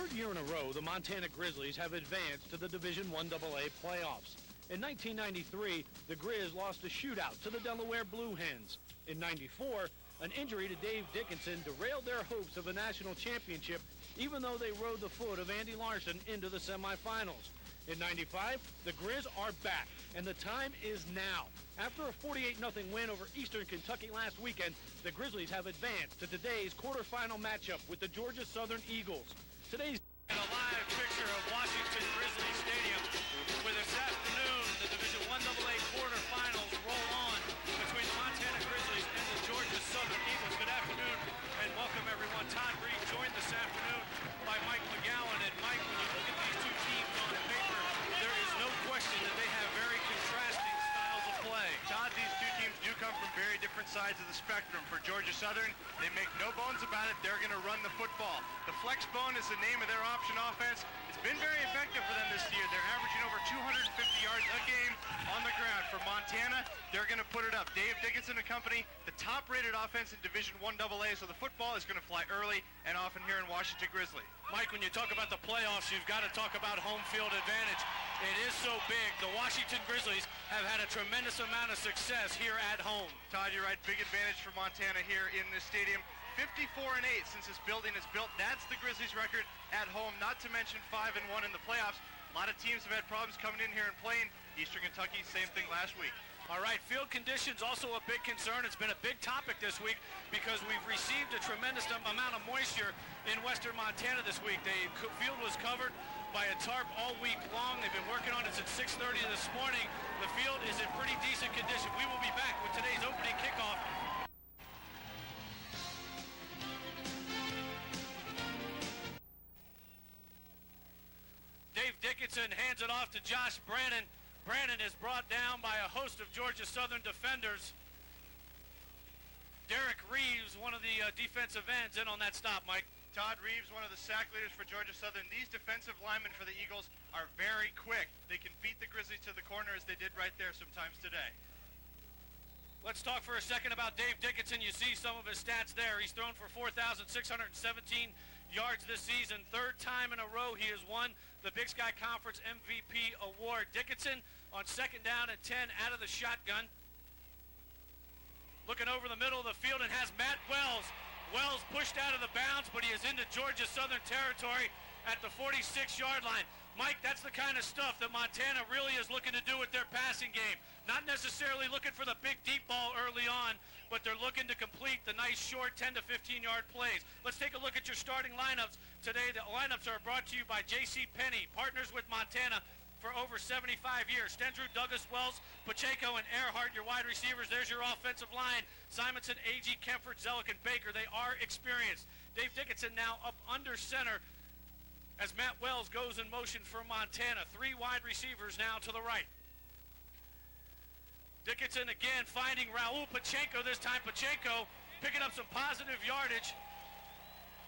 third year in a row, the Montana Grizzlies have advanced to the Division I AA playoffs. In 1993, the Grizz lost a shootout to the Delaware Blue Hens. In 94, an injury to Dave Dickinson derailed their hopes of a national championship, even though they rode the foot of Andy Larson into the semifinals. In 95, the Grizz are back, and the time is now. After a 48-0 win over Eastern Kentucky last weekend, the Grizzlies have advanced to today's quarterfinal matchup with the Georgia Southern Eagles. Today's a live picture of Washington Grizzlies Stadium, where this afternoon the Division I AA quarterfinals roll on between the Montana Grizzlies and the Georgia Southern Eagles. Good afternoon and welcome everyone. Todd Reed joined this afternoon by Mike McGowan. And Mike, when you look at these two teams on paper, there is no question that they have very contrasting styles of play. Todd, these two teams do come from very different sides of the spectrum. For Georgia Southern, they make no bones about it. They're going to run the football. The flex bone is the name of their option offense. It's been very effective for them this year. They're averaging over 250 yards a game on the ground. For Montana, they're going to put it up. Dave Dickinson and company, the top-rated offense in Division I AA, so the football is going to fly early and often here in Washington Grizzly. Mike, when you talk about the playoffs, you've got to talk about home field advantage. It is so big. The Washington Grizzlies have had a tremendous amount of success here at home. Todd, you're right. Big advantage for Montana here in this stadium. 54-8 since this building is built. That's the Grizzlies' record at home, not to mention 5-1 in the playoffs. A lot of teams have had problems coming in here and playing. Eastern Kentucky, same thing last week. All right, field conditions also a big concern. It's been a big topic this week because we've received a tremendous amount of moisture in western Montana this week. The field was covered by a tarp all week long. They've been working on it since 6:30 this morning. The field is in pretty decent condition. We will be back with today's opening kickoff. Dave Dickinson hands it off to Josh Brannon. Brannon is brought down by a host of Georgia Southern defenders. Derek Reeves, one of the defensive ends, in on that stop, Mike. Todd Reeves, one of the sack leaders for Georgia Southern. These defensive linemen for the Eagles are very quick. They can beat the Grizzlies to the corner as they did right there sometimes today. Let's talk for a second about Dave Dickinson. You see some of his stats there. He's thrown for 4,617 yards this season. Third time in a row he has won the Big Sky Conference MVP award. Dickinson on second down and 10 out of the shotgun. Looking over the middle of the field and has Matt Wells. Wells pushed out of the bounds, but he is into Georgia Southern territory at the 46-yard line. Mike, that's the kind of stuff that Montana really is looking to do with their passing game. Not necessarily looking for the big deep ball early on, but they're looking to complete the nice short 10 to 15-yard plays. Let's take a look at your starting lineups today. The lineups are brought to you by J.C. Penney, partners with Montana for over 75 years. Stendrew, Douglas, Wells, Pacheco, and Earhart, your wide receivers. There's your offensive line. Simonson, A.G., Kempfert, Zellick, and Baker. They are experienced. Dave Dickinson now up under center as Matt Wells goes in motion for Montana. Three wide receivers now to the right. Dickinson again finding Raul Pacheco this time. Pacheco picking up some positive yardage.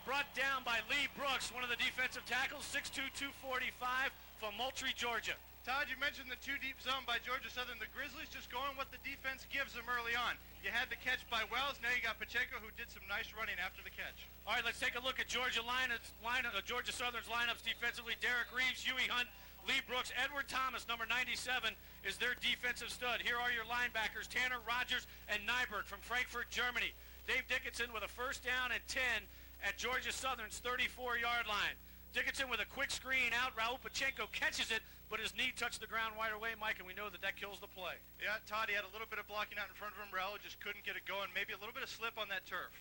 Brought down by Lee Brooks, one of the defensive tackles, 6'2", 245 from Moultrie, Georgia. Todd, you mentioned the two deep zone by Georgia Southern. The Grizzlies just going what the defense gives them early on. You had the catch by Wells. Now you got Pacheco, who did some nice running after the catch. All right, let's take a look at Georgia Southern's lineups defensively. Derek Reeves, Huey Hunt, Lee Brooks, Edward Thomas, number 97, is their defensive stud. Here are your linebackers, Tanner Rogers and Nyberg from Frankfurt, Germany. Dave Dickinson with a first down and 10 at Georgia Southern's 34-yard line. Dickinson with a quick screen out. Raul Pacheco catches it, but his knee touched the ground right away, Mike, and we know that that kills the play. Yeah, Todd, he had a little bit of blocking out in front of him. Raul just couldn't get it going. Maybe a little bit of slip on that turf.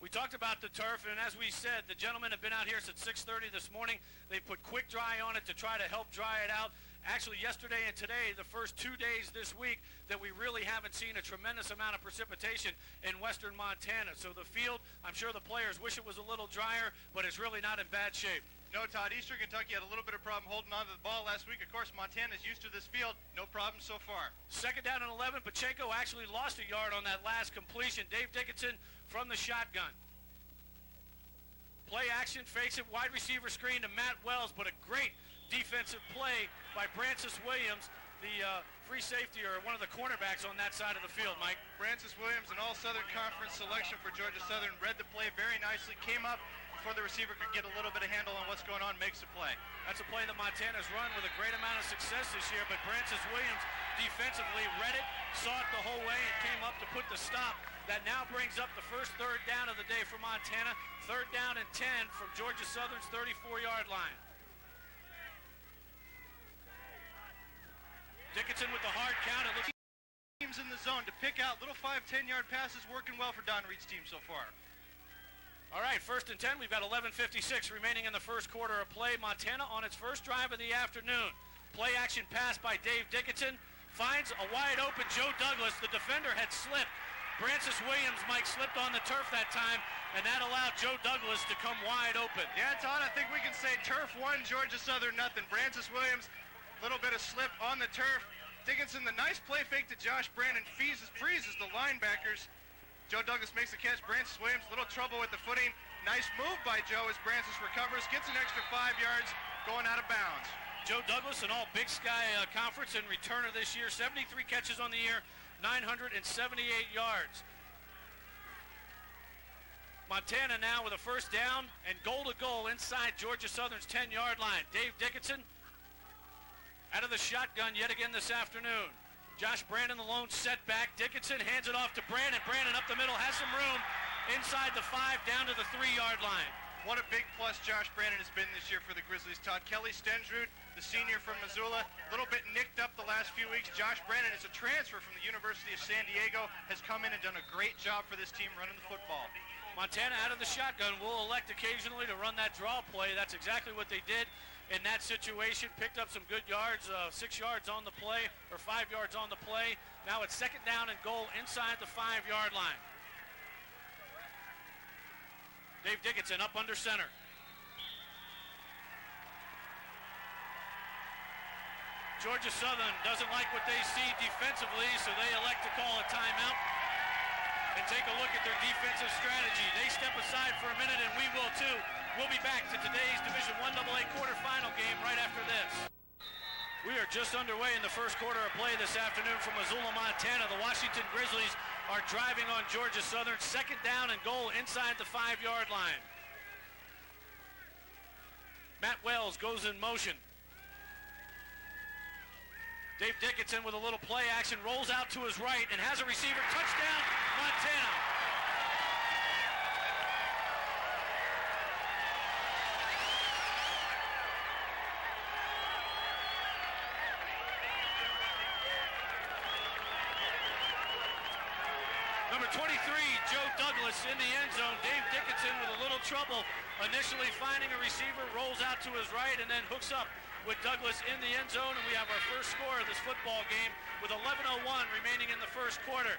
We talked about the turf, and as we said, the gentlemen have been out here since 6:30 this morning. They put quick dry on it to try to help dry it out. Actually, yesterday and today, the first 2 days this week, that we really haven't seen a tremendous amount of precipitation in western Montana. So the field, I'm sure the players wish it was a little drier, but it's really not in bad shape. No, Todd, Eastern Kentucky had a little bit of problem holding on to the ball last week. Of course, Montana's used to this field. No problem so far. Second down and 11. Pacheco actually lost a yard on that last completion. Dave Dickinson from the shotgun. Play action, fakes it, wide receiver screen to Matt Wells, but a great defensive play by Francis Williams, the free safety or one of the cornerbacks on that side of the field, Mike. Francis Williams, an all-Southern Conference selection for Georgia Southern, read the play very nicely, came up, before the receiver could get a little bit of handle on what's going on, makes a play. That's a play that Montana's run with a great amount of success this year, but Francis Williams defensively read it, saw it the whole way, and came up to put the stop. That now brings up the first third down of the day for Montana. Third down and 10 from Georgia Southern's 34-yard line. Dickinson with the hard count. It looks Teams in the zone to pick out little 5, 10-yard passes working well for Don Reed's team so far. all right, first and 10. We've got 11:56 remaining in the first quarter of play. Montana on its first drive of the afternoon. Play action pass by Dave Dickinson. Finds a wide open Joe Douglas. The defender had slipped. Francis Williams, Mike, slipped on the turf that time, and that allowed Joe Douglas to come wide open. Yeah, Todd, I think we can say turf 1, Georgia Southern nothing. Francis Williams, little bit of slip on the turf. Dickinson, the nice play fake to Josh Brandon, freezes the linebackers. Joe Douglas makes the catch. Francis Williams, little trouble with the footing. Nice move by Joe as Francis recovers, gets an extra 5 yards, going out of bounds. Joe Douglas, an all Big Sky Conference and returner this year, 73 catches on the year, 978 yards. Montana now with a first down and goal to goal inside Georgia Southern's 10-yard line. Dave Dickinson out of the shotgun yet again this afternoon. Josh Brandon, the lone setback. Dickinson hands it off to Brandon. Brandon up the middle, has some room inside the 5 down to the 3-yard line. What a big plus Josh Brandon has been this year for the Grizzlies, Todd. Kelly Stensrud, the senior from Missoula, a little bit nicked up the last few weeks. Josh Brandon is a transfer from the University of San Diego, has come in and done a great job for this team running the football. Montana out of the shotgun will elect occasionally to run that draw play. That's exactly what they did in that situation. Picked up some good yards, 6 yards on the play, or 5 yards on the play. Now it's second down and goal inside the 5-yard line. Dave Dickinson up under center. Georgia Southern doesn't like what they see defensively, so they elect to call a timeout and take a look at their defensive strategy. They step aside for a minute, and we will too. We'll be back to today's Division I AA quarterfinal game right after this. We are just underway in the first quarter of play this afternoon from Missoula, Montana. The Washington Grizzlies are driving on Georgia Southern. Second down and goal inside the 5-yard line. Matt Wells goes in motion. Dave Dickinson with a little play action, rolls out to his right and has a receiver. Touchdown, Montana. Number 23, Joe Douglas in the end zone. Dave Dickinson with a little trouble initially finding a receiver, rolls out to his right and then hooks up with Douglas in the end zone, and we have our first score of this football game with 11:01 remaining in the first quarter.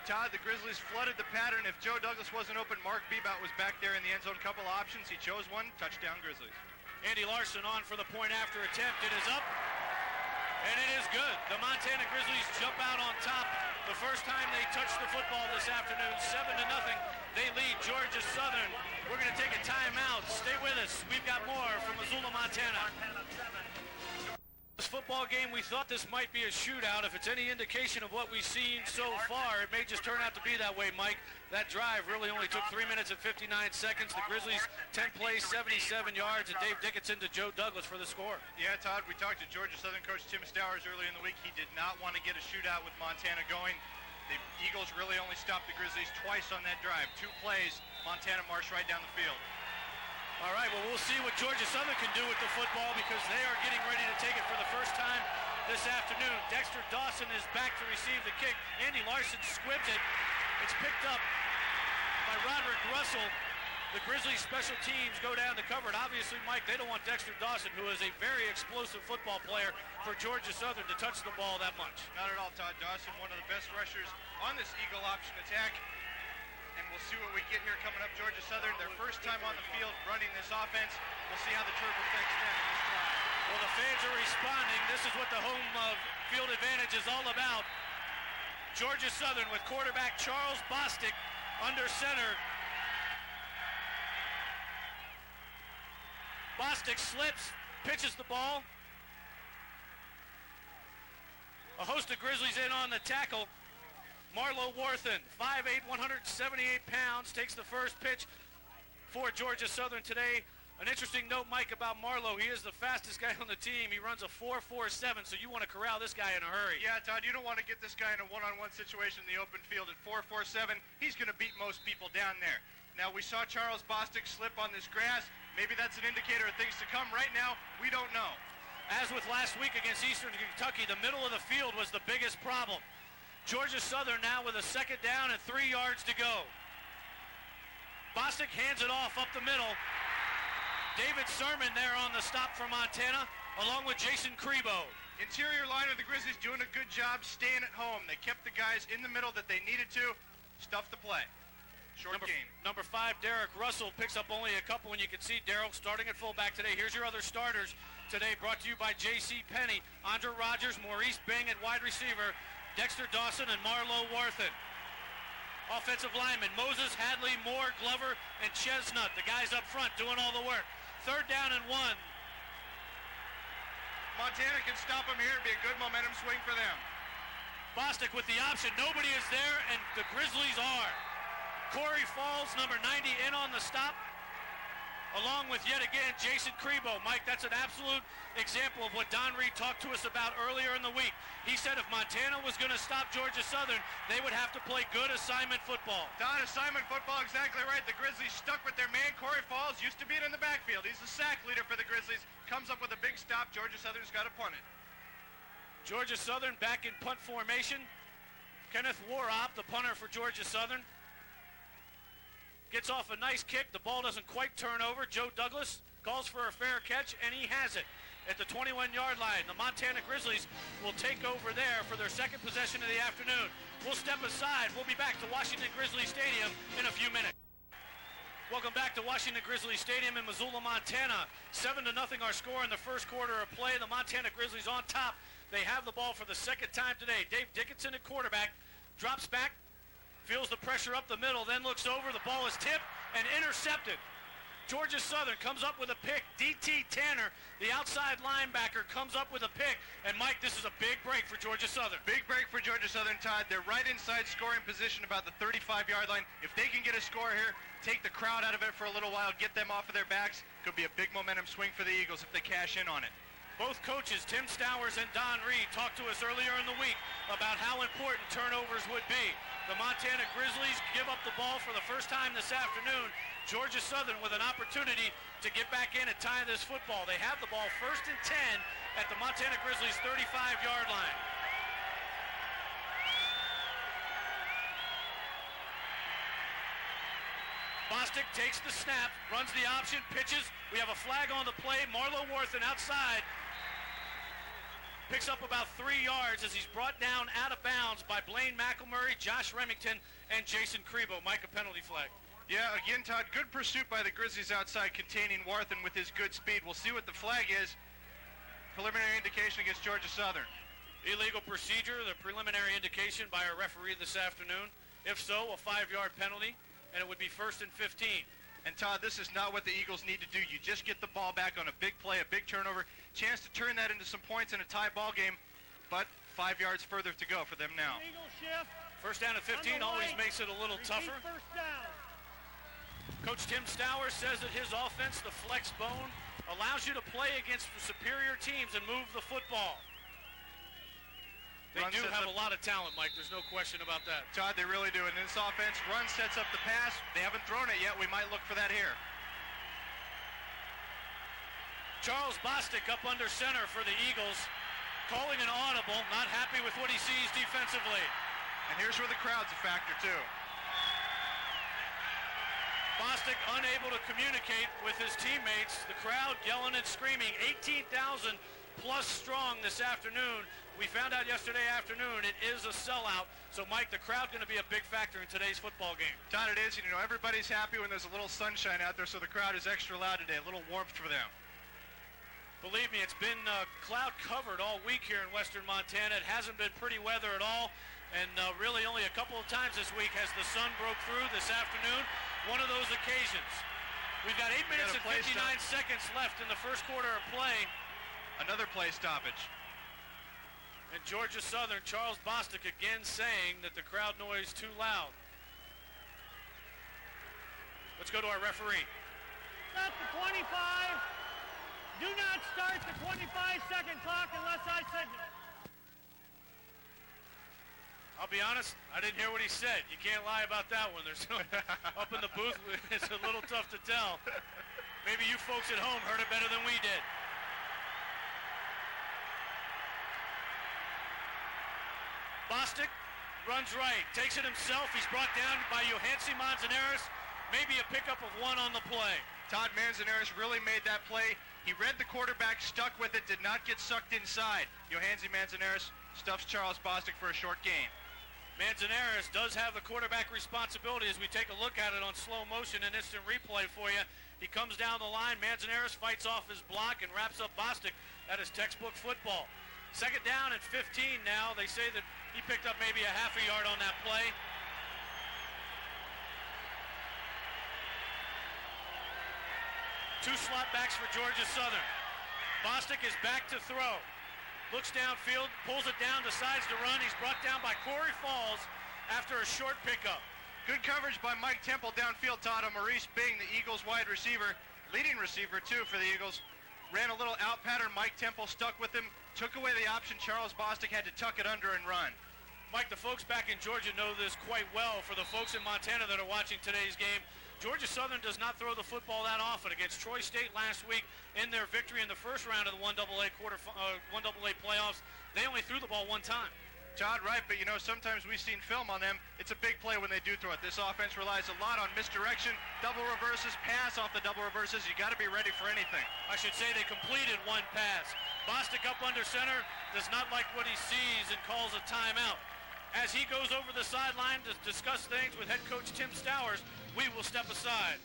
Todd, the Grizzlies flooded the pattern. If Joe Douglas wasn't open, Mark Bebout was back there in the end zone. Couple options. He chose one. Touchdown, Grizzlies. Andy Larson on for the point after attempt. It is up, and it is good. The Montana Grizzlies jump out on top the first time they touch the football this afternoon. 7-0. They lead Georgia Southern. We're going to take a timeout. Stay with us. We've got more from Missoula, Montana. This football game, we thought this might be a shootout. If it's any indication of what we've seen so far, it may just turn out to be that way, Mike. That drive really only took 3 minutes and 59 seconds. The Grizzlies, 10 plays, 77 yards, and Dave Dickinson to Joe Douglas for the score. Yeah, Todd, we talked to Georgia Southern coach Tim Stowers earlier in the week. He did not want to get a shootout with Montana going. The Eagles really only stopped the Grizzlies twice on that drive. 2 plays, Montana marched right down the field. All right, well, we'll see what Georgia Southern can do with the football because they are getting ready to take it for the first time this afternoon. Dexter Dawson is back to receive the kick. Andy Larson squibs it. It's picked up by Roderick Russell. The Grizzlies special teams go down to cover it. Obviously, Mike, they don't want Dexter Dawson, who is a very explosive football player for Georgia Southern, to touch the ball that much. Not at all, Todd. Dawson, one of the best rushers on this Eagle option attack. And we'll see what we get here coming up. Georgia Southern, their first time on the field running this offense. We'll see how the turf affects them in this drive. Well, the fans are responding. This is what the home field advantage is all about. Georgia Southern with quarterback Charles Bostic under center. Bostic slips, pitches the ball. A host of Grizzlies in on the tackle. Marlo Warthen, 5'8", 178 pounds, takes the first pitch, for Georgia Southern today. An interesting note, Mike, about Marlowe. He is the fastest guy on the team. He runs a 4.47, so you want to corral this guy in a hurry. Yeah, Todd, you don't want to get this guy in a one-on-one situation in the open field at 4.47. He's going to beat most people down there. Now, we saw Charles Bostic slip on this grass. Maybe that's an indicator of things to come. Right now, we don't know. As with last week against Eastern Kentucky, the middle of the field was the biggest problem. Georgia Southern now with a second down and 3 yards to go. Bostic hands it off up the middle. David Sermon there on the stop for Montana, along with Jason Crebo. Interior line of the Grizzlies doing a good job staying at home. They kept the guys in the middle that they needed to. Stuff the play. Short gain. Number 5, Derek Russell, picks up only a couple, and you can see Darrell starting at fullback today. Here's your other starters today, brought to you by J.C. Penney, Andre Rogers, Maurice Bing at wide receiver, Dexter Dawson, and Marlo Warthen. Offensive linemen, Moses, Hadley, Moore, Glover, and Chestnut. The guys up front doing all the work. 3rd down and 1. Montana can stop them here. It'd be a good momentum swing for them. Bostic with the option. Nobody is there, and the Grizzlies are. Corey Falls, number 90, in on the stop, along with, yet again, Jason Crebo. Mike, that's an absolute example of what Don Reed talked to us about earlier in the week. He said if Montana was going to stop Georgia Southern, they would have to play good assignment football. Don, assignment football, exactly right. The Grizzlies stuck with their man. Corey Falls used to be in the backfield. He's the sack leader for the Grizzlies. Comes up with a big stop. Georgia Southern's got to punt it. Georgia Southern back in punt formation. Kenneth Warop, the punter for Georgia Southern, gets off a nice kick. The ball doesn't quite turn over. Joe Douglas calls for a fair catch, and he has it at the 21-yard line. The Montana Grizzlies will take over there for their second possession of the afternoon. We'll step aside. We'll be back to Washington Grizzlies Stadium in a few minutes. Welcome back to Washington Grizzlies Stadium in Missoula, Montana. 7-0 our score in the first quarter of play. The Montana Grizzlies on top. They have the ball for the second time today. Dave Dickinson at quarterback. Drops back. Feels the pressure up the middle, then looks over. The ball is tipped and intercepted. Georgia Southern comes up with a pick. D.T. Tanner, the outside linebacker, comes up with a pick. And, Mike, this is a big break for Georgia Southern. Big break for Georgia Southern, Todd. They're right inside scoring position about the 35-yard line. If they can get a score here, take the crowd out of it for a little while, get them off of their backs, could be a big momentum swing for the Eagles if they cash in on it. Both coaches, Tim Stowers and Don Reed, talked to us earlier in the week about how important turnovers would be. The Montana Grizzlies give up the ball for the first time this afternoon. Georgia Southern with an opportunity to get back in and tie this football. They have the ball 1st and 10 at the Montana Grizzlies 35-yard line. Bostic takes the snap, runs the option, pitches. We have a flag on the play. Marlo Warthen outside. Picks up about 3 yards as he's brought down out of bounds by Blaine McElmurray, Josh Remington, and Jason Crebo. Mike, a penalty flag. Yeah, again, Todd, good pursuit by the Grizzlies outside, containing Warthen with his good speed. We'll see what the flag is. Preliminary indication against Georgia Southern. Illegal procedure, the preliminary indication by our referee this afternoon. If so, a 5-yard penalty, and it would be 1st and 15. And Todd, this is not what the Eagles need to do. You just get the ball back on a big play, a big turnover, chance to turn that into some points in a tie ball game, but 5 yards further to go for them now. Eagle shift. 1st down at 15 always makes it a little tougher. First down. Coach Tim Stowers says that his offense, the flex bone, allows you to play against superior teams and move the football. They do have a lot of talent, Mike. There's no question about that. Todd, they really do. And this offense, run sets up the pass. They haven't thrown it yet. We might look for that here. Charles Bostic up under center for the Eagles, calling an audible, not happy with what he sees defensively. And here's where the crowd's a factor, too. Bostic unable to communicate with his teammates. The crowd yelling and screaming. 18,000 plus strong this afternoon. We found out yesterday afternoon it is a sellout. So, Mike, the crowd going to be a big factor in today's football game. Todd, it is. You know, everybody's happy when there's a little sunshine out there, so the crowd is extra loud today. A little warmth for them. Believe me, it's been cloud covered all week here in western Montana. It hasn't been pretty weather at all. And really only a couple of times this week has the sun broke through this afternoon. One of those occasions. We've got 8 minutes and 59 seconds left in the first quarter of play. Another play stoppage. And Georgia Southern, Charles Bostic again saying that the crowd noise too loud. Let's go to our referee. Start the 25. Do not start the 25-second clock unless I signal. I'll be honest, I didn't hear what he said. You can't lie about that one. There's no, up in the booth, it's a little tough to tell. Maybe you folks at home heard it better than we did. Bostic runs right, takes it himself. He's brought down by Yohansi Manzanares. Maybe a pickup of one on the play. Todd Manzanares really made that play. He read the quarterback, stuck with it, did not get sucked inside. Yohansi Manzanares stuffs Charles Bostic for a short gain. Manzanares does have the quarterback responsibility as we take a look at it on slow motion and instant replay for you. He comes down the line. Manzanares fights off his block and wraps up Bostic. That is textbook football. Second down and 15 now. They say that he picked up maybe a half a yard on that play. Two slot backs for Georgia Southern. Bostic is back to throw. Looks downfield, pulls it down, decides to run. He's brought down by Corey Falls after a short pickup. Good coverage by Mike Temple downfield, Todd. Maurice Bing, the Eagles wide receiver, leading receiver too for the Eagles, ran a little out pattern. Mike Temple stuck with him, took away the option. Charles Bostic had to tuck it under and run. Mike, the folks back in Georgia know this quite well. For the folks in Montana that are watching today's game, Georgia Southern does not throw the football that often. Against Troy State last week in their victory in the first round of the 1AA playoffs, they only threw the ball one time. Todd, right, but you know, sometimes we've seen film on them. It's a big play when they do throw it. This offense relies a lot on misdirection, double reverses, pass off the double reverses. You got to be ready for anything. I should say they completed one pass. Bostic up under center, does not like what he sees and calls a timeout. As he goes over the sideline to discuss things with head coach Tim Stowers, we will step aside.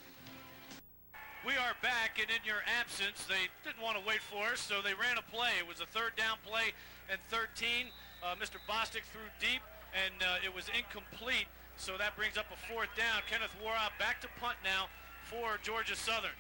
We are back, and in your absence, they didn't want to wait for us, so they ran a play. It was a third down play and 13. Mr. Bostic threw deep, and it was incomplete, so that brings up a fourth down. Kenneth Wara back to punt now for Georgia Southern.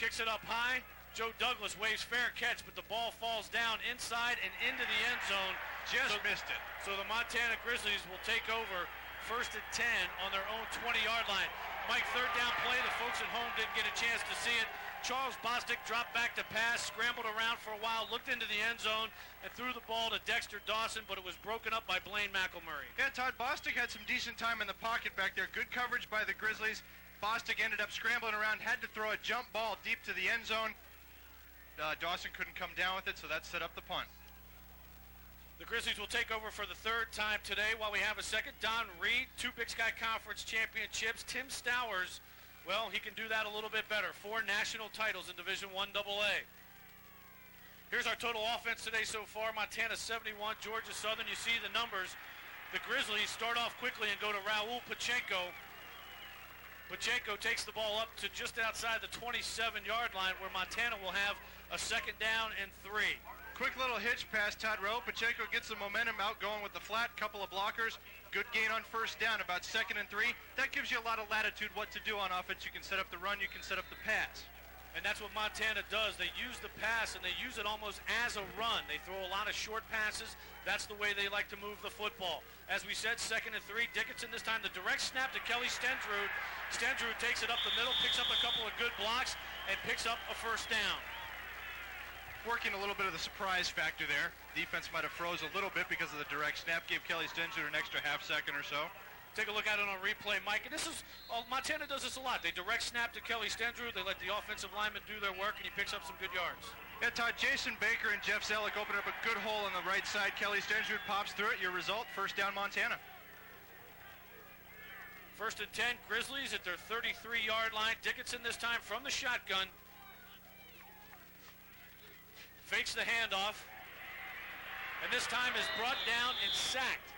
Kicks it up high. Joe Douglas waves fair catch, but the ball falls down inside and into the end zone. Just missed it. So the Montana Grizzlies will take over first and 10 on their own 20-yard line. Mike, third down play. The folks at home didn't get a chance to see it. Charles Bostic dropped back to pass, scrambled around for a while, looked into the end zone, and threw the ball to Dexter Dawson, but it was broken up by Blaine McElmurray. Yeah, Todd, Bostic had some decent time in the pocket back there. Good coverage by the Grizzlies. Bostic ended up scrambling around, had to throw a jump ball deep to the end zone. Dawson couldn't come down with it, so that set up the punt. The Grizzlies will take over for the third time today while we have a second. Don Reed, 2 Big Sky Conference championships. Tim Stowers, well, he can do that a little bit better. 4 national titles in Division I AA. Here's our total offense today so far. Montana 71, Georgia Southern. You see the numbers. The Grizzlies start off quickly and go to Raul Pachenko. Pachenko takes the ball up to just outside the 27-yard line where Montana will have a second down and 3. Quick little hitch pass, Todd Rowe. Pachenko gets the momentum out going with the flat, couple of blockers. Good gain on first down, about second and 3. That gives you a lot of latitude what to do on offense. You can set up the run, you can set up the pass. And that's what Montana does. They use the pass, and they use it almost as a run. They throw a lot of short passes. That's the way they like to move the football. As we said, second and 3. Dickinson this time, the direct snap to Kelly Stendrud. Stendrud takes it up the middle, picks up a couple of good blocks, and picks up a first down. Working a little bit of the surprise factor there. Defense might have froze a little bit because of the direct snap. Gave Kelly Stendrud an extra half second or so. Take a look at it on replay, Mike. And this is, Montana does this a lot. They direct snap to Kelly Stendrud. They let the offensive lineman do their work, and he picks up some good yards. Yeah, Todd, Jason Baker and Jeff Zellick open up a good hole on the right side. Kelly Stendrud pops through it. Your result, first down, Montana. First and 10, Grizzlies at their 33-yard line. Dickinson this time from the shotgun. Fakes the handoff. And this time is brought down and sacked.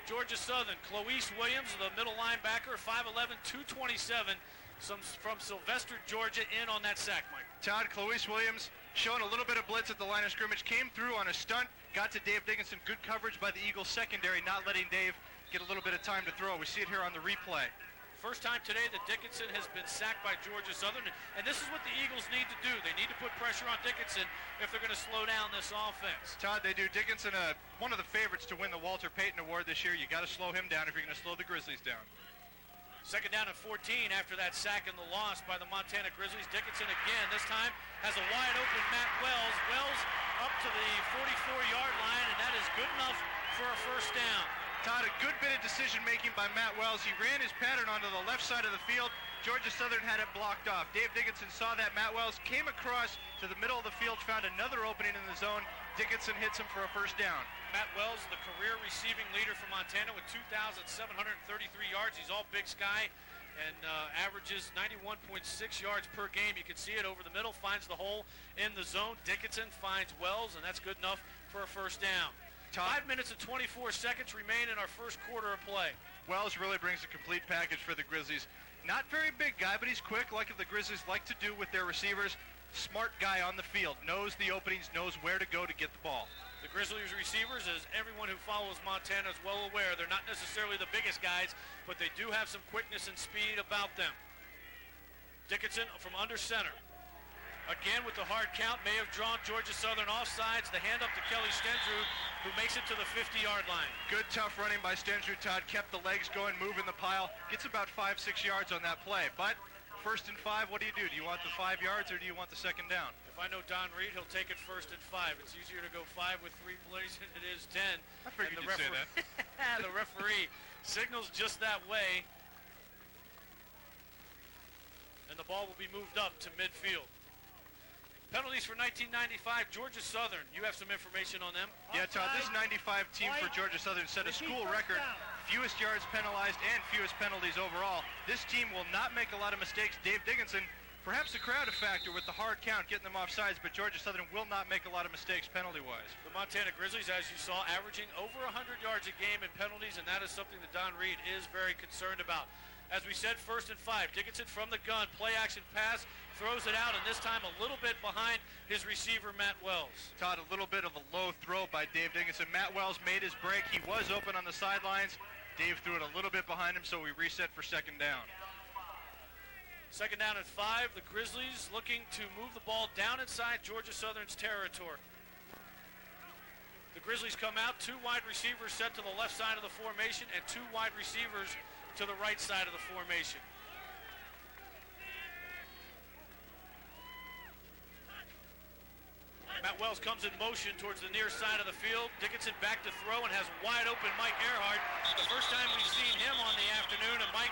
Georgia Southern, Cloise Williams, the middle linebacker, 5'11", 227, from Sylvester, Georgia, in on that sack, Mike. Todd, Cloise Williams showing a little bit of blitz at the line of scrimmage, came through on a stunt, got to Dave Dickinson. Good coverage by the Eagles secondary, not letting Dave get a little bit of time to throw. We see it here on the replay. First time today that Dickinson has been sacked by Georgia Southern, and this is what the Eagles need to do. They need to put pressure on Dickinson if they're going to slow down this offense. Todd, they do. Dickinson, one of the favorites to win the Walter Payton Award this year. You got to slow him down if you're going to slow the Grizzlies down. Second down and 14 after that sack and the loss by the Montana Grizzlies. Dickinson again, this time has a wide open Matt Wells. Wells up to the 44-yard line, and that is good enough for a first down. Todd, a good bit of decision-making by Matt Wells. He ran his pattern onto the left side of the field. Georgia Southern had it blocked off. Dave Dickinson saw that. Matt Wells came across to the middle of the field, found another opening in the zone. Dickinson hits him for a first down. Matt Wells, the career receiving leader for Montana with 2,733 yards. He's all Big Sky and averages 91.6 yards per game. You can see it over the middle, finds the hole in the zone. Dickinson finds Wells, and that's good enough for a first down. 5 minutes and 24 seconds remain in our first quarter of play. Wells really brings a complete package for the Grizzlies. Not very big guy, but he's quick, like the Grizzlies like to do with their receivers. Smart guy on the field, knows the openings, knows where to go to get the ball. The Grizzlies receivers, as everyone who follows Montana is well aware, they're not necessarily the biggest guys, but they do have some quickness and speed about them. Dickinson from under center. Again with the hard count, may have drawn Georgia Southern offsides. The hand up to Kelly Stensrud, who makes it to the 50-yard line. Good, tough running by Stensrud. Todd kept the legs going, moving the pile. Gets about 5-6 yards on that play. But first and 5, what do? Do you want the 5 yards or do you want the second down? If I know Don Reed, he'll take it first and 5. It's easier to go 5 with 3 plays than it is 10. I figured you'd say that. The referee signals just that way. And the ball will be moved up to midfield. Penalties for 1995, Georgia Southern. You have some information on them? Yeah, Todd, this 95 team for Georgia Southern set a school record. Fewest yards penalized and fewest penalties overall. This team will not make a lot of mistakes. Dave Dickinson, perhaps the crowd a factor with the hard count getting them off sides, but Georgia Southern will not make a lot of mistakes penalty-wise. The Montana Grizzlies, as you saw, averaging over 100 yards a game in penalties, and that is something that Don Reed is very concerned about. As we said, first and 5. Dickinson from the gun, play action pass, throws it out, and this time a little bit behind his receiver, Matt Wells. Todd, a little bit of a low throw by Dave Dickinson. Matt Wells made his break. He was open on the sidelines. Dave threw it a little bit behind him, so we reset for second down. Second down at 5. The Grizzlies looking to move the ball down inside Georgia Southern's territory. The Grizzlies come out, 2 wide receivers set to the left side of the formation and 2 wide receivers to the right side of the formation. Matt Wells comes in motion towards the near side of the field. Dickinson back to throw and has wide open Mike Earhart. The first time we've seen him on the afternoon, and Mike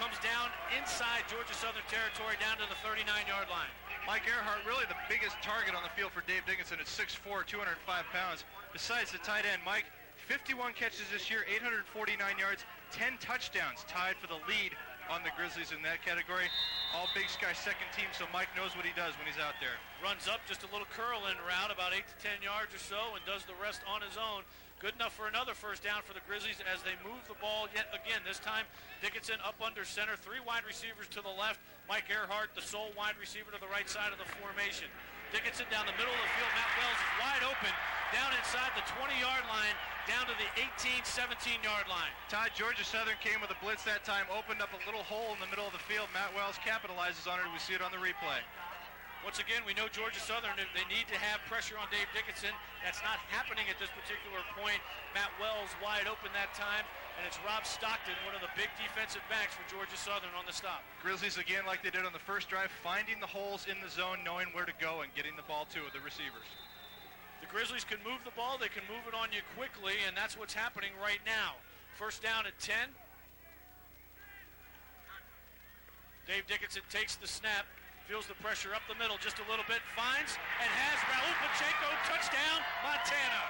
comes down inside Georgia Southern territory down to the 39-yard line. Mike Earhart, really the biggest target on the field for Dave Dickinson at 6'4", 205 pounds. Besides the tight end, Mike, 51 catches this year, 849 yards, 10 touchdowns, tied for the lead on the Grizzlies in that category. All Big Sky second team, so Mike knows what he does when he's out there. Runs up just a little curl in route, about 8 to 10 yards or so, and does the rest on his own. Good enough for another first down for the Grizzlies as they move the ball yet again. This time, Dickinson up under center, 3 wide receivers to the left. Mike Earhart, the sole wide receiver to the right side of the formation. Dickinson down the middle of the field. Matt Wells is wide open down inside the 20-yard line, down to the 18, 17-yard line. Todd, Georgia Southern came with a blitz that time, opened up a little hole in the middle of the field. Matt Wells capitalizes on it. We see it on the replay. Once again, we know Georgia Southern, they need to have pressure on Dave Dickinson. That's not happening at this particular point. Matt Wells wide open that time, and it's Rob Stockton, one of the big defensive backs for Georgia Southern on the stop. Grizzlies, again, like they did on the first drive, finding the holes in the zone, knowing where to go, and getting the ball to the receivers. The Grizzlies can move the ball. They can move it on you quickly, and that's what's happening right now. First down at 10. Dave Dickinson takes the snap. Feels the pressure up the middle just a little bit, finds and has Raul Pacheco, touchdown, Montana.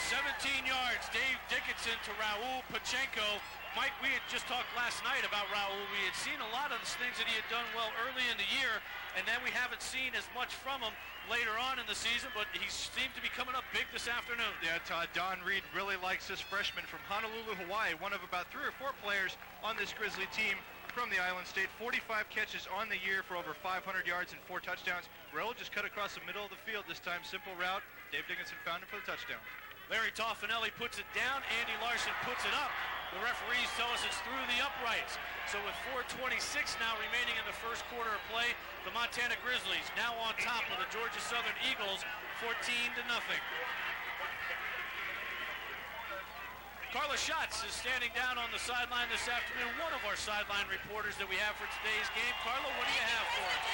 17 yards, Dave Dickinson to Raul Pacheco. Mike, we had just talked last night about Raul. We had seen a lot of the things that he had done well early in the year, and then we haven't seen as much from him later on in the season, but he seemed to be coming up big this afternoon. Yeah, Todd, Don Reed really likes this freshman from Honolulu, Hawaii, one of about 3 or 4 players on this Grizzly team from the island state. 45 catches on the year for over 500 yards and 4 touchdowns. Raul just cut across the middle of the field this time, simple route. Dave Dickinson found him for the touchdown. Larry Toffanelli puts it down. Andy Larson puts it up. The referees tell us it's through the uprights. So with 4:26 now remaining in the first quarter of play, the Montana Grizzlies now on top of the Georgia Southern Eagles, 14-0. Carla Schatz is standing down on the sideline this afternoon, one of our sideline reporters that we have for today's game. Carla, what do you have for us?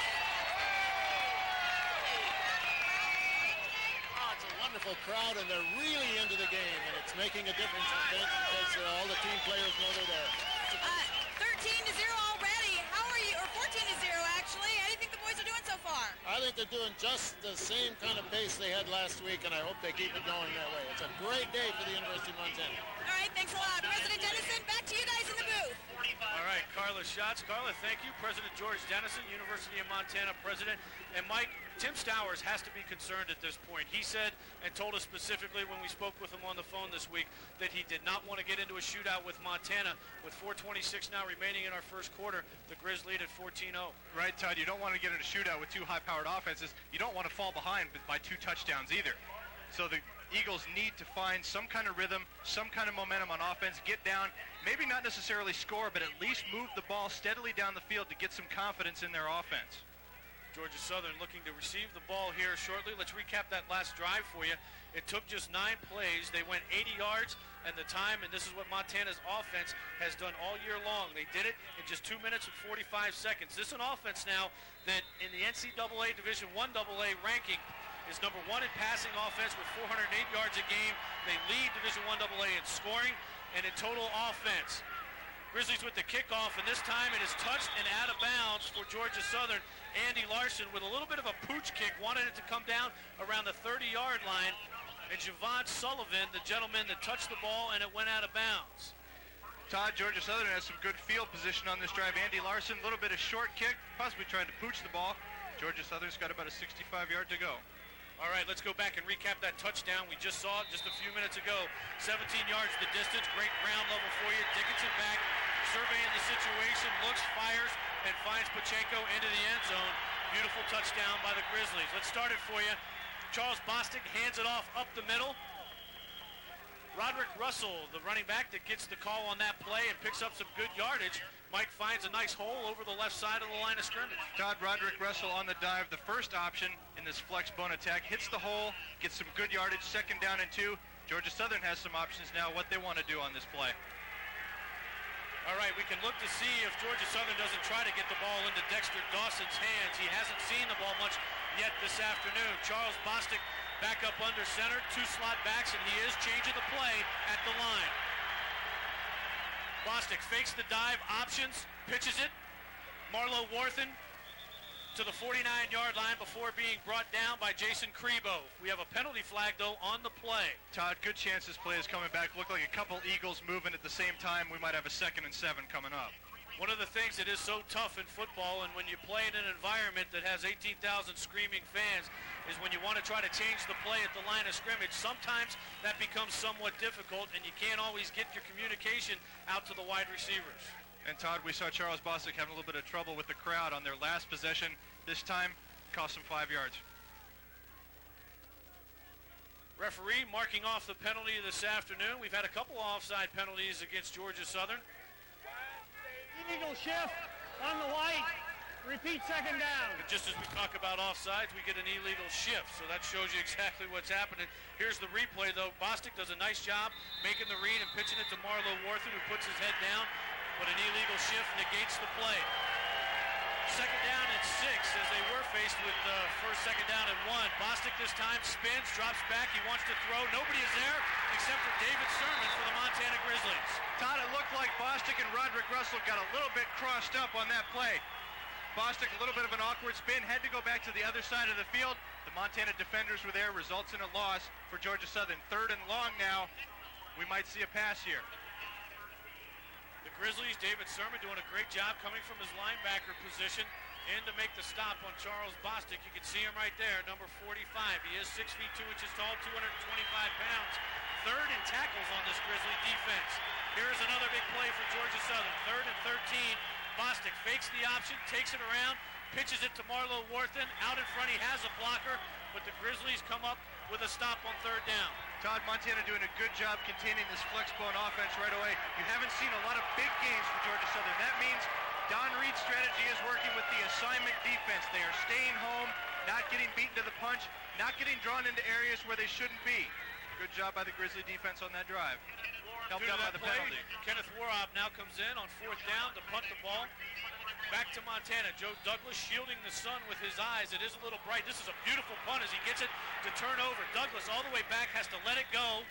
Oh, it's a wonderful crowd, and they're really into the game, and it's making a difference, I think, because all the team players know they're there. 13-0 already. How are you? Or 14-0 actually. How do you think the boys are doing so far? I think they're doing just the same kind of pace they had last week, and I hope they keep it going that way. It's a great day for the University of Montana. All right, thanks a lot. President Dennison, back to you guys in the booth. All right, Carla Schatz. Carla, thank you. President George Dennison, University of Montana president. And Mike, Tim Stowers has to be concerned at this point. He said and told us specifically when we spoke with him on the phone this week that he did not want to get into a shootout with Montana. With 4:26 now remaining in our first quarter, the Grizz lead at 14-0. Right, Todd, you don't want to get in a shootout with two high-powered offenses. You don't want to fall behind by 2 touchdowns either. So the Eagles need to find some kind of rhythm, some kind of momentum on offense, get down, maybe not necessarily score, but at least move the ball steadily down the field to get some confidence in their offense. Georgia Southern looking to receive the ball here shortly. Let's recap that last drive for you. It took just 9 plays. They went 80 yards, and the time, and this is what Montana's offense has done all year long. They did it in just 2 minutes and 45 seconds. This is an offense now that in the NCAA Division I AA ranking is number 1 in passing offense with 408 yards a game. They lead Division I AA in scoring and in total offense. Grizzlies with the kickoff, and this time it is touched and out of bounds for Georgia Southern. Andy Larson with a little bit of a pooch kick, wanted it to come down around the 30-yard line. And Javon Sullivan, the gentleman that touched the ball, and it went out of bounds. Todd, Georgia Southern has some good field position on this drive. Andy Larson, a little bit of short kick, possibly trying to pooch the ball. Georgia Southern's got about a 65-yard to go. All right, let's go back and recap that touchdown. We just saw it just a few minutes ago. 17 yards the distance, great ground level for you. Dickinson back, surveying the situation, looks, fires, and finds Pachenko into the end zone. Beautiful touchdown by the Grizzlies. Let's start it for you. Charles Bostic hands it off up the middle. Roderick Russell, the running back that gets the call on that play and picks up some good yardage. Mike finds a nice hole over the left side of the line of scrimmage. Todd, Roderick Russell on the dive, the first option in this flex bone attack, hits the hole, gets some good yardage, 2nd down and 2. Georgia Southern has some options now, what they want to do on this play. All right, we can look to see if Georgia Southern doesn't try to get the ball into Dexter Dawson's hands. He hasn't seen the ball much yet this afternoon. Charles Bostic back up under center, 2 slot backs, and he is changing the play at the line. Bostic fakes the dive, options, pitches it. Marlo Warthen to the 49-yard line before being brought down by Jason Crebo. We have a penalty flag, though, on the play. Todd, good chance this play is coming back. Look like a couple Eagles moving at the same time. We might have a 2nd and 7 coming up. One of the things that is so tough in football, and when you play in an environment that has 18,000 screaming fans, is when you want to try to change the play at the line of scrimmage. Sometimes that becomes somewhat difficult, and you can't always get your communication out to the wide receivers. And Todd, we saw Charles Bostic having a little bit of trouble with the crowd on their last possession. This time, cost them 5 yards. Referee marking off the penalty this afternoon. We've had a couple offside penalties against Georgia Southern. Illegal shift on the white. Repeat 2nd down. And just as we talk about offsides, we get an illegal shift, so that shows you exactly what's happening. Here's the replay, though. Bostic does a nice job making the read and pitching it to Marlo Warthen, who puts his head down, but an illegal shift negates the play. 2nd down and 6 as they were faced with first, 2nd down and 1. Bostic this time spins, drops back. He wants to throw. Nobody is there except for David Sermon for the Montana Grizzlies. Todd, it looked like Bostic and Roderick Russell got a little bit crossed up on that play. Bostic, a little bit of an awkward spin, had to go back to the other side of the field. The Montana defenders were there, results in a loss for Georgia Southern. 3rd and long now. We might see a pass here. The Grizzlies, David Sermon doing a great job coming from his linebacker position in to make the stop on Charles Bostic. You can see him right there, number 45. He is 6 feet 2 inches tall, 225 pounds. 3rd in tackles on this Grizzly defense. Here's another big play for Georgia Southern. 3rd and 13. Bostic fakes the option, takes it around, pitches it to Marlo Warthen. Out in front, he has a blocker, but the Grizzlies come up with a stop on 3rd down. Todd, Montana doing a good job containing this flexbone offense right away. You haven't seen a lot of big games for Georgia Southern. That means Don Reed's strategy is working with the assignment defense. They are staying home, not getting beaten to the punch, not getting drawn into areas where they shouldn't be. Good job by the Grizzly defense on that drive. Helped out by the penalty. Kenneth Worob now comes in on 4th down to punt the ball. Back to Montana. Joe Douglas shielding the sun with his eyes. It is a little bright. This is a beautiful punt as he gets it to turn over. Douglas all the way back, has to let it go.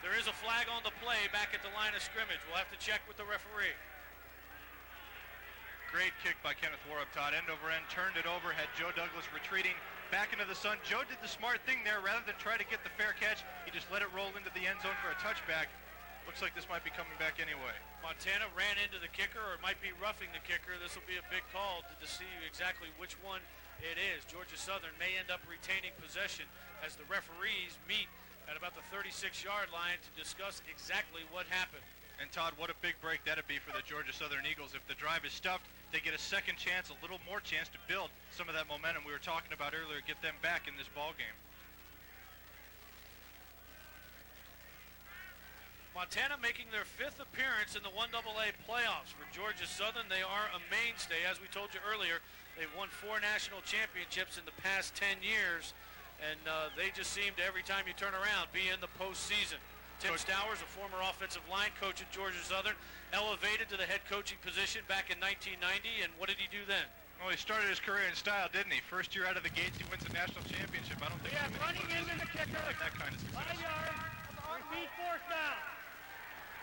There is a flag on the play back at the line of scrimmage. We'll have to check with the referee. Great kick by Kenneth Worob, Todd. End over end, turned it over, had Joe Douglas retreating back into the sun. Joe did the smart thing there. Rather than try to get the fair catch, he just let it roll into the end zone for a touchback. Looks like this might be coming back anyway. Montana ran into the kicker, or might be roughing the kicker. This will be a big call to see exactly which one it is. Georgia Southern may end up retaining possession as the referees meet at about the 36-yard line to discuss exactly what happened. And Todd, what a big break that'd be for the Georgia Southern Eagles. If the drive is stuffed, they get a second chance, a little more chance to build some of that momentum we were talking about earlier, get them back in this ball game. Montana making their 5th appearance in the 1AA playoffs. For Georgia Southern, they are a mainstay. As we told you earlier, they've won 4 national championships in the past 10 years, and they just seem to, every time you turn around, be in the postseason. Tim Stowers, a former offensive line coach at Georgia Southern, elevated to the head coaching position back in 1990, and what did he do then? Well, he started his career in style, didn't he? First year out of the gates, he wins a national championship. I don't think running into the kicker. like that kind of success. 5 yards. Repeat 4th down.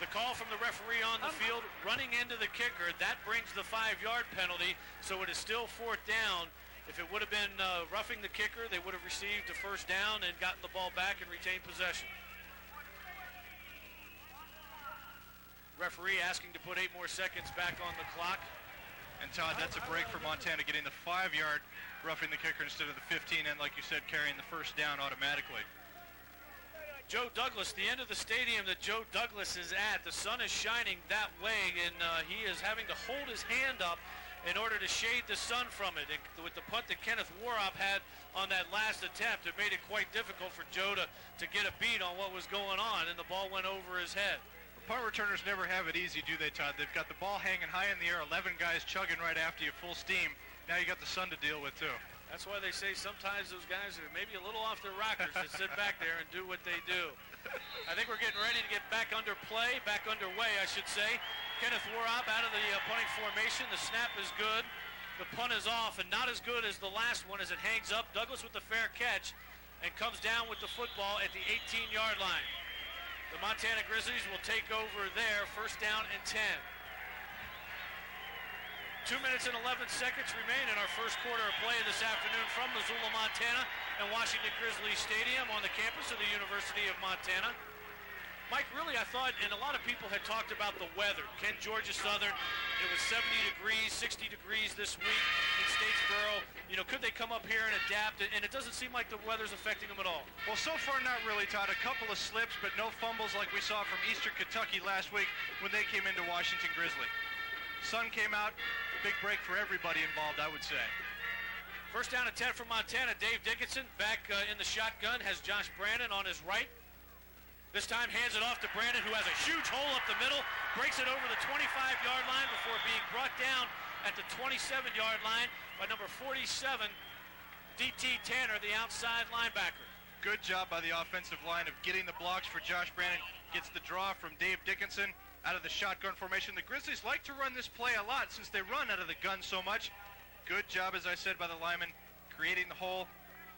The call from the referee on the field, running into the kicker, that brings the 5-yard penalty, so it is still 4th down. If it would have been roughing the kicker, they would have received a 1st down and gotten the ball back and retained possession. Referee asking to put 8 more seconds back on the clock. And Todd, that's a break for Montana, getting the 5-yard roughing the kicker instead of the 15, and like you said, carrying the 1st down automatically. Joe Douglas, the end of the stadium that Joe Douglas is at, the sun is shining that way, and he is having to hold his hand up in order to shade the sun from it. And with the punt that Kenneth Worob had on that last attempt, it made it quite difficult for Joe to get a beat on what was going on, and the ball went over his head. The punt returners never have it easy, do they, Todd? They've got the ball hanging high in the air, 11 guys chugging right after you full steam. Now you got the sun to deal with, too. That's why they say sometimes those guys are maybe a little off their rockers to sit back there and do what they do. I think we're getting ready to get back underway, I should say. Kenneth Worob out of the punting formation. The snap is good. The punt is off, and not as good as the last one as it hangs up. Douglas with the fair catch and comes down with the football at the 18-yard line. The Montana Grizzlies will take over there, 1st down and 10. 2 minutes and 11 seconds remain in our first quarter of play this afternoon from Missoula, Montana, and Washington Grizzly Stadium on the campus of the University of Montana. Mike, really, I thought, and a lot of people had talked about the weather. Can Georgia Southern, it was 70 degrees, 60 degrees this week in Statesboro. You know, could they come up here and adapt? And it doesn't seem like the weather's affecting them at all. Well, so far, not really, Todd. A couple of slips, but no fumbles like we saw from Eastern Kentucky last week when they came into Washington Grizzly. Sun came out. Big break for everybody involved, I would say. 1st down and 10 for Montana. Dave Dickinson back in the shotgun, has Josh Brandon on his right. This time hands it off to Brandon, who has a huge hole up the middle, breaks it over the 25-yard line before being brought down at the 27-yard line by number 47, D.T. Tanner, the outside linebacker. Good job by the offensive line of getting the blocks for Josh Brandon. Gets the draw from Dave Dickinson out of the shotgun formation. The Grizzlies like to run this play a lot since they run out of the gun so much. Good job, as I said, by the lineman, creating the hole.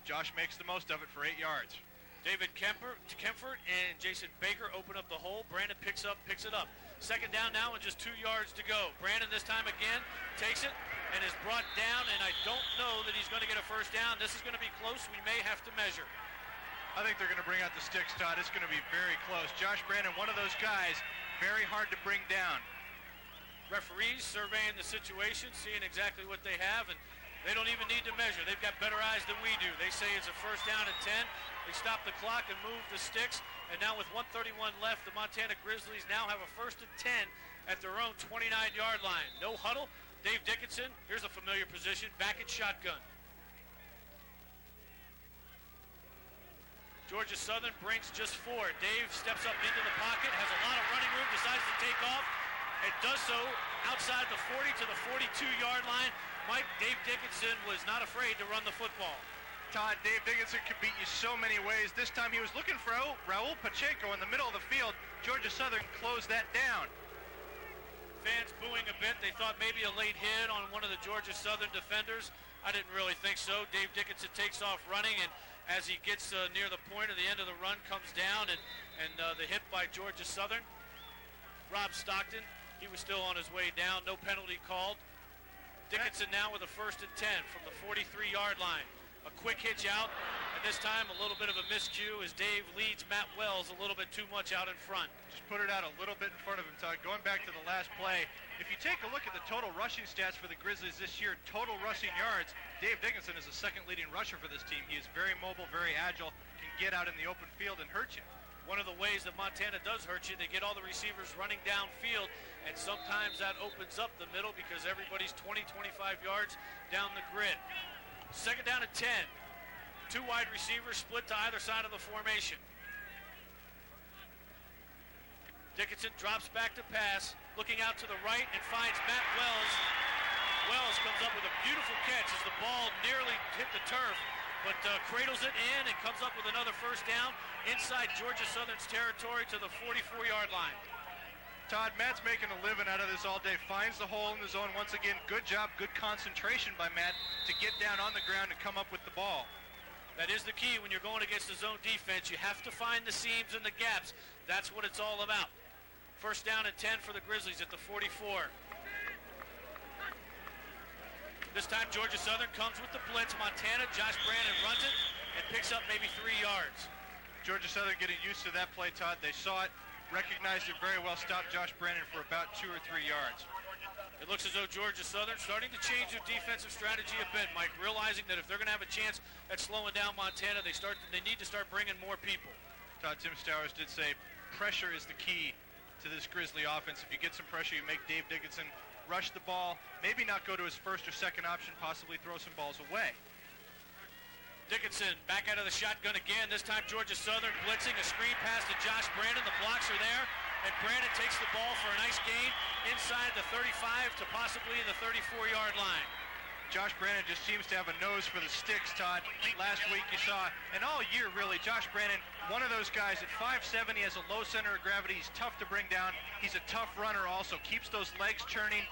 Josh makes the most of it for 8 yards. David Kempfert and Jason Baker open up the hole. Brandon picks it up. 2nd down now and just 2 yards to go. Brandon this time again takes it and is brought down, and I don't know that he's going to get a 1st down. This is going to be close. We may have to measure. I think they're going to bring out the sticks, Todd. It's going to be very close. Josh Brandon, one of those guys, very hard to bring down. Referees surveying the situation, seeing exactly what they have, and they don't even need to measure. They've got better eyes than we do. They say it's a 1st down and 10. They stop the clock and move the sticks, and now with 1:31 left, the Montana Grizzlies now have a 1st and 10 at their own 29-yard line. No huddle. Dave Dickinson, here's a familiar position, back at shotgun. Georgia Southern brings just 4. Dave steps up into the pocket, has a lot of running room, decides to take off. It does so outside the 40 to the 42-yard line. Mike, Dave Dickinson was not afraid to run the football. Todd, Dave Dickinson can beat you so many ways. This time he was looking for Raul Pacheco in the middle of the field. Georgia Southern closed that down. Fans booing a bit. They thought maybe a late hit on one of the Georgia Southern defenders. I didn't really think so. Dave Dickinson takes off running, and as he gets near the point of the end of the run, comes down, and the hit by Georgia Southern. Rob Stockton, he was still on his way down. No penalty called. Dickinson now with a 1st and 10 from the 43-yard line. A quick hitch out, and this time a little bit of a miscue as Dave leads Matt Wells a little bit too much out in front. Just put it out a little bit in front of him, Todd. Going back to the last play, if you take a look at the total rushing stats for the Grizzlies this year, total rushing yards, Dave Dickinson is the second leading rusher for this team. He is very mobile, very agile, can get out in the open field and hurt you. One of the ways that Montana does hurt you, they get all the receivers running downfield, and sometimes that opens up the middle because everybody's 20, 25 yards down the grid. 2nd down and 10. 2 wide receivers split to either side of the formation. Dickinson drops back to pass, looking out to the right and finds Matt Wells. Wells comes up with a beautiful catch as the ball nearly hit the turf, but cradles it in and comes up with another 1st down inside Georgia Southern's territory to the 44-yard line. Todd, Matt's making a living out of this all day. Finds the hole in the zone once again. Good job, good concentration by Matt to get down on the ground and come up with the ball. That is the key when you're going against the zone defense. You have to find the seams and the gaps. That's what it's all about. 1st down and 10 for the Grizzlies at the 44. This time Georgia Southern comes with the blitz. Montana, Josh Brandon runs it and picks up maybe 3 yards. Georgia Southern getting used to that play, Todd. They saw it, recognized it very well, stopped Josh Brandon for about 2 or 3 yards. It looks as though Georgia Southern starting to change their defensive strategy a bit, Mike, realizing that if they're going to have a chance at slowing down Montana, they need to start bringing more people. Todd, Tim Stowers did say pressure is the key to this Grizzly offense. If you get some pressure, you make Dave Dickinson rush the ball, maybe not go to his 1st or 2nd option, possibly throw some balls away. Dickinson back out of the shotgun again. This time Georgia Southern blitzing, a screen pass to Josh Brandon. The blocks are there, and Brandon takes the ball for a nice gain inside the 35 to possibly the 34-yard line. Josh Brandon just seems to have a nose for the sticks, Todd. Last week you saw, and all year really, Josh Brandon, one of those guys at 5'7", he has a low center of gravity. He's tough to bring down. He's a tough runner also, keeps those legs churning.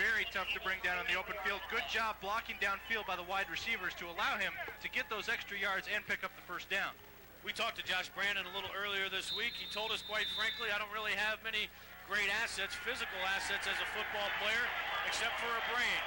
Very tough to bring down on the open field. Good job blocking downfield by the wide receivers to allow him to get those extra yards and pick up the 1st down. We talked to Josh Brandon a little earlier this week. He told us, quite frankly, I don't really have many great assets, physical assets as a football player, except for a brain.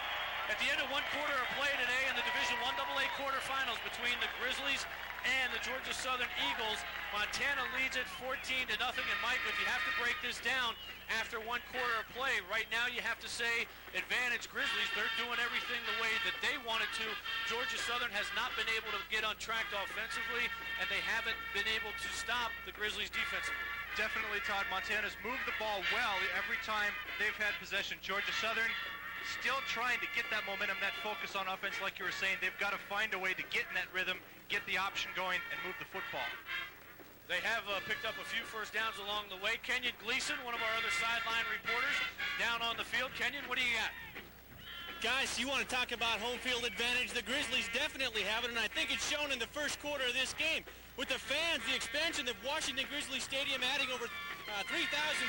At the end of 1 quarter of play today in the Division 1AA quarterfinals between the Grizzlies and the Georgia Southern Eagles, Montana leads it 14-0. And Mike, if you have to break this down after 1 quarter of play, right now you have to say advantage Grizzlies. They're doing everything the way that they wanted to. Georgia Southern has not been able to get untracked offensively, and they haven't been able to stop the Grizzlies defensively. Definitely, Todd. Montana's moved the ball well every time they've had possession. Georgia Southern still trying to get that momentum, that focus on offense, like you were saying. They've got to find a way to get in that rhythm, get the option going, and move the football. They have picked up a few 1st downs along the way. Kenyon Gleason, one of our other sideline reporters, down on the field. Kenyon, what do you got? Guys, you want to talk about home field advantage? The Grizzlies definitely have it, and I think it's shown in the 1st quarter of this game. With the fans, the expansion of Washington Grizzly Stadium adding over 3,000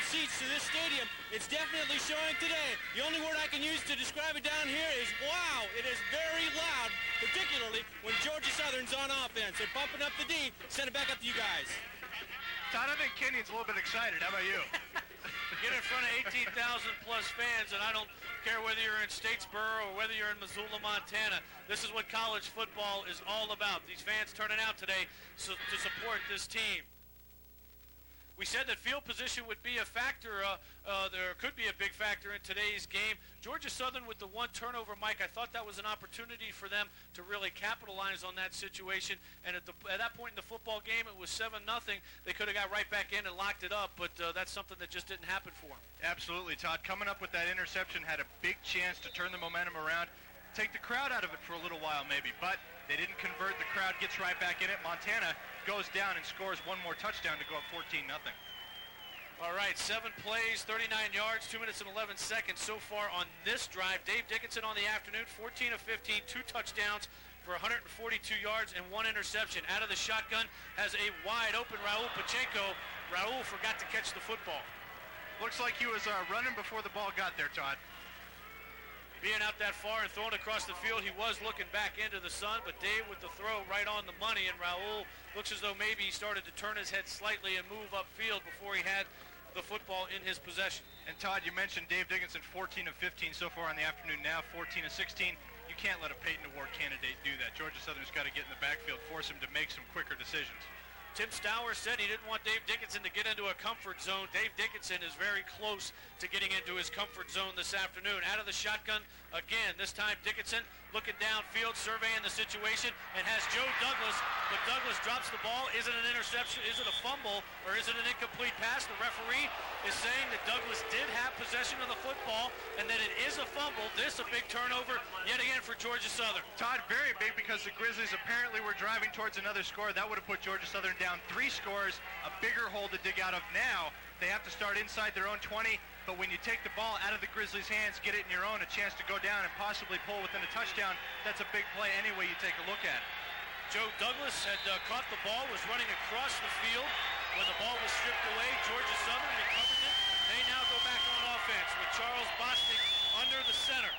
seats to this stadium, it's definitely showing today. The only word I can use to describe it down here is wow. It is very loud, particularly when Georgia Southern's on offense. They're bumping up the D. Send it back up to you guys. Todd, I think Kenyon's a little bit excited. How about you? Get in front of 18,000 plus fans, and I don't care whether you're in Statesboro or whether you're in Missoula, Montana. This is what college football is all about. These fans turning out today to support this team. We said that field position would be a factor. There could be a big factor in today's game. Georgia Southern with the 1 turnover, Mike, I thought that was an opportunity for them to really capitalize on that situation. And at that point in the football game, it was 7-0. They could have got right back in and locked it up, but that's something that just didn't happen for them. Absolutely, Todd. Coming up with that interception, had a big chance to turn the momentum around, take the crowd out of it for a little while maybe, but they didn't convert. The crowd gets right back in it. Montana goes down and scores one more touchdown to go up 14-0. All right, 7 plays, 39 yards, 2 minutes and 11 seconds so far on this drive. Dave Dickinson on the afternoon, 14 of 15, 2 touchdowns for 142 yards and 1 interception. Out of the shotgun has a wide open Raul Pacheco. Raul forgot to catch the football. Looks like he was running before the ball got there, Todd. Being out that far and throwing across the field, he was looking back into the sun, but Dave with the throw right on the money, and Raul looks as though maybe he started to turn his head slightly and move upfield before he had the football in his possession. And Todd, you mentioned Dave Dickinson, 14 of 15 so far in the afternoon, now 14 of 16. You can't let a Peyton Award candidate do that. Georgia Southern's got to get in the backfield, force him to make some quicker decisions. Tim Stowers said he didn't want Dave Dickinson to get into a comfort zone. Dave Dickinson is very close to getting into his comfort zone this afternoon. Out of the shotgun again, this time Dickinson looking downfield, surveying the situation, and has Joe Douglas, but Douglas drops the ball. Is it an interception? Is it a fumble? Or is it an incomplete pass? The referee is saying that Douglas did have possession of the football and that it is a fumble. This a big turnover yet again for Georgia Southern. Todd, very big because the Grizzlies apparently were driving towards another score. That would have put Georgia Southern down 3 scores, a bigger hole to dig out of now. They have to start inside their own 20, but when you take the ball out of the Grizzlies' hands, get it in your own, a chance to go down and possibly pull within a touchdown, that's a big play any way you take a look at it. Joe Douglas had caught the ball, was running across the field. When the ball was stripped away, Georgia Southern recovered it. They now go back on offense with Charles Bostic under the center.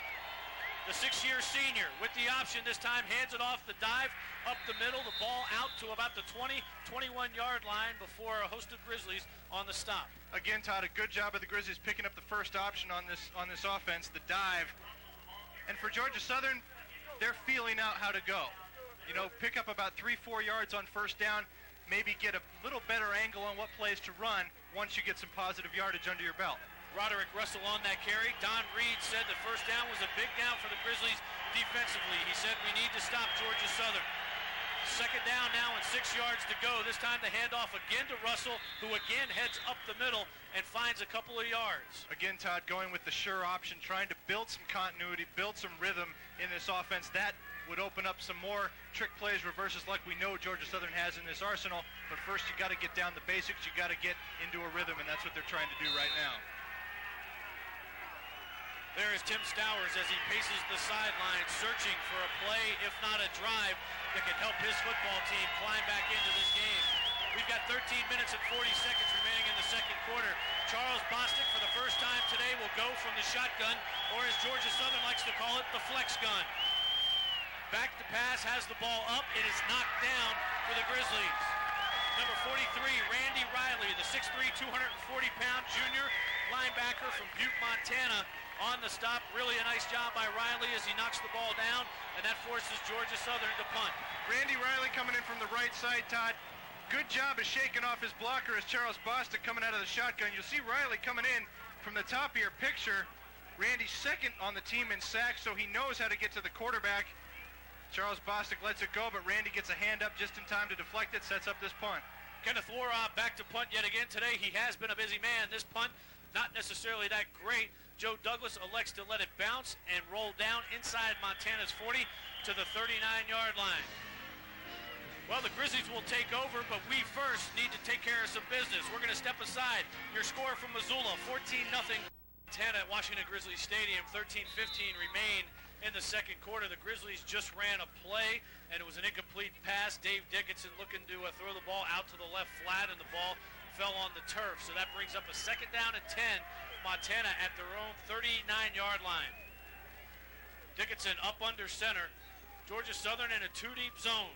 The 6-year senior with the option this time, hands it off the dive, up the middle, the ball out to about the 20, 21-yard line before a host of Grizzlies on the stop. Again, Todd, a good job of the Grizzlies picking up the first option on this offense, the dive. And for Georgia Southern, they're feeling out how to go. You know, pick up about 3-4 yards on first down, maybe get a little better angle on what plays to run once you get some positive yardage under your belt. Roderick Russell on that carry. Don Reed said the first down was a big down for the Grizzlies defensively. He said we need to stop Georgia Southern. Second down now and 6 yards to go. This time the handoff again to Russell, who again heads up the middle and finds a couple of yards. Again, Todd, going with the sure option, trying to build some continuity, build some rhythm in this offense. That would open up some more trick plays, reverses like we know Georgia Southern has in this arsenal. But first you got to get down the basics. You got to get into a rhythm, and that's what they're trying to do right now. There is Tim Stowers as he paces the sideline, searching for a play, if not a drive, that could help his football team climb back into this game. We've got 13 minutes and 40 seconds remaining in the second quarter. Charles Bostic, for the first time today, will go from the shotgun, or as Georgia Southern likes to call it, the flex gun. Back to pass, has the ball up. It is knocked down for the Grizzlies. Number 43, Randy Riley, the 6'3", 240-pound junior linebacker from Butte, Montana, on the stop. Really a nice job by Riley as he knocks the ball down, and that forces Georgia Southern to punt. Randy Riley coming in from the right side, Todd. Good job of shaking off his blocker as Charles Bostic coming out of the shotgun. You'll see Riley coming in from the top of your picture. Randy's second on the team in sacks, so he knows how to get to the quarterback. Charles Bostic lets it go, but Randy gets a hand up just in time to deflect it, sets up this punt. Kenneth Waraw back to punt yet again today. He has been a busy man. This punt, not necessarily that great. Joe Douglas elects to let it bounce and roll down inside Montana's 40 to the 39-yard line. Well, the Grizzlies will take over, but we first need to take care of some business. We're going to step aside. Your score from Missoula, 14-0. Montana at Washington Grizzlies Stadium, 13-15 remain in the second quarter. The Grizzlies just ran a play, and it was an incomplete pass. Dave Dickinson looking to throw the ball out to the left flat, and the ball fell on the turf. So that brings up a second down and 10. Montana at their own 39-yard line. Dickinson up under center. Georgia Southern in a 2-deep zone.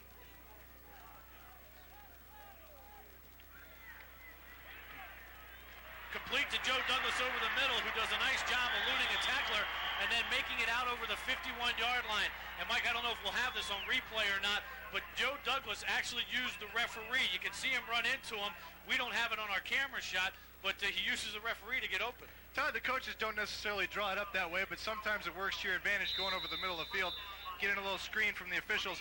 Complete to Joe Douglas over the middle, who does a nice job eluding a tackler and then making it out over the 51-yard line. And Mike, I don't know if we'll have this on replay or not, but Joe Douglas actually used the referee. You can see him run into him. We don't have it on our camera shot, but he uses the referee to get open. Todd, the coaches don't necessarily draw it up that way, but sometimes it works to your advantage going over the middle of the field, getting a little screen from the officials.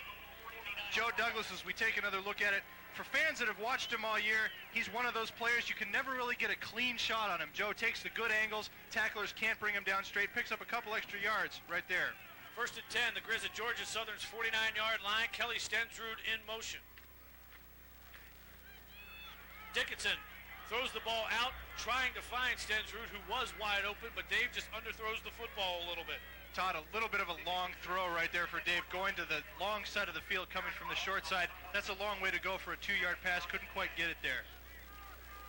Joe Douglas, as we take another look at it, for fans that have watched him all year, he's one of those players you can never really get a clean shot on him. Joe takes the good angles, tacklers can't bring him down straight, picks up a couple extra yards right there. First and 10, the Grizz at Georgia Southern's 49-yard line. Kelly Stensrud in motion. Dickinson throws the ball out, trying to find Stensrud, who was wide open, but Dave just underthrows the football a little bit. Todd, a little bit of a long throw right there for Dave, going to the long side of the field, coming from the short side. That's a long way to go for a 2-yard pass. Couldn't quite get it there.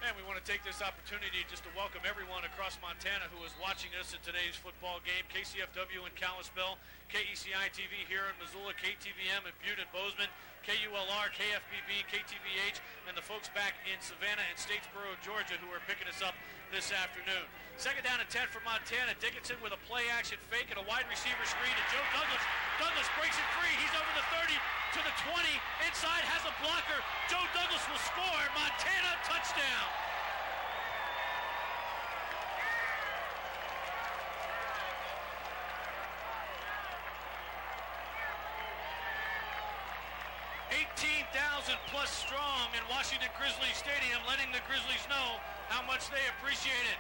And we want to take this opportunity just to welcome everyone across Montana who is watching us in today's football game. KCFW in Kalispell, KECI TV here in Missoula, KTVM in Butte and Bozeman, KULR, KFBB, KTVH, and the folks back in Savannah and Statesboro, Georgia, who are picking us up this afternoon. Second down and 10 for Montana. Dickinson with a play-action fake and a wide receiver screen to Joe Douglas. Douglas breaks it free. He's over the 30 to the 20. Inside has a blocker. Joe Douglas will score. Montana touchdown. Plus strong in Washington Grizzlies Stadium, letting the Grizzlies know how much they appreciate it.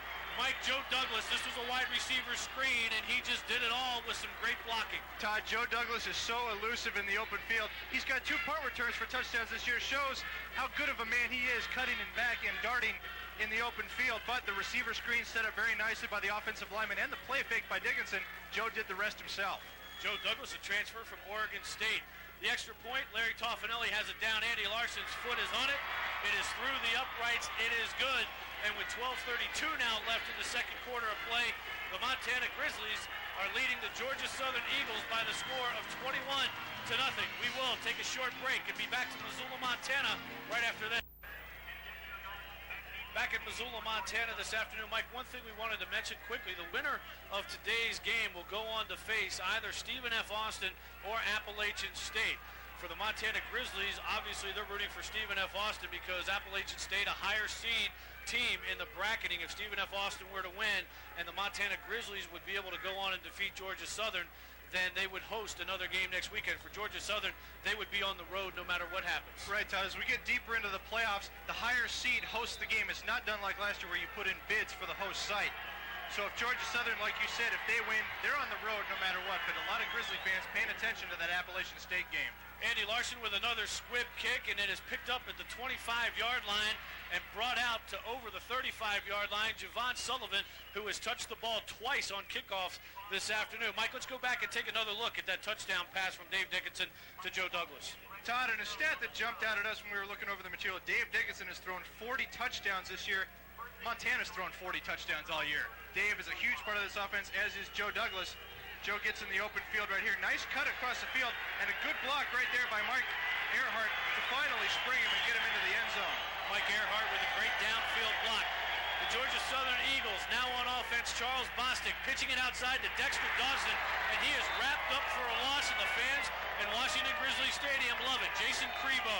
Joe Douglas, this was a wide receiver screen, and he just did it all with some great blocking. Todd, Joe Douglas is so elusive in the open field. He's got 2 punt returns for touchdowns this year. Shows how good of a man he is, cutting and back and darting in the open field. But the receiver screen set up very nicely by the offensive lineman, and the play fake by Dickinson. Joe did the rest himself. Joe Douglas, a transfer from Oregon State. The extra point, Larry Toffanelli has it down. Andy Larson's foot is on it. It is through the uprights. It is good. And with 12:32 now left in the second quarter of play, the Montana Grizzlies are leading the Georgia Southern Eagles by the score of 21-0. We will take a short break and be back to Missoula, Montana right after that. Back in Missoula, Montana this afternoon. Mike, one thing we wanted to mention quickly, the winner of today's game will go on to face either Stephen F. Austin or Appalachian State. For the Montana Grizzlies, obviously they're rooting for Stephen F. Austin because Appalachian State, a higher seed team in the bracketing, if Stephen F. Austin were to win and the Montana Grizzlies would be able to go on and defeat Georgia Southern, then they would host another game next weekend. For Georgia Southern, they would be on the road no matter what happens. Right, Todd. As we get deeper into the playoffs, the higher seed hosts the game. It's not done like last year where you put in bids for the host site. So if Georgia Southern, like you said, if they win, they're on the road no matter what. But a lot of Grizzly fans paying attention to that Appalachian State game. Andy Larson with another squib kick, and it is picked up at the 25-yard line and brought out to over the 35-yard line. Javon Sullivan, who has touched the ball twice on kickoffs this afternoon. Mike, let's go back and take another look at that touchdown pass from Dave Dickinson to Joe Douglas. Todd, and a stat that jumped out at us when we were looking over the material, Dave Dickinson has thrown 40 touchdowns this year. Montana's thrown 40 touchdowns all year. Dave is a huge part of this offense, as is Joe Douglas. Joe gets in the open field right here. Nice cut across the field, and a good block right there by Mike Earhart to finally spring him and get him into the end zone. Mike Earhart with a great downfield block. The Georgia Southern Eagles now on offense. Charles Bostic pitching it outside to Dexter Dawson, and he is wrapped up for a loss, and the fans in Washington Grizzly Stadium love it. Jason Crebo,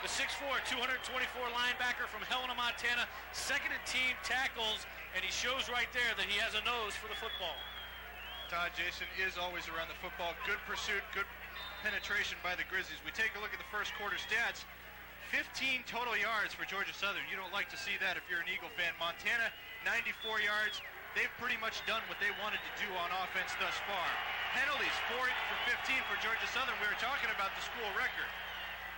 the 6'4", 224 linebacker from Helena, Montana, second in team tackles, and he shows right there that he has a nose for the football. Todd, Jason is always around the football. Good pursuit, good penetration by the Grizzlies. We take a look at the first quarter stats. 15 total yards for Georgia Southern. You don't like to see that if you're an Eagle fan. Montana, 94 yards. They've pretty much done what they wanted to do on offense thus far. Penalties, 4 for 15 for Georgia Southern. We were talking about the school record.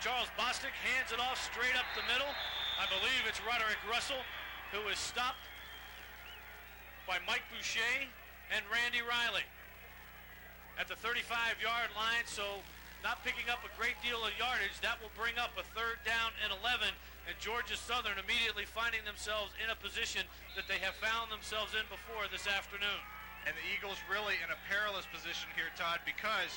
Charles Bostic hands it off straight up the middle. I believe it's Roderick Russell, who is stopped by Mike Boucher and Randy Riley at the 35-yard line, so not picking up a great deal of yardage. That will bring up a 3rd down and 11, and Georgia Southern immediately finding themselves in a position that they have found themselves in before this afternoon. And the Eagles really in a perilous position here, Todd, because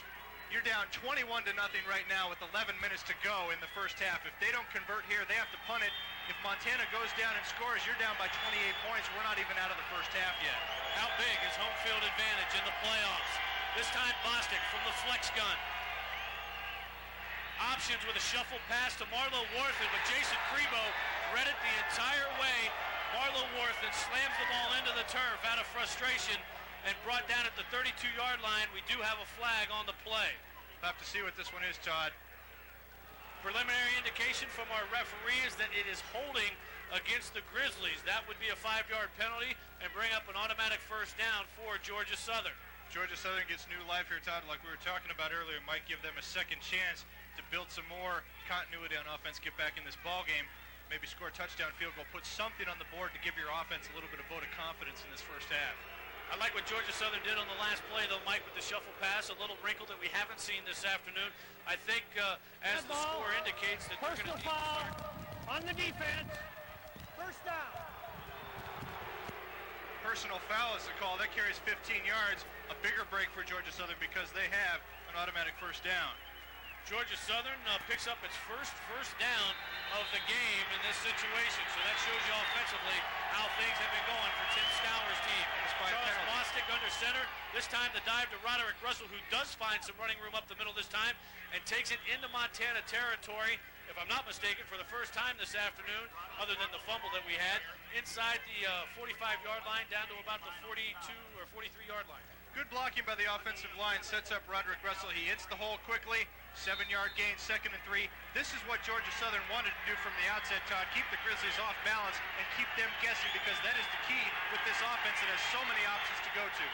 you're down 21-0 right now with 11 minutes to go in the first half. If they don't convert here, they have to punt it. If Montana goes down and scores, you're down by 28 points. We're not even out of the first half yet. How big is home field advantage in the playoffs? This time Bostic from the flex gun. Options with a shuffle pass to Marlo Worthen, but Jason Crebo read it the entire way. Marlo Worthen slams the ball into the turf out of frustration and brought down at the 32-yard line. We do have a flag on the play. We'll have to see what this one is, Todd. Preliminary indication from our referee is that it is holding against the Grizzlies. That would be a 5-yard penalty and bring up an automatic first down for Georgia Southern. Georgia Southern gets new life here, Todd, like we were talking about earlier. Might give them a second chance to build some more continuity on offense, get back in this ball game. maybe score a touchdown field goal, put something on the board to give your offense a little bit of vote of confidence in this first half. I like what Georgia Southern did on the last play, though, Mike, with the shuffle pass, a little wrinkle that we haven't seen this afternoon. I think, as the score indicates, that they're going Personal to foul on the defense. First down. Personal foul is the call. That carries 15 yards. A bigger break for Georgia Southern because they have an automatic first down. Georgia Southern picks up its first down of the game in this situation. So that shows you offensively how things have been going for Tim Scour's team. Charles Bostic under center. This time the dive to Roderick Russell, who does find some running room up the middle this time and takes it into Montana territory, if I'm not mistaken, for the first time this afternoon, other than the fumble that we had, inside the 45-yard line down to about the 42 or 43-yard line. Good blocking by the offensive line sets up Roderick Russell. He hits the hole quickly. 7-yard gain, 2nd and 3. This is what Georgia Southern wanted to do from the outset, Todd. Keep the Grizzlies off balance and keep them guessing, because that is the key with this offense that has so many options to go to.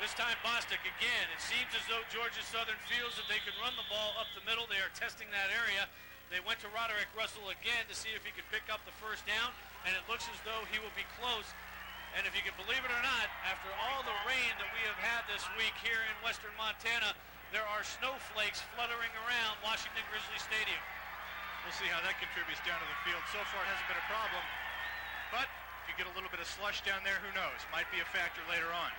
This time Bostic again. It seems as though Georgia Southern feels that they can run the ball up the middle. They are testing that area. They went to Roderick Russell again to see if he could pick up the first down, and it looks as though he will be close. And if you can believe it or not, after all the rain that we have had this week here in western Montana, there are snowflakes fluttering around Washington Grizzly Stadium. We'll see how that contributes down to the field. So far it hasn't been a problem, but if you get a little bit of slush down there, who knows? Might be a factor later on.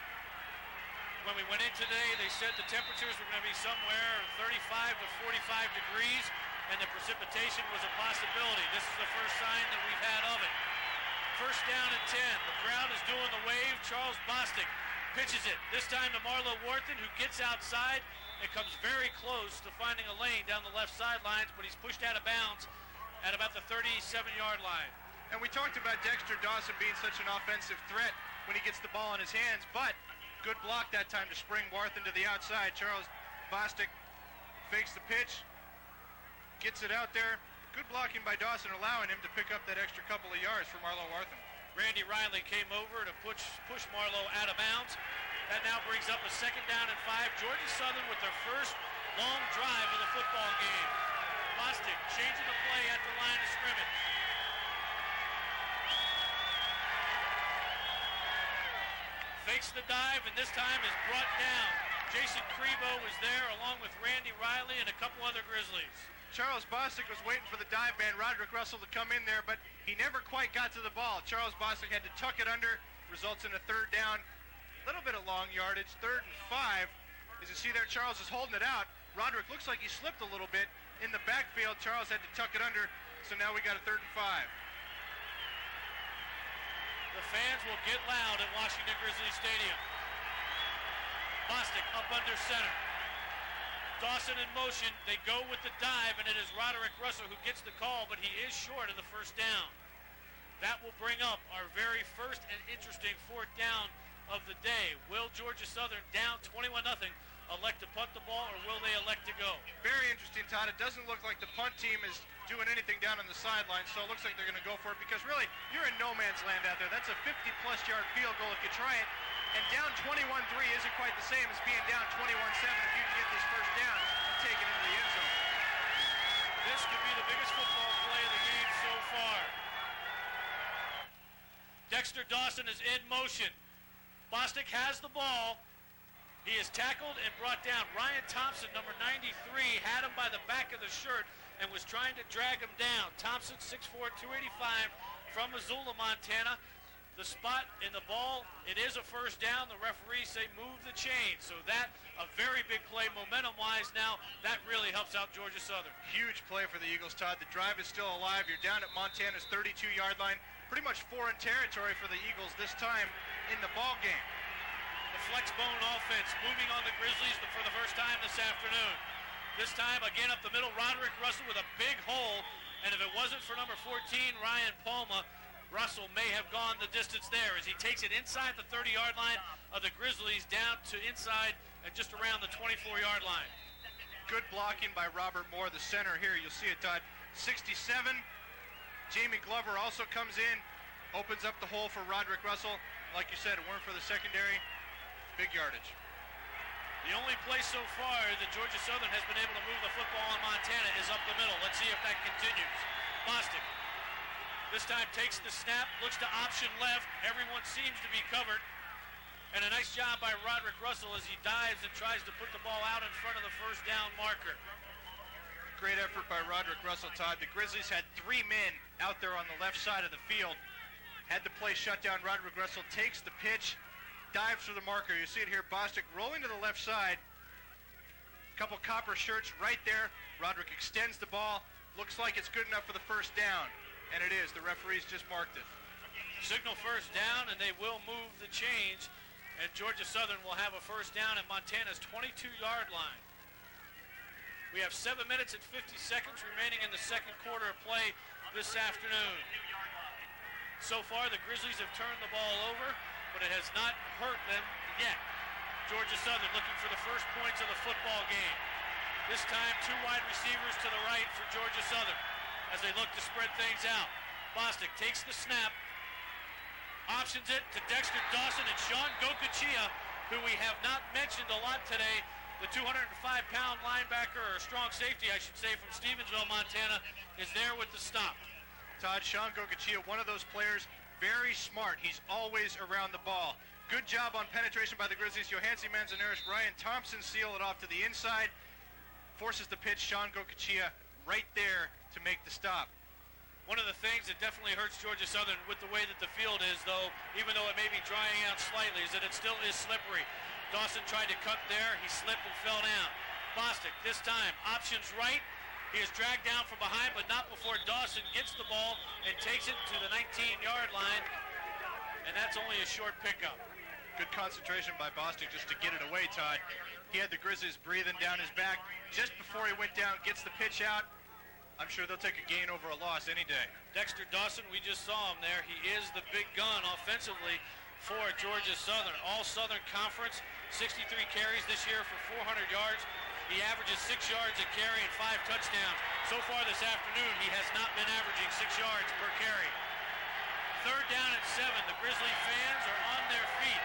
When we went in today, they said the temperatures were going to be somewhere 35 to 45 degrees, and the precipitation was a possibility. This is the first sign that we've had of it. First down and 10. The crowd is doing the wave. Charles Bostic pitches it. This time to Marlo Wharton, who gets outside and comes very close to finding a lane down the left sidelines, but he's pushed out of bounds at about the 37-yard line. And we talked about Dexter Dawson being such an offensive threat when he gets the ball in his hands, but good block that time to spring Wharton to the outside. Charles Bostic fakes the pitch, gets it out there. Good blocking by Dawson, allowing him to pick up that extra couple of yards for Marlo Wharton. Randy Riley came over to push Marlo out of bounds. That now brings up a 2nd down and 5. Georgia Southern with their first long drive of the football game. Bostic changing the play at the line of scrimmage. Fakes the dive, and this time is brought down. Jason Crebo was there along with Randy Riley and a couple other Grizzlies. Charles Bostic was waiting for the dive man, Roderick Russell, to come in there, but he never quite got to the ball. Charles Bostic had to tuck it under, results in a 3rd down. A little bit of long yardage, 3rd and 5. As you see there, Charles is holding it out. Roderick looks like he slipped a little bit in the backfield. Charles had to tuck it under, so now we got a 3rd and 5. The fans will get loud at Washington Grizzly Stadium. Bostic up under center. Dawson in motion. They go with the dive, and it is Roderick Russell who gets the call, but he is short of the first down. That will bring up our very first and interesting 4th down of the day. Will Georgia Southern, down 21-0, elect to punt the ball, or will they elect to go? Very interesting, Todd. It doesn't look like the punt team is doing anything down on the sideline, so it looks like they're going to go for it, because really, you're in no man's land out there. That's a 50-plus yard field goal if you try it. And down 21-3 isn't quite the same as being down 21-7 if you can get this first down and take it into the end zone. This could be the biggest football play of the game so far. Dexter Dawson is in motion. Bostic has the ball. He is tackled and brought down. Ryan Thompson, number 93, had him by the back of the shirt and was trying to drag him down. Thompson, 6'4", 285, from Missoula, Montana. The spot in the ball, it is a first down. The referees say move the chain. So that, a very big play momentum-wise now. That really helps out Georgia Southern. Huge play for the Eagles, Todd. The drive is still alive. You're down at Montana's 32-yard line. Pretty much foreign territory for the Eagles this time in the ball game. The flexbone offense moving on the Grizzlies for the first time this afternoon. This time, again, up the middle, Roderick Russell with a big hole. And if it wasn't for number 14, Ryan Palma, Russell may have gone the distance there as he takes it inside the 30-yard line of the Grizzlies down to inside and just around the 24-yard line. Good blocking by Robert Moore, the center here. You'll see it, Todd. 67. Jamie Glover also comes in, opens up the hole for Roderick Russell. Like you said, it weren't for the secondary. Big yardage. The only place so far that Georgia Southern has been able to move the football in Montana is up the middle. Let's see if that continues. Bostic This time takes the snap, looks to option left. Everyone seems to be covered. And a nice job by Roderick Russell as he dives and tries to put the ball out in front of the first down marker. Great effort by Roderick Russell, Todd. The Grizzlies had 3 men out there on the left side of the field. Had the play shut down. Roderick Russell takes the pitch, dives for the marker. You see it here, Bostic rolling to the left side. A couple copper shirts right there. Roderick extends the ball. Looks like it's good enough for the first down. And it is. The referees just marked it. Signal first down, and they will move the change. And Georgia Southern will have a first down at Montana's 22-yard line. We have 7 minutes and 50 seconds remaining in the second quarter of play this afternoon. So far, the Grizzlies have turned the ball over, but it has not hurt them yet. Georgia Southern looking for the first points of the football game. This time, 2 wide receivers to the right for Georgia Southern as they look to spread things out. Bostic takes the snap, options it to Dexter Dawson and Sean Gokachia, who we have not mentioned a lot today. The 205-pound linebacker, or strong safety, I should say, from Stevensville, Montana, is there with the stop. Todd, Sean Gokachia, one of those players, very smart. He's always around the ball. Good job on penetration by the Grizzlies. Johansi Manzanares, Ryan Thompson seal it off to the inside. Forces the pitch, Sean Gokachia right there to make the stop. One of the things that definitely hurts Georgia Southern with the way that the field is, though, even though it may be drying out slightly, is that it still is slippery. Dawson tried to cut there. He slipped and fell down. Bostic, this time, options right. He is dragged down from behind, but not before Dawson gets the ball and takes it to the 19-yard line. And that's only a short pickup. Good concentration by Bostic just to get it away, Todd. He had the Grizzlies breathing down his back. Just before he went down, gets the pitch out. I'm sure they'll take a gain over a loss any day. Dexter Dawson, we just saw him there. He is the big gun offensively for Georgia Southern. All Southern Conference, 63 carries this year for 400 yards. He averages 6 yards a carry and 5 touchdowns. So far this afternoon, he has not been averaging 6 yards per carry. Third down and 7. The Grizzly fans are on their feet.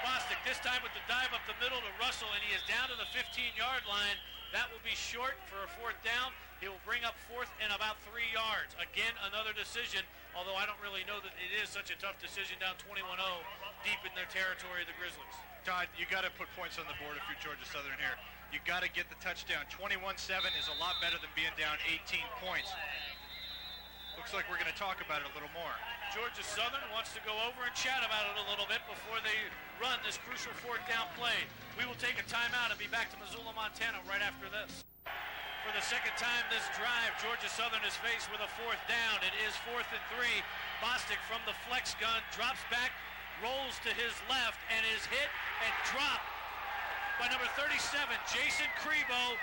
Bostic this time with the dive up the middle to Russell, and he is down to the 15-yard line. That will be short for a 4th down. He will bring up 4th and about 3 yards. Again, another decision, although I don't really know that it is such a tough decision down 21-0 deep in their territory of the Grizzlies. Todd, you got to put points on the board if you're Georgia Southern here. You got to get the touchdown. 21-7 is a lot better than being down 18 points. Looks like we're going to talk about it a little more. Georgia Southern wants to go over and chat about it a little bit before they run this crucial 4th down play. We will take a timeout and be back to Missoula, Montana right after this. For the second time this drive, Georgia Southern is faced with a 4th down. It is 4th and 3. Bostic from the flex gun drops back, rolls to his left, and is hit and dropped by number 37, Jason Crebo.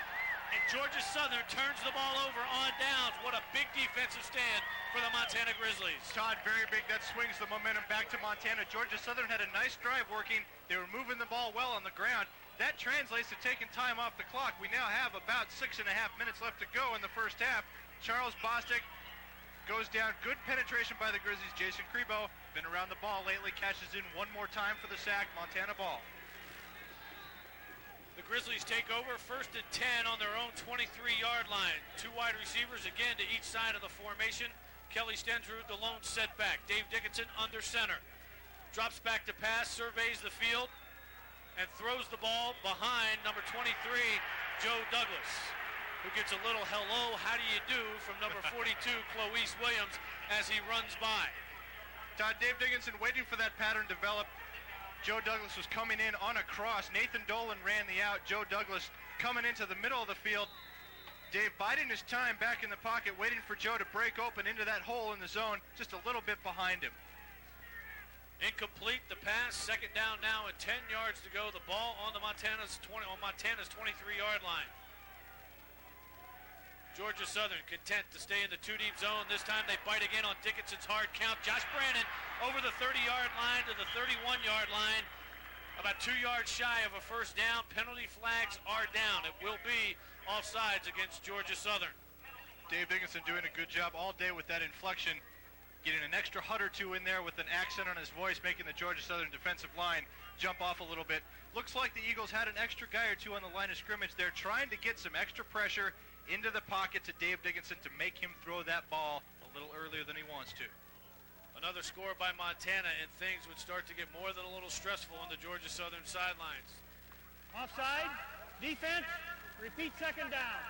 And Georgia Southern turns the ball over on downs. What a big defensive stand for the Montana Grizzlies. Todd, very big. That swings the momentum back to Montana. Georgia Southern had a nice drive working. They were moving the ball well on the ground. That translates to taking time off the clock. We now have about 6.5 minutes left to go in the first half. Charles Bostic goes down. Good penetration by the Grizzlies. Jason Crebo, been around the ball lately, catches in one more time for the sack. Montana ball. The Grizzlies take over 1st and 10 on their own 23-yard line. 2 wide receivers again to each side of the formation. Kelly Stensrud, the lone setback. Dave Dickinson under center. Drops back to pass, surveys the field, and throws the ball behind number 23, Joe Douglas, who gets a little hello, how do you do, from number 42, Clovis Williams, as he runs by. Todd, Dave Dickinson waiting for that pattern to develop. Joe Douglas was coming in on a cross. Nathan Dolan ran the out. Joe Douglas coming into the middle of the field. Dave biding his time back in the pocket, waiting for Joe to break open into that hole in the zone, just a little bit behind him. Incomplete the pass. 2nd down now at 10 yards to go. The ball on Montana's 23-yard line. Georgia Southern content to stay in the 2-deep zone. This time they bite again on Dickinson's hard count. Josh Brannon over the 30-yard line to the 31-yard line. About 2 yards shy of a first down. Penalty flags are down. It will be offsides against Georgia Southern. Dave Dickinson doing a good job all day with that inflection, getting an extra hut or two in there with an accent on his voice, making the Georgia Southern defensive line jump off a little bit. Looks like the Eagles had an extra guy or two on the line of scrimmage. They're trying to get some extra pressure into the pocket to Dave Dickinson to make him throw that ball a little earlier than he wants to. Another score by Montana, and things would start to get more than a little stressful on the Georgia Southern sidelines. Offside. Defense. Repeat second down.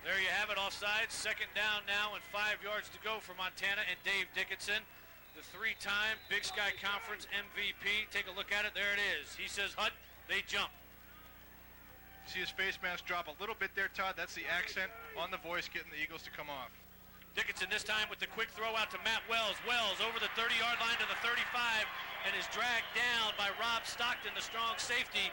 There you have it, offside. Second down now and 5 yards to go for Montana and Dave Dickinson, the three-time Big Sky Conference MVP. Take a look at it. There it is. He says hut, they jump. See his face mask drop a little bit there, Todd. That's the accent on the voice getting the Eagles to come off. Dickinson this time with the quick throw out to Matt Wells. Wells over the 30-yard line to the 35 and is dragged down by Rob Stockton, the strong safety,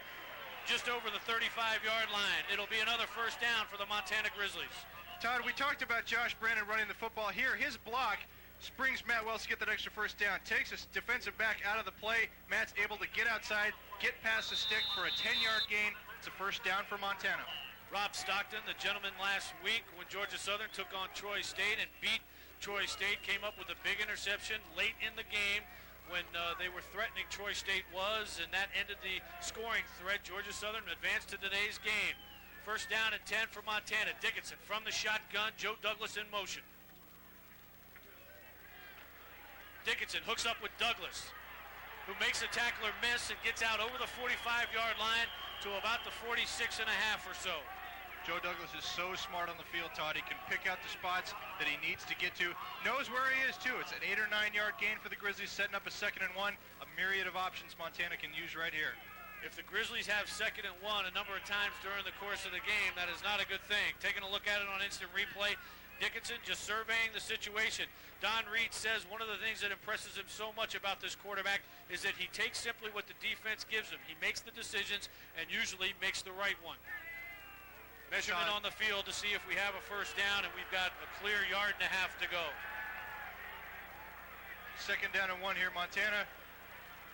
just over the 35-yard line. It'll be another first down for the Montana Grizzlies. Todd, we talked about Josh Brandon running the football here. His block springs Matt Wells to get that extra first down. Takes his defensive back out of the play. Matt's able to get outside, get past the stick for a 10-yard gain. It's a first down for Montana. Rob Stockton, the gentleman last week when Georgia Southern took on Troy State and beat Troy State, came up with a big interception late in the game when they were threatening Troy State was, and that ended the scoring threat. Georgia Southern advanced to today's game. First down and 10 for Montana. Dickinson from the shotgun, Joe Douglas in motion. Dickinson hooks up with Douglas, who makes a tackler miss and gets out over the 45-yard line to about the 46.5 or so. Joe Douglas is so smart on the field, Todd. He can pick out the spots that he needs to get to. Knows where he is, too. It's an 8 or 9 yard gain for the Grizzlies, setting up a 2nd and 1. A myriad of options Montana can use right here. If the Grizzlies have 2nd and 1 a number of times during the course of the game, that is not a good thing. Taking a look at it on instant replay, Dickinson just surveying the situation. Don Reed says one of the things that impresses him so much about this quarterback is that he takes simply what the defense gives him. He makes the decisions and usually makes the right one. Measurement on the field to see if we have a first down, and we've got a clear 1.5 yards to go. 2nd down and 1 here, Montana.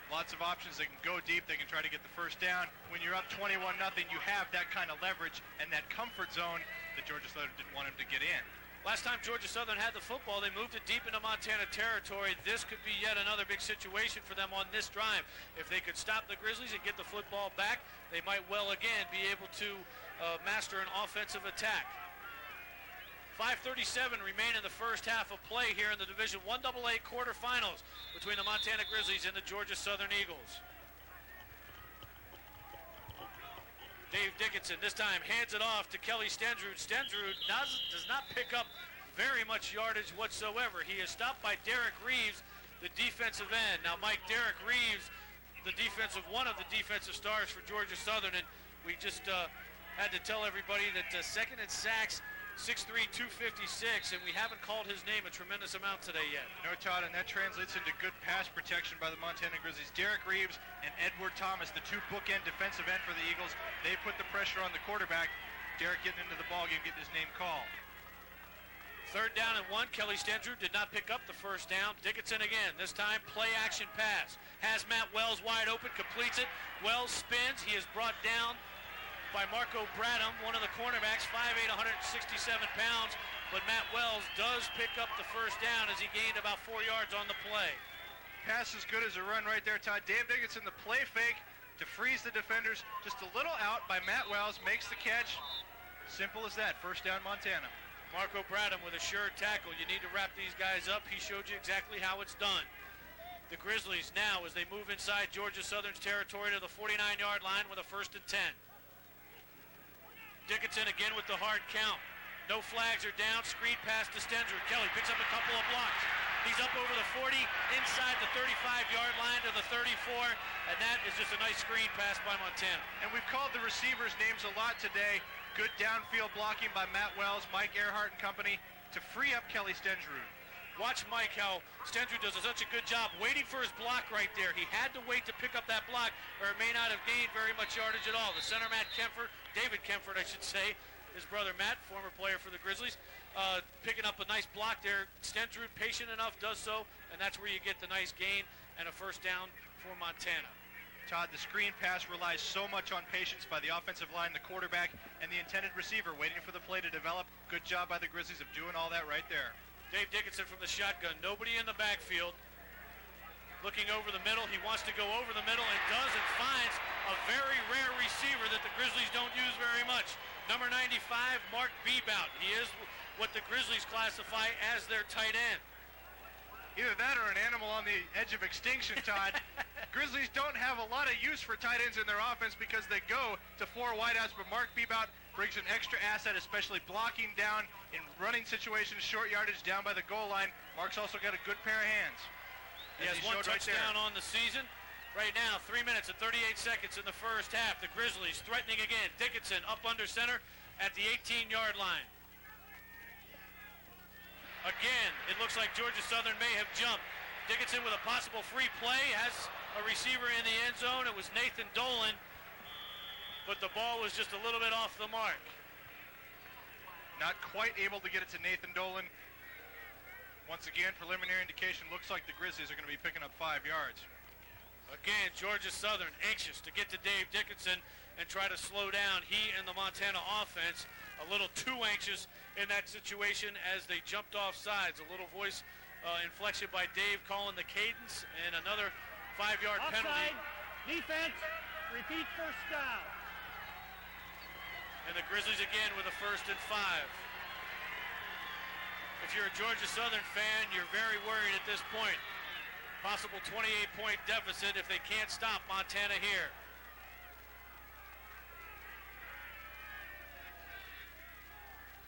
Lots of options. They can go deep. They can try to get the first down. When you're up 21-0, you have that kind of leverage and that comfort zone that Georgia Southern didn't want him to get in. Last time Georgia Southern had the football, they moved it deep into Montana territory. This could be yet another big situation for them on this drive. If they could stop the Grizzlies and get the football back, they might well again be able to master an offensive attack. 5:37 remain in the first half of play here in the Division 1AA quarterfinals between the Montana Grizzlies and the Georgia Southern Eagles. Dave Dickinson this time hands it off to Kelly Stensrud. Stensrud does not pick up very much yardage whatsoever. He is stopped by Derek Reeves, the defensive end. Now, Mike, Derek Reeves, one of the defensive stars for Georgia Southern, and we just had to tell everybody that second in sacks, 6'3", 256, and we haven't called his name a tremendous amount today yet. No, Todd, and that translates into good pass protection by the Montana Grizzlies. Derek Reeves and Edward Thomas, the two bookend defensive end for the Eagles, they put the pressure on the quarterback. Derek getting into the ballgame, getting his name called. 3rd down and 1. Kelly Stensrud did not pick up the first down. Dickinson again, this time play action pass. Has Matt Wells wide open, completes it. Wells spins, he is brought down by Marco Bradham, one of the cornerbacks, 5'8", 167 pounds, but Matt Wells does pick up the first down as he gained about 4 yards on the play. Pass as good as a run right there, Todd. Dave Dickinson, the play fake to freeze the defenders, just a little out by Matt Wells, makes the catch. Simple as that, first down Montana. Marco Bradham with a sure tackle. You need to wrap these guys up. He showed you exactly how it's done. The Grizzlies now, as they move inside Georgia Southern's territory to the 49-yard line with a 1st and 10. Dickinson again with the hard count. No flags are down. Screen pass to Stensrud. Kelly picks up a couple of blocks. He's up over the 40, inside the 35-yard line to the 34, and that is just a nice screen pass by Montana. And we've called the receivers' names a lot today. Good downfield blocking by Matt Wells, Mike Earhart and company to free up Kelly Stensrud. Watch Mike how Stensrud does such a good job waiting for his block right there. He had to wait to pick up that block or it may not have gained very much yardage at all. The center, David Kempford, I should say, his brother Matt, former player for the Grizzlies, picking up a nice block there. Stensrud, patient enough, does so, and that's where you get the nice gain and a first down for Montana. Todd, the screen pass relies so much on patience by the offensive line, the quarterback, and the intended receiver waiting for the play to develop. Good job by the Grizzlies of doing all that right there. Dave Dickinson from the shotgun. Nobody in the backfield. Looking over the middle. He wants to go over the middle and does and finds a very rare receiver that the Grizzlies don't use very much. Number 95, Mark Bebout. He is what the Grizzlies classify as their tight end. Either that or an animal on the edge of extinction, Todd. Grizzlies don't have a lot of use for tight ends in their offense because they go to 4 wideouts, but Mark Bebout brings an extra asset, especially blocking down in running situations, short yardage down by the goal line. Mark's also got a good pair of hands. He has one touchdown on the season. Right now, 3 minutes and 38 seconds in the first half. The Grizzlies threatening again. Dickinson up under center at the 18-yard line. Again, it looks like Georgia Southern may have jumped. Dickinson with a possible free play, has a receiver in the end zone. It was Nathan Dolan, but the ball was just a little bit off the mark. Not quite able to get it to Nathan Dolan. Once again, preliminary indication looks like the Grizzlies are going to be picking up 5 yards. Again, Georgia Southern anxious to get to Dave Dickinson and try to slow down he and the Montana offense. A little too anxious in that situation as they jumped off sides. A little voice inflection by Dave calling the cadence, and another 5-yard penalty. Offside, defense, repeat first down. And the Grizzlies again with a 1st and 5. If you're a Georgia Southern fan, you're very worried at this point. Possible 28-point deficit if they can't stop Montana here.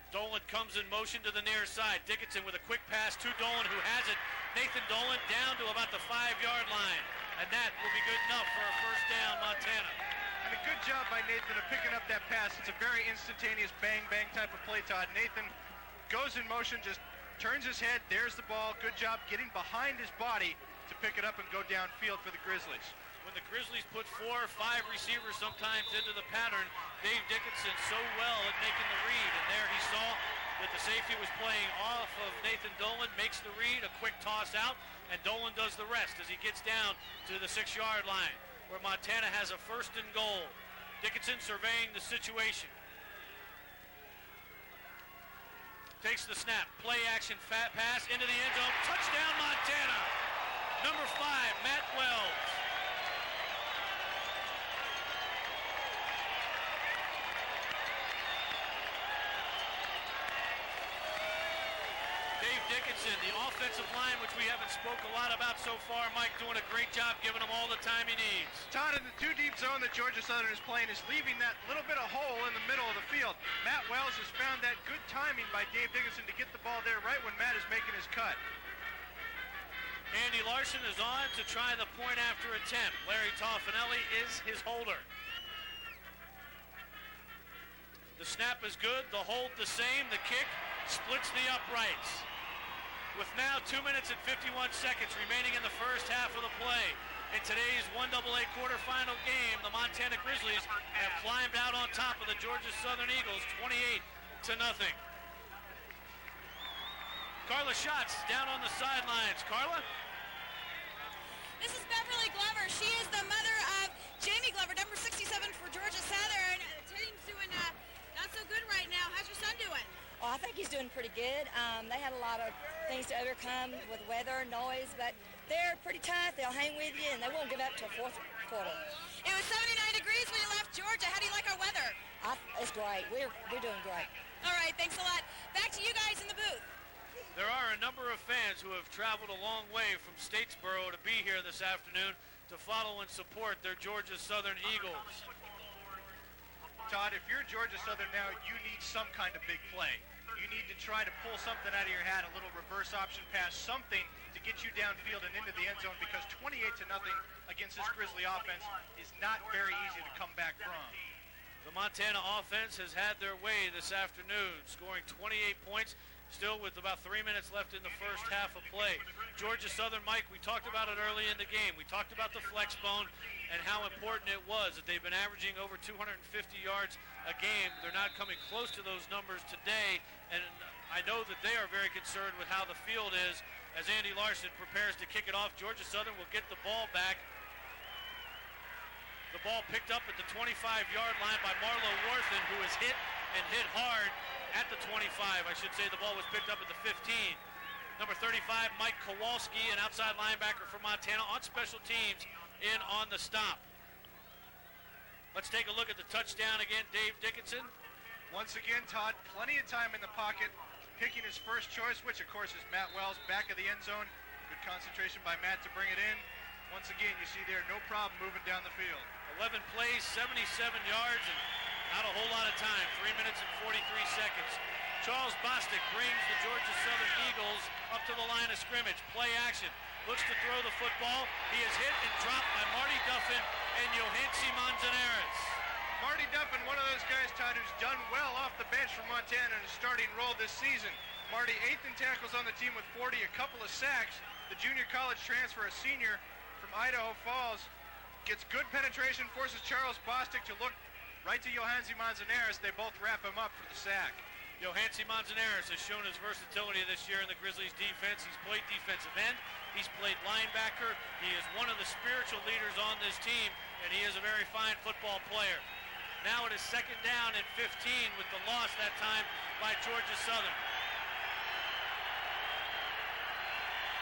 Dolan comes in motion to the near side. Dickinson with a quick pass to Dolan, who has it. Nathan Dolan down to about the 5-yard line. And that will be good enough for a first down, Montana. And a good job by Nathan of picking up that pass. It's a very instantaneous bang-bang type of play, Todd. Nathan goes in motion, just turns his head. There's the ball. Good job getting behind his body to pick it up and go downfield for the Grizzlies. When the Grizzlies put 4 or 5 receivers sometimes into the pattern, Dave Dickinson so well at making the read. And there he saw that the safety was playing off of Nathan Dolan, makes the read, a quick toss out, and Dolan does the rest as he gets down to the 6-yard line, where Montana has a 1st and goal. Dickinson surveying the situation. Takes the snap, play action, fat pass into the end zone. Touchdown, Montana! Number 5, Matt Wells. Dave Dickinson, the offensive line, which we haven't spoke a lot about so far. Mike doing a great job giving him all the time he needs. Todd, in the 2-deep zone that Georgia Southern is playing is leaving that little bit of hole in the middle of the field. Matt Wells has found that good timing by Dave Dickinson to get the ball there right when Matt is making his cut. Andy Larson is on to try the point after attempt. Larry Toffanelli is his holder. The snap is good, the hold the same, the kick splits the uprights. With now 2 minutes and 51 seconds remaining in the first half of the play, in today's 1AA quarterfinal game, the Montana Grizzlies have climbed out on top of the Georgia Southern Eagles 28-0. Carla Schatz down on the sidelines. Carla? This is Beverly Glover. She is the mother of Jamie Glover, number 67 for Georgia Southern. The team's doing not so good right now. How's your son doing? Well, I think he's doing pretty good. They had a lot of things to overcome with weather, noise, but they're pretty tough. They'll hang with you, and they won't give up till 4th quarter. It was 79 degrees when you left Georgia. How do you like our weather? It's great. We're doing great. All right, thanks a lot. Back to you guys in the booth. There are a number of fans who have traveled a long way from Statesboro to be here this afternoon to follow and support their Georgia Southern Eagles. Todd, if you're Georgia Southern now, you need some kind of big play. You need to try to pull something out of your hat, a little reverse option pass, something to get you downfield and into the end zone, because 28-0 against this Grizzly offense is not very easy to come back from. The Montana offense has had their way this afternoon, scoring 28 points, still with about 3 minutes left in the first half of play. Georgia Southern, Mike, we talked about it early in the game. We talked about the flex bone and how important it was that they've been averaging over 250 yards a game. They're not coming close to those numbers today, and I know that they are very concerned with how the field is as Andy Larson prepares to kick it off. Georgia Southern will get the ball back. The ball picked up at the 25-yard line by Marlo Worthen, who is hit and hit hard at the 25. I should say the ball was picked up at the 15. Number 35, Mike Kowalski, an outside linebacker for Montana, on special teams in on the stop. Let's take a look at the touchdown again, Dave Dickinson. Once again, Todd, plenty of time in the pocket. picking his first choice, which of course is Matt Wells, back of the end zone. Good concentration by Matt to bring it in. Once again, you see there, no problem moving down the field. 11 plays, 77 yards, and not a whole lot of time. 3 minutes and 43 seconds. Charles Bostic brings the Georgia Southern Eagles up to the line of scrimmage. Play action. Looks to throw the football. He is hit and dropped by Marty Duffin and Johansi Manzanares. Marty Duffin, one of those guys, Todd, who's done well off the bench for Montana in a starting role this season. Marty 8th in tackles on the team with 40, a couple of sacks. The junior college transfer, a senior from Idaho Falls, gets good penetration, forces Charles Bostic to look right to Johansi Manzanares. They both wrap him up for the sack. Johansi Manzanares has shown his versatility this year in the Grizzlies defense. He's played defensive end. He's played linebacker. He is one of the spiritual leaders on this team, and he is a very fine football player. Now it is 2nd down and 15 with the loss that time by Georgia Southern.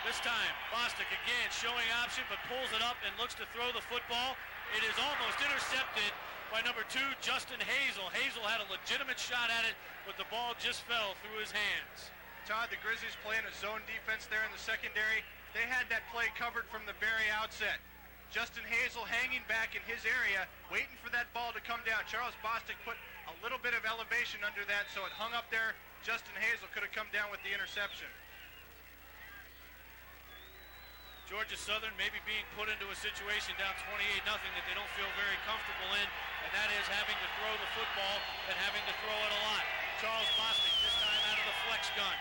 This time, Bostic again showing option, but pulls it up and looks to throw the football. It is almost intercepted by number 2, Justin Hazel. Hazel had a legitimate shot at it, but the ball just fell through his hands. Todd, the Grizzlies playing a zone defense there in the secondary. They had that play covered from the very outset. Justin Hazel hanging back in his area, waiting for that ball to come down. Charles Bostic put a little bit of elevation under that, so it hung up there. Justin Hazel could have come down with the interception. Georgia Southern maybe being put into a situation down 28-0 that they don't feel very comfortable in, and that is having to throw the football and having to throw it a lot. Charles Bostic, this time out of the flex gun,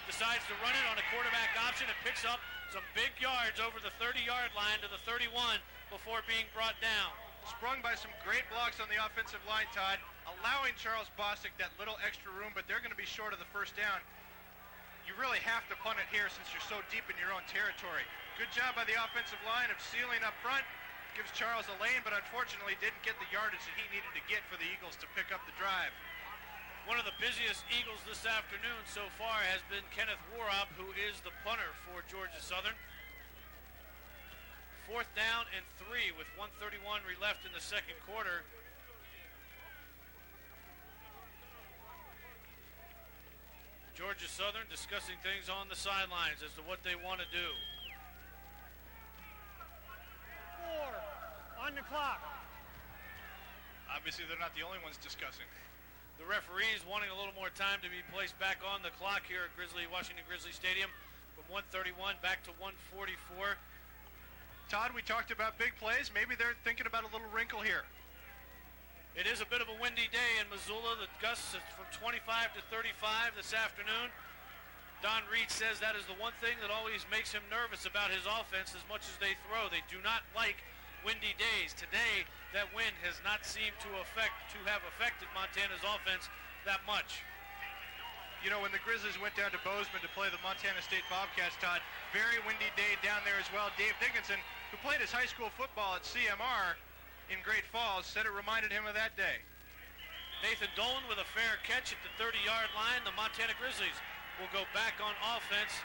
decides to run it on a quarterback option and picks up some big yards over the 30-yard line to the 31 before being brought down. Sprung by some great blocks on the offensive line, Todd, allowing Charles Bostic that little extra room, but they're going to be short of the first down. You really have to punt it here since you're so deep in your own territory. Good job by the offensive line of sealing up front. Gives Charles a lane, but unfortunately didn't get the yardage that he needed to get for the Eagles to pick up the drive. One of the busiest Eagles this afternoon so far has been Kenneth Warob, who is the punter for Georgia Southern. 4th down and 3 with 1:31 left in the second quarter. Georgia Southern discussing things on the sidelines as to what they want to do. 4 on the clock. Obviously, they're not the only ones discussing. The referees wanting a little more time to be placed back on the clock here at Washington Grizzly Stadium from 1:31 back to 1:44. Todd, we talked about big plays. Maybe they're thinking about a little wrinkle here. It is a bit of a windy day in Missoula. The gusts are from 25 to 35 this afternoon. Don Reed says that is the one thing that always makes him nervous about his offense as much as they throw. They do not like windy days. Today, that wind has not seemed to have affected Montana's offense that much. You know, when the Grizzlies went down to Bozeman to play the Montana State Bobcats, Todd, very windy day down there as well. Dave Dickinson, who played his high school football at CMR in Great Falls, said it reminded him of that day. Nathan Dolan with a fair catch at the 30-yard line. The Montana Grizzlies will go back on offense,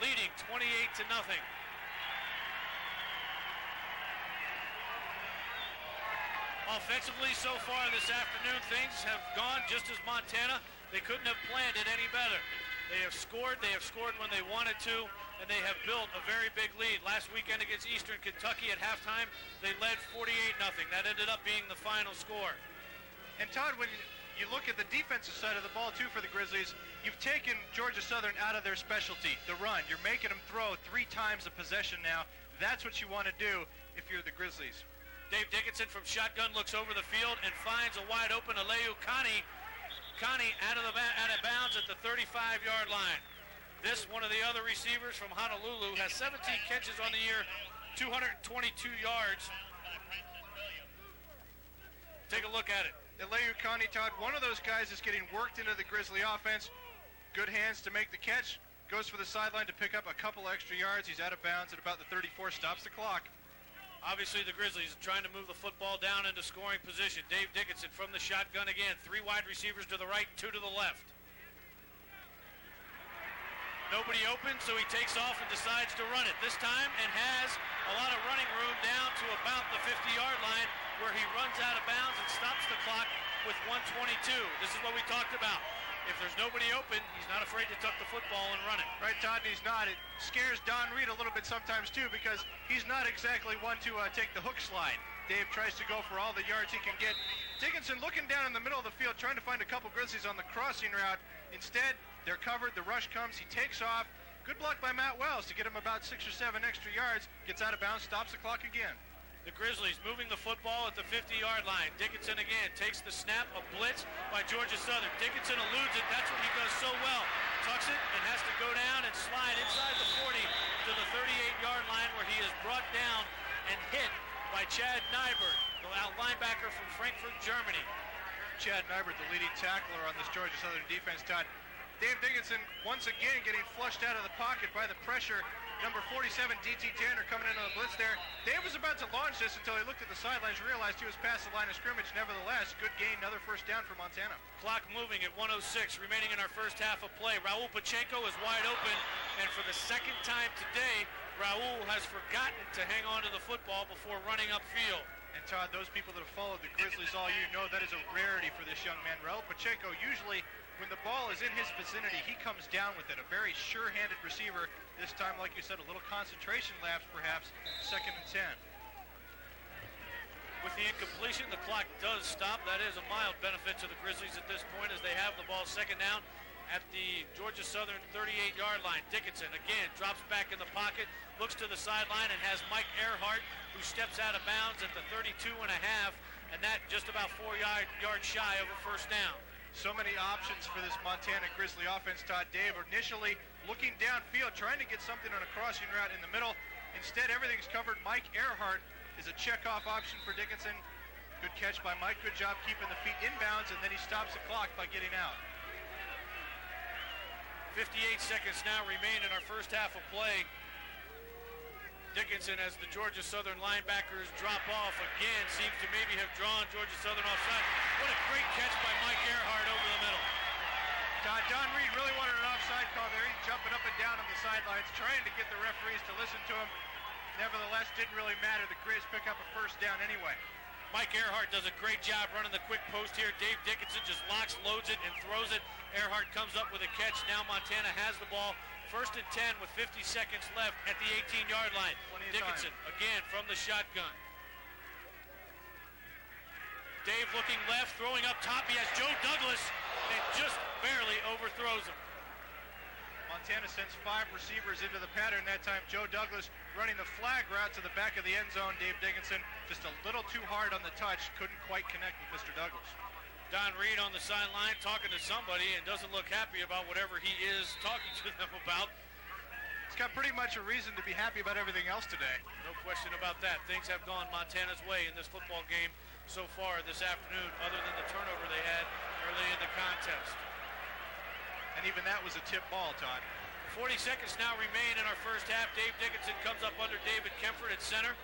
leading 28-0. Offensively, so far this afternoon, things have gone just as Montana. They couldn't have planned it any better. They have scored when they wanted to, and they have built a very big lead. Last weekend against Eastern Kentucky at halftime, they led 48-0. That ended up being the final score. And Todd, when you look at the defensive side of the ball, too, for the Grizzlies, you've taken Georgia Southern out of their specialty, the run. You're making them throw 3 times a possession now. That's what you want to do if you're the Grizzlies. Dave Dickinson from shotgun looks over the field and finds a wide open Aleu Kani. Kani out of bounds at the 35-yard line. This, one of the other receivers from Honolulu, has 17 catches on the year, 222 yards. Take a look at it. Aleu Kani, Todd, one of those guys is getting worked into the Grizzly offense. Good hands to make the catch. Goes for the sideline to pick up a couple extra yards. He's out of bounds at about the 34, stops the clock. Obviously, the Grizzlies are trying to move the football down into scoring position. Dave Dickinson from the shotgun again. 3 wide receivers to the right, 2 to the left. Nobody open, so he takes off and decides to run it this time and has a lot of running room down to about the 50-yard line where he runs out of bounds and stops the clock with 1:22. This is what we talked about. if there's nobody open, he's not afraid to tuck the football and run it. Right, Todd, and he's not. It scares Don Reed a little bit sometimes, too, because he's not exactly one to take the hook slide. Dave tries to go for all the yards he can get. Dickinson looking down in the middle of the field, trying to find a couple Grizzlies on the crossing route. Instead, they're covered. The rush comes. He takes off. Good block by Matt Wells to get him about 6 or 7 extra yards. Gets out of bounds, stops the clock again. The Grizzlies moving the football at the 50-yard line. Dickinson again takes the snap, a blitz by Georgia Southern. Dickinson eludes it. That's what he does so well. Tucks it and has to go down and slide inside the 40 to the 38-yard line, where he is brought down and hit by Chad Nyberg, the linebacker from Frankfurt, Germany. Chad Nyberg, the leading tackler on this Georgia Southern defense, Todd. Dave Dickinson once again getting flushed out of the pocket by the pressure. Number 47, D.T. Tanner, coming into the blitz there. Dave was about to launch this until he looked at the sidelines and realized he was past the line of scrimmage. Nevertheless, good gain, another first down for Montana. Clock moving at 1:06 remaining in our first half of play. Raul Pacheco is wide open, and for the second time today, Raul has forgotten to hang on to the football before running upfield. And Todd, those people that have followed the Grizzlies all year know that is a rarity for this young man. Raul Pacheco, usually when the ball is in his vicinity, he comes down with it. A very sure-handed receiver. This time, like you said, a little concentration lapse, perhaps. 2nd and 10. With the incompletion, the clock does stop. That is a mild benefit to the Grizzlies at this point, as they have the ball second down at the Georgia Southern 38-yard line. Dickinson again drops back in the pocket, looks to the sideline, and has Mike Earhart, who steps out of bounds at the 32.5, and that just about 4 yards shy of a first down. So many options for this Montana Grizzly offense, Todd. Dave initially looking downfield, trying to get something on a crossing route in the middle. Instead, everything's covered. Mike Earhart is a checkoff option for Dickinson. Good catch by Mike. Good job keeping the feet inbounds, and then he stops the clock by getting out. 58 seconds now remain in our first half of play. Dickinson, as the Georgia Southern linebackers drop off again, seems to maybe have drawn Georgia Southern offside. What a great catch by Mike Earhart over the middle. Don Reed really wanted an offside call there. He's jumping up and down on the sidelines, trying to get the referees to listen to him. Nevertheless, didn't really matter. The Grizz pick up a first down anyway. Mike Earhart does a great job running the quick post here. Dave Dickinson just locks, loads it, and throws it. Earhart comes up with a catch. Now Montana has the ball. 1st and 10 with 50 seconds left at the 18-yard line. Dickinson again from the shotgun. Dave looking left, throwing up top. He has Joe Douglas and just barely overthrows him. Montana sends 5 receivers into the pattern that time. Joe Douglas running the flag route to the back of the end zone. Dave Dickinson just a little too hard on the touch. Couldn't quite connect with Mr. Douglas. Don Reed on the sideline talking to somebody and doesn't look happy about whatever he is talking to them about. He's got pretty much a reason to be happy about everything else today. No question about that. Things have gone Montana's way in this football game so far this afternoon, other than the turnover they had early in the contest. And even that was a tip ball, Todd. 40 seconds now remain in our first half. Dave Dickinson comes up under David Kempfert at center.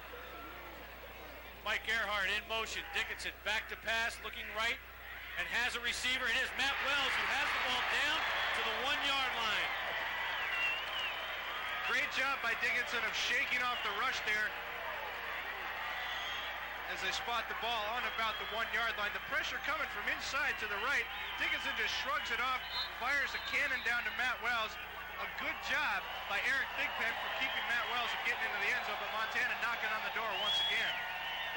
Mike Earhart in motion. Dickinson back to pass, looking right, and has a receiver. It is Matt Wells, who has the ball down to the 1-yard line. Great job by Dickinson of shaking off the rush there as they spot the ball on about the 1-yard line. The pressure coming from inside to the right. Dickinson just shrugs it off, fires a cannon down to Matt Wells. A good job by Eric Thigpen for keeping Matt Wells from getting into the end zone, but Montana knocking on the door once again.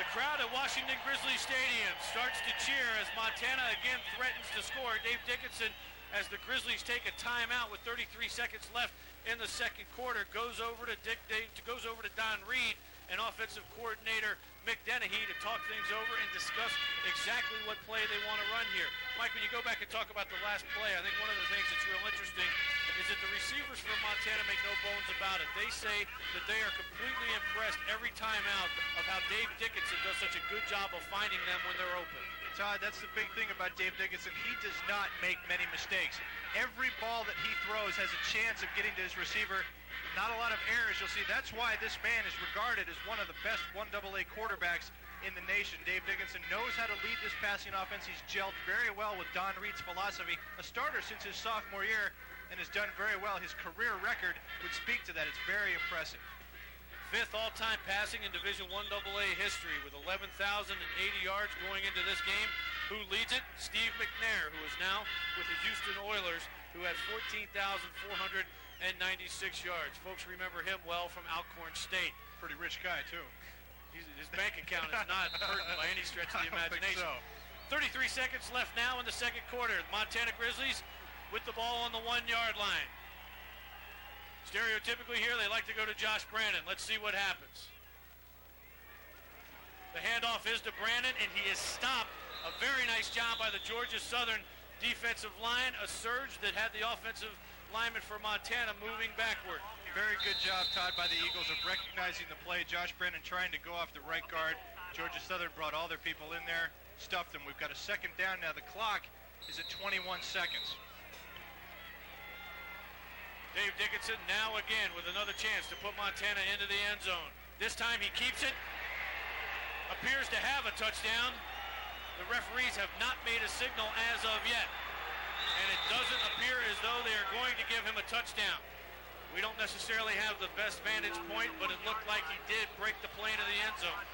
The crowd at Washington Grizzly Stadium starts to cheer as Montana again threatens to score. Dave Dickinson, as the Grizzlies take a timeout with 33 seconds left in the second quarter, goes over to Don Reed and offensive coordinator Mick Dennehy to talk things over and discuss exactly what play they want to run here. Mike, when you go back and talk about the last play, I think one of the things that's real interesting is that the receivers from Montana make no bones about it. They say that they are completely impressed every time out of how Dave Dickinson does such a good job of finding them when they're open. Todd, that's the big thing about Dave Dickinson. He does not make many mistakes. Every ball that he throws has a chance of getting to his receiver. Not a lot of errors, you'll see. That's why this man is regarded as one of the best 1AA quarterbacks in the nation. Dave Dickinson knows how to lead this passing offense. He's gelled very well with Don Reed's philosophy. A starter since his sophomore year and has done very well. His career record would speak to that. It's very impressive. 5th all-time passing in Division I AA history with 11,080 yards going into this game. Who leads it? Steve McNair, who is now with the Houston Oilers, who has 14,496 yards. Folks remember him well from Alcorn State. Pretty rich guy, too. His bank account is not hurting by any stretch of the imagination. So. 33 seconds left now in the second quarter. Montana Grizzlies with the ball on the 1-yard line. Stereotypically here, they like to go to Josh Brannon. Let's see what happens. The handoff is to Brannon, and he is stopped. A very nice job by the Georgia Southern defensive line. A surge that had the offensive lineman for Montana moving backward. Very good job, Todd, by the Eagles of recognizing the play. Josh Brannon trying to go off the right guard. Georgia Southern brought all their people in there, stuffed them. We've got a second down now. The clock is at 21 seconds. Dave Dickinson now again with another chance to put Montana into the end zone. This time he keeps it. Appears to have a touchdown. The referees have not made a signal as of yet. And it doesn't appear as though they are going to give him a touchdown. We don't necessarily have the best vantage point, but it looked like he did break the plane of the end zone.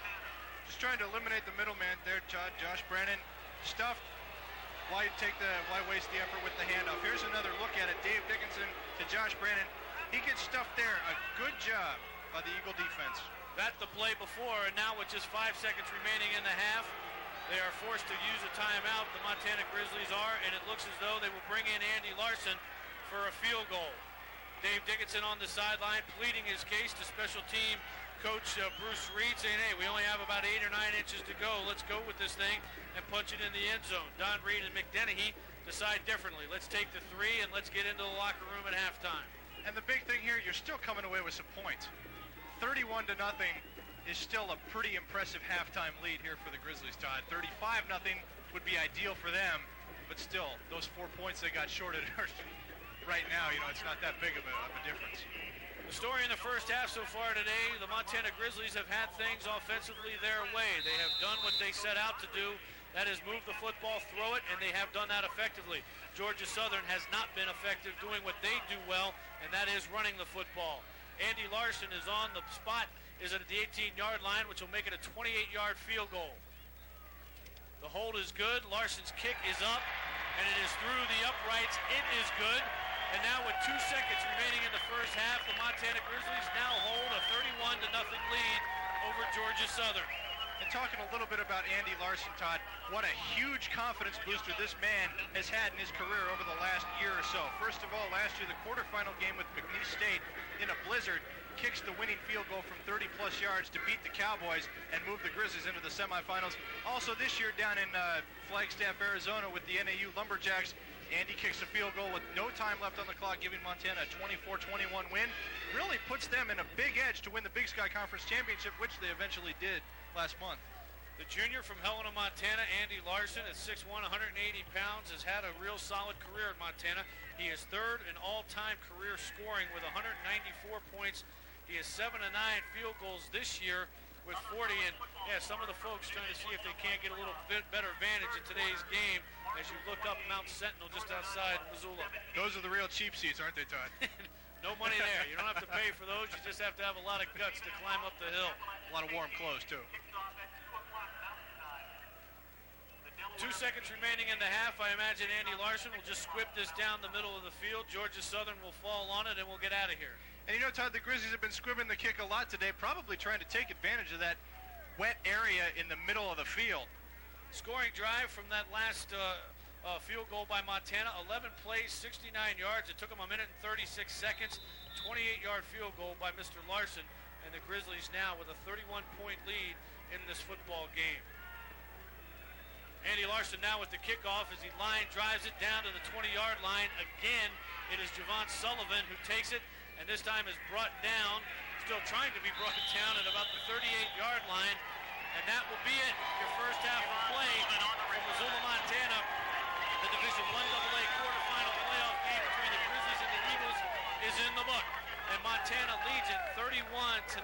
Just trying to eliminate the middleman there, Josh Brannon. Stuffed. Why waste the effort with the handoff? Here's another look at it. Dave Dickinson to Josh Brannon. He gets stuffed there. A good job by the Eagle defense. That the play before, and now with just 5 seconds remaining in the half, they are forced to use a timeout. The Montana Grizzlies are, and it looks as though they will bring in Andy Larson for a field goal. Dave Dickinson on the sideline pleading his case to special team coach Bruce Reed, saying, hey, we only have about 8 or 9 inches to go. Let's go with this thing and punch it in the end zone. Don Reed and McDennehy decide differently. Let's take the 3 and let's get into the locker room at halftime. And the big thing here, you're still coming away with some points. 31-0 is still a pretty impressive halftime lead here for the Grizzlies, Todd. 35-0 would be ideal for them, but still, those 4 points they got shorted right now, it's not that big of a difference. The story in the first half so far today, the Montana Grizzlies have had things offensively their way. They have done what they set out to do. That is move the football, throw it, and they have done that effectively. Georgia Southern has not been effective doing what they do well, and that is running the football. Andy Larson is on the spot, is at the 18-yard line, which will make it a 28-yard field goal. The hold is good. Larson's kick is up, and it is through the uprights. It is good. And now with 2 seconds remaining in the first half, the Montana Grizzlies now hold a 31-0 lead over Georgia Southern. And talking a little bit about Andy Larson, Todd, what a huge confidence booster this man has had in his career over the last year or so. First of all, last year, the quarterfinal game with McNeese State in a blizzard, kicks the winning field goal from 30-plus yards to beat the Cowboys and move the Grizzlies into the semifinals. Also this year down in Flagstaff, Arizona with the NAU Lumberjacks, Andy kicks a field goal with no time left on the clock, giving Montana a 24-21 win. Really puts them in a big edge to win the Big Sky Conference Championship, which they eventually did last month. The junior from Helena, Montana, Andy Larson, at 6'1", 180 pounds, has had a real solid career at Montana. He is third in all-time career scoring with 194 points. He has 7 of 9 field goals this year with 40. And yeah, some of the folks trying to see if they can't get a little bit better advantage in today's game as you look up Mount Sentinel just outside Missoula. Those are the real cheap seats, aren't they, Todd? No money there. You don't have to pay for those. You just have to have a lot of guts to climb up the hill. A lot of warm clothes, too. 2 seconds remaining in the half. I imagine Andy Larson will just squib this down the middle of the field. Georgia Southern will fall on it, and we'll get out of here. And Todd, the Grizzlies have been squibbing the kick a lot today, probably trying to take advantage of that wet area in the middle of the field. Scoring drive from that last field goal by Montana. 11 plays, 69 yards. It took them 1 minute and 36 seconds. 28-yard field goal by Mr. Larson. And the Grizzlies now with a 31-point lead in this football game. Andy Larson now with the kickoff as he drives it down to the 20-yard line. Again, it is Javon Sullivan who takes it, and this time is brought down, still trying to be brought down at about the 38-yard line. And that will be it. Your first half of play from Missoula, Montana. The Division I AA quarterfinal playoff game between the Grizzlies and the Eagles is in the book. And Montana leads it 31-0.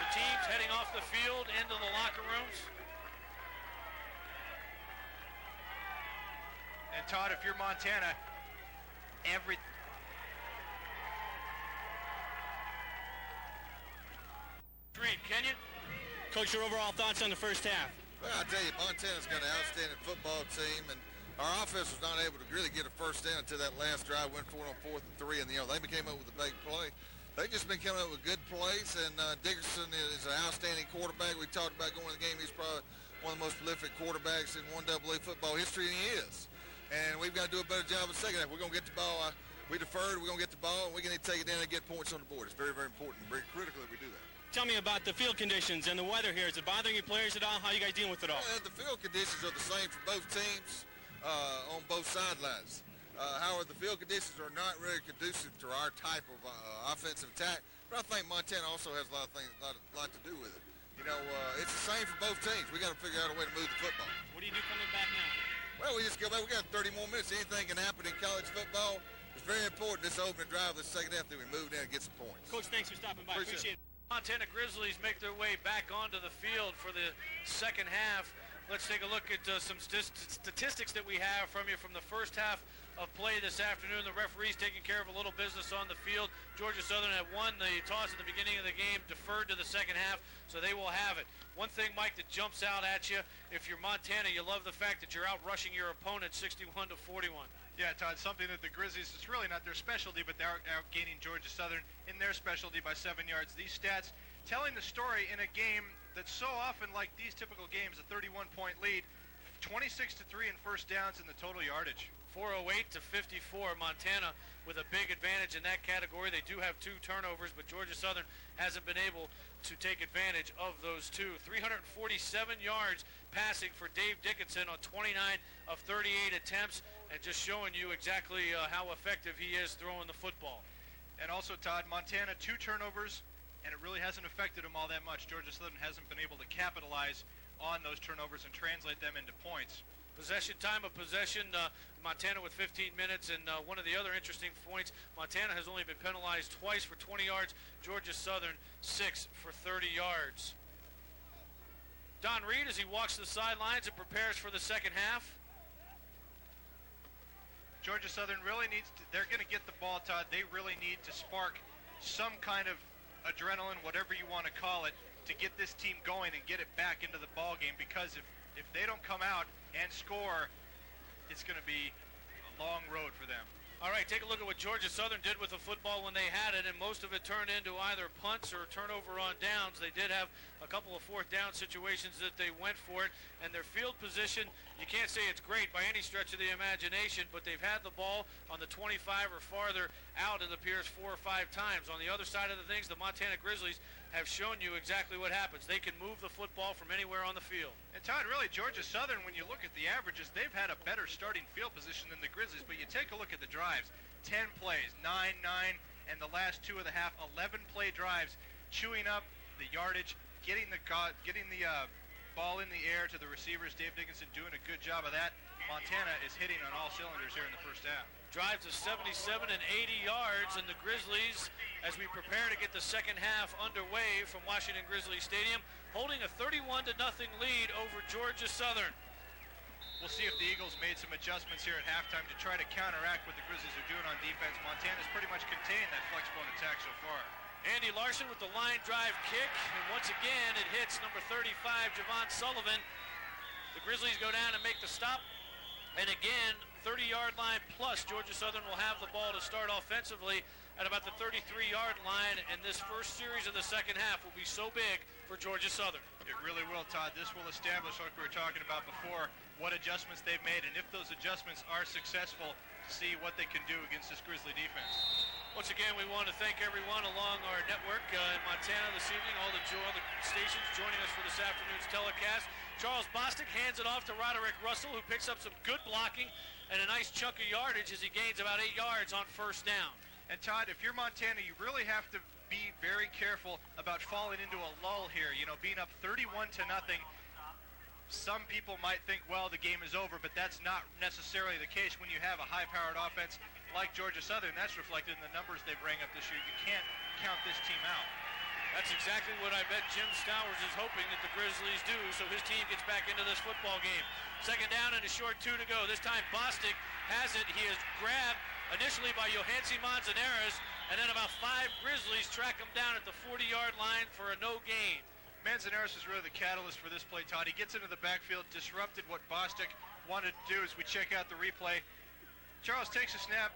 The teams heading off the field into the locker rooms. And Todd, if you're Montana, Kenyon Coach, your overall thoughts on the first half? Well, I tell you, Montana's got an outstanding football team, and our offense was not able to really get a first down until that last drive, went for it on 4th and 3, and they came up with a big play. They've just been coming up with good plays, and Dickerson is an outstanding quarterback. We talked about going to the game. He's probably one of the most prolific quarterbacks in 1AA football history, and he is. And we've got to do a better job in the second half. We're going to get the ball. We deferred. We're going to get the ball, and we're going to take it down and get points on the board. It's very, very important, very critical that we do that. Tell me about the field conditions and the weather here. Is it bothering you players at all? How are you guys dealing with it all? The field conditions are the same for both teams on both sidelines. However, the field conditions are not really conducive to our type of offensive attack. But I think Montana also has a lot to do with it. You know, it's the same for both teams. We got to figure out a way to move the football. What do you do coming back now? Well, we just go back. We got 30 more minutes. Anything can happen in college football. It's very important this opening drive, the second half, that we move down and get some points. Coach, thanks for stopping by. Appreciate it. Montana Grizzlies make their way back onto the field for the second half. Let's take a look at some statistics that we have from you from the first half of play this afternoon. The referees taking care of a little business on the field. Georgia Southern had won the toss at the beginning of the game, deferred to the second half, so they will have it. One thing, Mike, that jumps out at you, if you're Montana, you love the fact that you're out rushing your opponent 61-41. Yeah, Todd, something that the Grizzlies, it's really not their specialty, but they're outgaining Georgia Southern in their specialty by 7 yards. These stats telling the story in a game that's so often like these typical games, a 31-point lead, 26-3 in first downs in the total yardage. 408-54, Montana with a big advantage in that category. They do have 2 turnovers, but Georgia Southern hasn't been able to take advantage of those 2. 347 yards passing for Dave Dickinson on 29 of 38 attempts, and just showing you exactly how effective he is throwing the football. And also, Todd, Montana 2 turnovers, and it really hasn't affected them all that much. Georgia Southern hasn't been able to capitalize on those turnovers and translate them into points. Possession, time of possession, Montana with 15 minutes, and one of the other interesting points, Montana has only been penalized twice for 20 yards, Georgia Southern 6 for 30 yards. Don Reed, as he walks the sidelines and prepares for the second half. Georgia Southern really needs to, they're going to get the ball, Todd. They really need to spark some kind of adrenaline, whatever you want to call it, to get this team going and get it back into the ball game, because if they don't come out and score, it's going to be a long road for them. All right, take a look at what Georgia Southern did with the football when they had it, and most of it turned into either punts or turnover on downs. They did have a couple of fourth down situations that they went for it, and their field position, you can't say it's great by any stretch of the imagination, but they've had the ball on the 25 or farther out, it appears, 4 or 5 times. On the other side of the things, the Montana Grizzlies have shown you exactly what happens. They can move the football from anywhere on the field. And Todd, really, Georgia Southern, when you look at the averages, they've had a better starting field position than the Grizzlies, but you take a look at the drives, 10 plays, 9, and the last 2 of the half, 11 play drives, chewing up the yardage, getting the ball in the air to the receivers. Dave Dickinson doing a good job of that. Montana is hitting on all cylinders here in the first half. Drives of 77 and 80 yards, and the Grizzlies, as we prepare to get the second half underway from Washington Grizzlies Stadium, holding a 31-0 lead over Georgia Southern. We'll see if the Eagles made some adjustments here at halftime to try to counteract what the Grizzlies are doing on defense. Montana's pretty much contained that flexbone attack so far. Andy Larson with the line drive kick, and once again it hits number 35, Javon Sullivan. The Grizzlies go down and make the stop, and again, 30-yard line plus, Georgia Southern will have the ball to start offensively at about the 33-yard line, and this first series of the second half will be so big for Georgia Southern. It really will, Todd. This will establish, like we were talking about before, what adjustments they've made, and if those adjustments are successful, see what they can do against this Grizzly defense. Once again, we want to thank everyone along our network in Montana this evening, all the stations joining us for this afternoon's telecast. Charles Bostic hands it off to Roderick Russell, who picks up some good blocking and a nice chunk of yardage as he gains about 8 yards on first down. And Todd, if you're Montana, you really have to be very careful about falling into a lull here. You know, being up 31-0. Some people might think, well, the game is over, but that's not necessarily the case when you have a high-powered offense like Georgia Southern. That's reflected in the numbers they bring up this year. You can't count this team out. That's exactly what I bet Jim Stowers is hoping that the Grizzlies do, so his team gets back into this football game. Second down and a short 2 to go. This time Bostic has it. He is grabbed initially by Johansi Manzanares, and then about 5 Grizzlies track him down at the 40-yard line for a no gain. Manzanares was really the catalyst for this play, Todd. He gets into the backfield, disrupted what Bostic wanted to do. As we check out the replay, Charles takes a snap.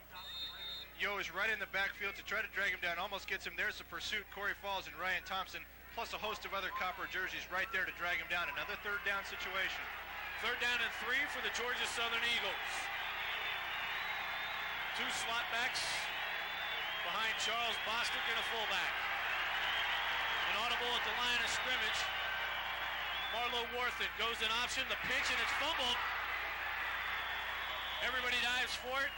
Yo is right in the backfield to try to drag him down, almost gets him. There's the pursuit. Corey Falls and Ryan Thompson, plus a host of other Copper jerseys right there to drag him down. Another third down situation. 3rd down and 3 for the Georgia Southern Eagles. 2 slot backs behind Charles Bostic and a fullback. An audible at the line of scrimmage. Marlo Worthen goes in option. The pitch, and it's fumbled. Everybody dives for it.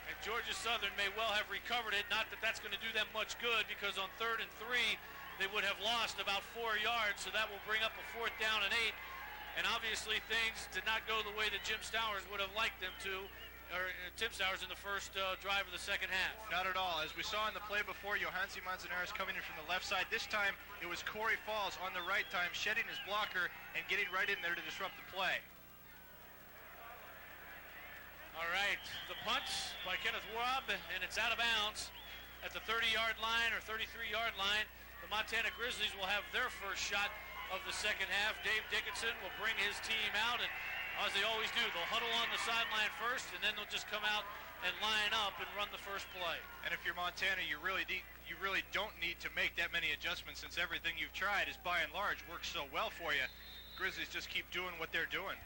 And Georgia Southern may well have recovered it. Not that that's going to do them much good, because on 3rd and 3, they would have lost about 4 yards. So that will bring up a 4th down and 8. And obviously things did not go the way that Jim Stowers would have liked them to. Or Tim Stowers in the first drive of the second half. Not at all. As we saw in the play before, Johansi Manzanares coming in from the left side. This time, it was Corey Falls on the right time, shedding his blocker and getting right in there to disrupt the play. All right, the punt by Kenneth Wob, and it's out of bounds at the 30-yard line or 33-yard line. The Montana Grizzlies will have their first shot of the second half. Dave Dickinson will bring his team out, and as they always do, they'll huddle on the sideline first, and then they'll just come out and line up and run the first play. And if you're Montana, you really don't need to make that many adjustments, since everything you've tried is by and large works so well for you. Grizzlies just keep doing what they're doing.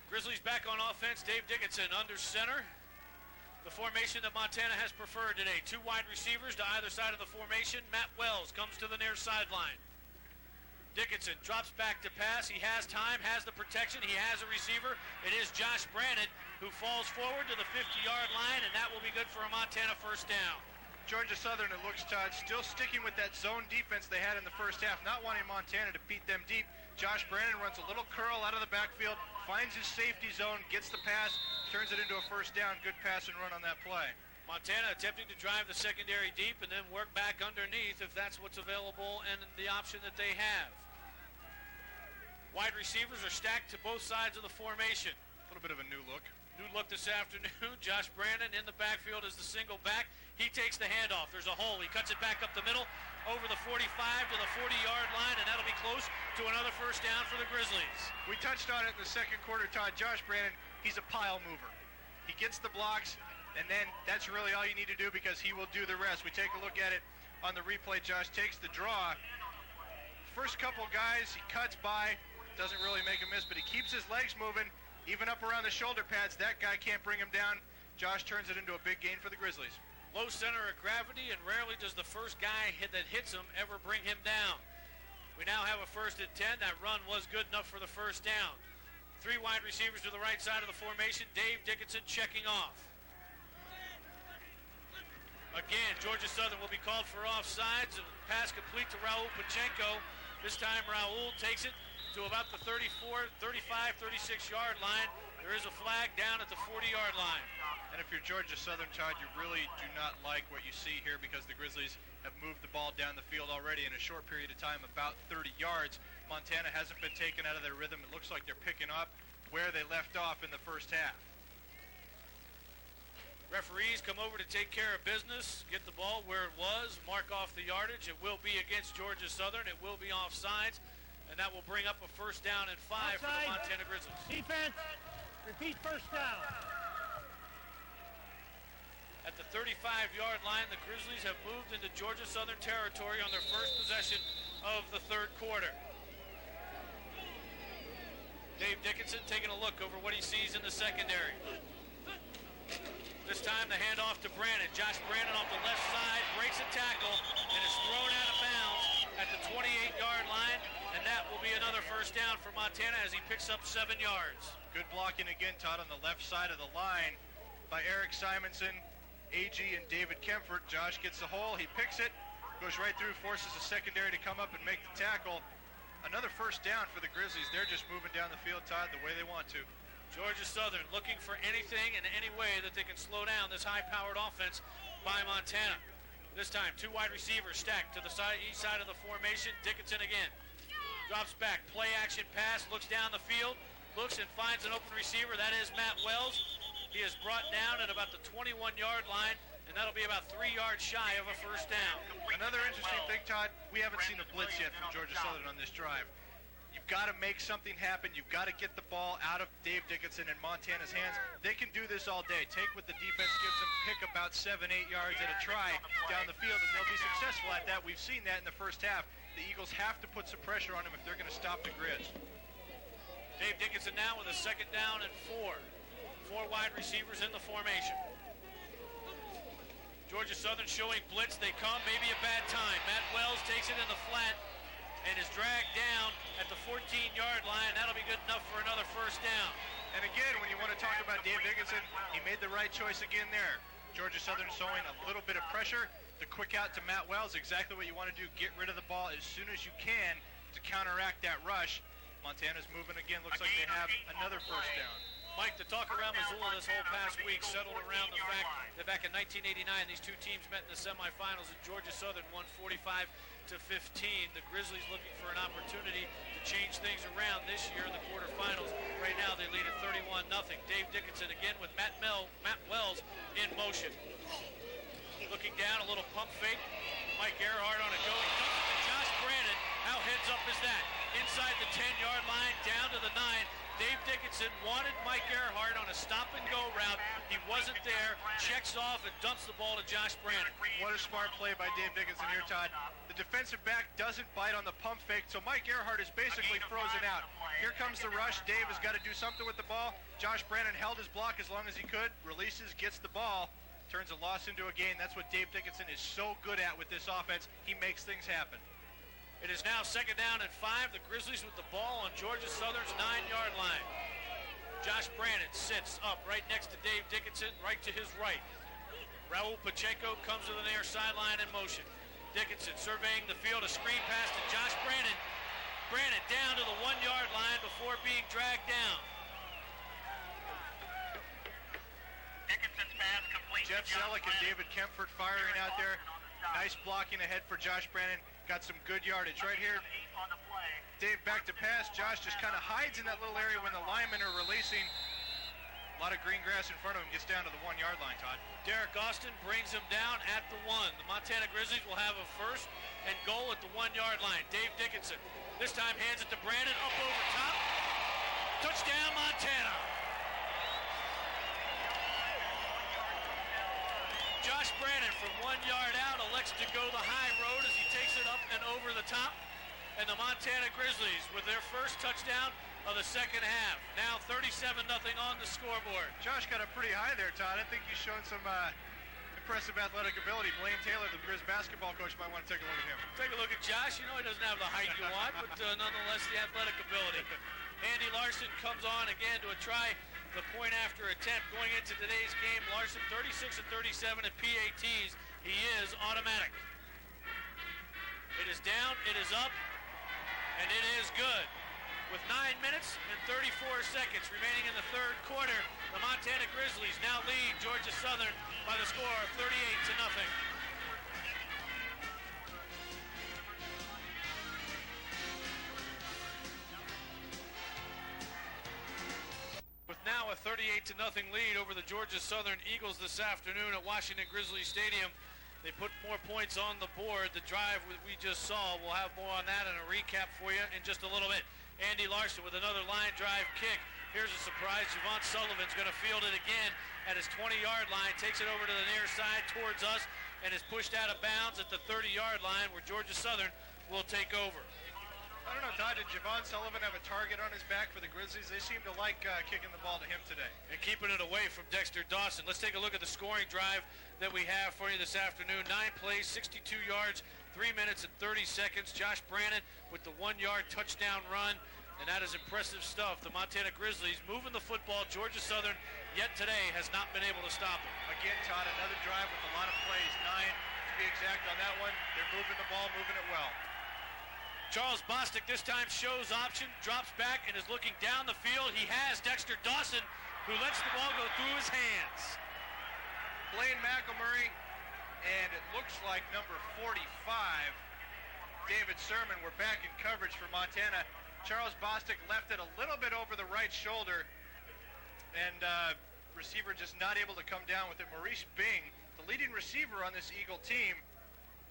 Grizzlies back on offense. Dave Dickinson under center. The formation that Montana has preferred today. 2 wide receivers to either side of the formation. Matt Wells comes to the near sideline. Dickinson drops back to pass. He has time, has the protection. He has a receiver. It is Josh Brannon who falls forward to the 50-yard line, and that will be good for a Montana first down. Georgia Southern, it looks, Todd, still sticking with that zone defense they had in the first half, not wanting Montana to beat them deep. Josh Brannon runs a little curl out of the backfield, finds his safety zone, gets the pass, turns it into a first down. Good pass and run on that play. Montana attempting to drive the secondary deep and then work back underneath if that's what's available and the option that they have. Wide receivers are stacked to both sides of the formation. A little bit of a new look. New look this afternoon. Josh Brannon in the backfield as the single back. He takes the handoff. There's a hole. He cuts it back up the middle over the 45 to the 40-yard line, and that'll be close to another first down for the Grizzlies. We touched on it in the second quarter, Todd. Josh Brannon, he's a pile mover. He gets the blocks, and then that's really all you need to do, because he will do the rest. We take a look at it on the replay. Josh takes the draw. First couple guys, he cuts by, doesn't really make a miss, but he keeps his legs moving. Even up around the shoulder pads, that guy can't bring him down. Josh turns it into a big gain for the Grizzlies. Low center of gravity, and rarely does the first guy that hits him ever bring him down. We now have a 1st and 10. That run was good enough for the first down. 3 wide receivers to the right side of the formation. Dave Dickinson checking off. Again, Georgia Southern will be called for offsides. Pass complete to Raul Pachenko. This time Raul takes it to about the 34, 35, 36-yard line. There is a flag down at the 40-yard line. And if you're Georgia Southern, Todd, you really do not like what you see here, because the Grizzlies have moved the ball down the field already in a short period of time, about 30 yards. Montana hasn't been taken out of their rhythm. It looks like they're picking up where they left off in the first half. Referees come over to take care of business, get the ball where it was, mark off the yardage. It will be against Georgia Southern. It will be offsides, and that will bring up a first down and 5 for the Montana Grizzlies. Defense, repeat first down. At the 35-yard line, the Grizzlies have moved into Georgia Southern territory on their first possession of the third quarter. Dave Dickinson taking a look over what he sees in the secondary. This time the handoff to Brannon. Josh Brannon off the left side, breaks a tackle, and is thrown out of bounds at the 28-yard line, and that will be another first down for Montana as he picks up 7 yards. Good blocking again, Todd, on the left side of the line by Eric Simonson, AG, and David Kempfert. Josh gets the hole, he picks it, goes right through, forces the secondary to come up and make the tackle. Another first down for the Grizzlies. They're just moving down the field, Todd, the way they want to. Georgia Southern looking for anything and any way that they can slow down this high-powered offense by Montana. This time, 2 wide receivers stacked to the east side of the formation. Dickinson again. Drops back, play action pass, looks down the field, looks and finds an open receiver. That is Matt Wells. He is brought down at about the 21-yard line, and that'll be about 3 yards shy of a first down. Another interesting thing, Todd, we haven't seen a blitz yet from Georgia Southern on this drive. You've got to make something happen. You've got to get the ball out of Dave Dickinson and Montana's hands. They can do this all day. Take what the defense gives them, pick about 7-8 yards at a try down the field, and they'll be successful at that. We've seen that in the first half. The Eagles have to put some pressure on them if they're going to stop the Grizz. Dave Dickinson now with a 2nd down and 4. 4 wide receivers in the formation. Georgia Southern showing blitz. They come, maybe a bad time. Matt Wells takes it in the flat and is dragged down at the 14-yard line. That'll be good enough for another first down. And again, when you want to talk about Dave Dickinson, he made the right choice again there. Georgia Southern showing a little bit of pressure. The quick out to Matt Wells, exactly what you want to do. Get rid of the ball as soon as you can to counteract that rush. Montana's moving again. Looks like they have another first down. Mike, the talk around Missoula this whole past week settled around the fact that back in 1989, these two teams met in the semifinals, and Georgia Southern won 45-15. The Grizzlies looking for an opportunity to change things around this year in the quarterfinals. Right now, they lead at 31-0. Dave Dickinson again with Matt Wells in motion. Looking down, a little pump fake. Mike Earhart on a go. He dumps it to Josh Brandon. How heads up is that? Inside the 10-yard line, down to the 9. Dave Dickinson wanted Mike Earhart on a stop-and-go route. He wasn't there, checks off, and dumps the ball to Josh Brandon. What a smart play by Dave Dickinson here, Todd. The defensive back doesn't bite on the pump fake, so Mike Earhart is basically frozen out. Here comes the rush. Dave has got to do something with the ball. Josh Brandon held his block as long as he could, releases, gets the ball, turns a loss into a gain. That's what Dave Dickinson is so good at with this offense. He makes things happen. It is now 2nd down and 5. The Grizzlies with the ball on Georgia Southern's 9-yard line. Josh Brandon sits up right next to Dave Dickinson, right to his right. Raul Pacheco comes to the near sideline in motion. Dickinson surveying the field, a screen pass to Josh Brandon. Brandon down to the 1-yard line before being dragged down. Dickinson's pass complete. Jeff Selleck and David Kempford firing out there. Nice blocking ahead for Josh Brandon. Got some good yardage right here. Dave back to pass. Josh just kind of hides in that little area when the linemen are releasing. A lot of green grass in front of him. Gets down to the 1-yard line, Todd. Derek Austin brings him down at the 1. The Montana Grizzlies will have a 1st and goal at the 1-yard line. Dave Dickinson this time hands it to Brandon up over top. Touchdown, Montana. Josh Brandon from 1 yard out elects to go the high road as he takes it up and over the top. And the Montana Grizzlies with their first touchdown of the second half. Now 37-0 on the scoreboard. Josh got up pretty high there, Todd. I think he's shown some impressive athletic ability. Blaine Taylor, the Grizz basketball coach, might want to take a look at him. Take a look at Josh. You know he doesn't have the height you want, but nonetheless the athletic ability. Andy Larson comes on again to try the point after attempt. Going into today's game, Larson 36 of 37 at PATs. He is automatic. It is down, it is up, and it is good. With 9 minutes and 34 seconds remaining in the third quarter, the Montana Grizzlies now lead Georgia Southern by the score of 38-0. With now a 38-0 lead over the Georgia Southern Eagles this afternoon at Washington Grizzly Stadium. They put more points on the board. The drive we just saw, we'll have more on that and a recap for you in just a little bit. Andy Larson with another line drive kick. Here's a surprise. Javon Sullivan's going to field it again at his 20-yard line. Takes it over to the near side towards us and is pushed out of bounds at the 30-yard line where Georgia Southern will take over. I don't know, Todd, did Javon Sullivan have a target on his back for the Grizzlies? They seem to like kicking the ball to him today. And keeping it away from Dexter Dawson. Let's take a look at the scoring drive that we have for you this afternoon. 9 plays, 62 yards, 3 minutes and 30 seconds. Josh Brandon with the 1-yard touchdown run. And that is impressive stuff. The Montana Grizzlies moving the football. Georgia Southern, yet today, has not been able to stop them. Again, Todd, another drive with a lot of plays. 9 to be exact on that one. They're moving the ball, moving it well. Charles Bostic this time shows option, drops back, and is looking down the field. He has Dexter Dawson, who lets the ball go through his hands. Blaine McElmurray, and it looks like number 45, David Sermon, were back in coverage for Montana. Charles Bostic left it a little bit over the right shoulder, and receiver just not able to come down with it. Maurice Bing the leading receiver on this Eagle team,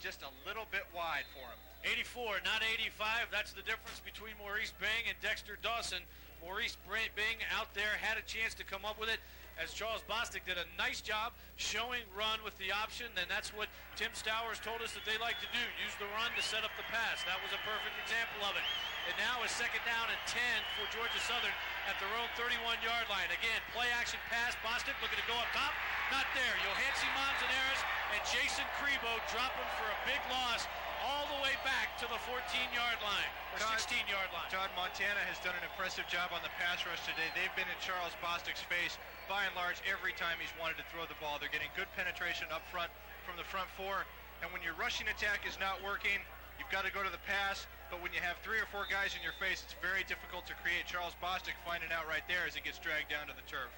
just a little bit wide for him. 84, not 85. That's the difference between Maurice Bing and Dexter Dawson. Maurice Bing out there had a chance to come up with it, as Charles Bostic did a nice job showing run with the option, and that's what Tim Stowers told us that they like to do, use the run to set up the pass. That was a perfect example of it. And now a second down and 10 for Georgia Southern at their own 31-yard line. Again, play action pass. Bostic looking to go up top. Not there. Johansi Manzanares and Jason Crebo dropping for a big loss all the way back to the 14-yard line, or 16-yard line. Todd, Montana has done an impressive job on the pass rush today. They've been in Charles Bostic's face, by and large, every time he's wanted to throw the ball. They're getting good penetration up front from the front four, and when your rushing attack is not working, you've got to go to the pass, but when you have 3 or 4 guys in your face, it's very difficult to create. Charles Bostic finding out right there as he gets dragged down to the turf.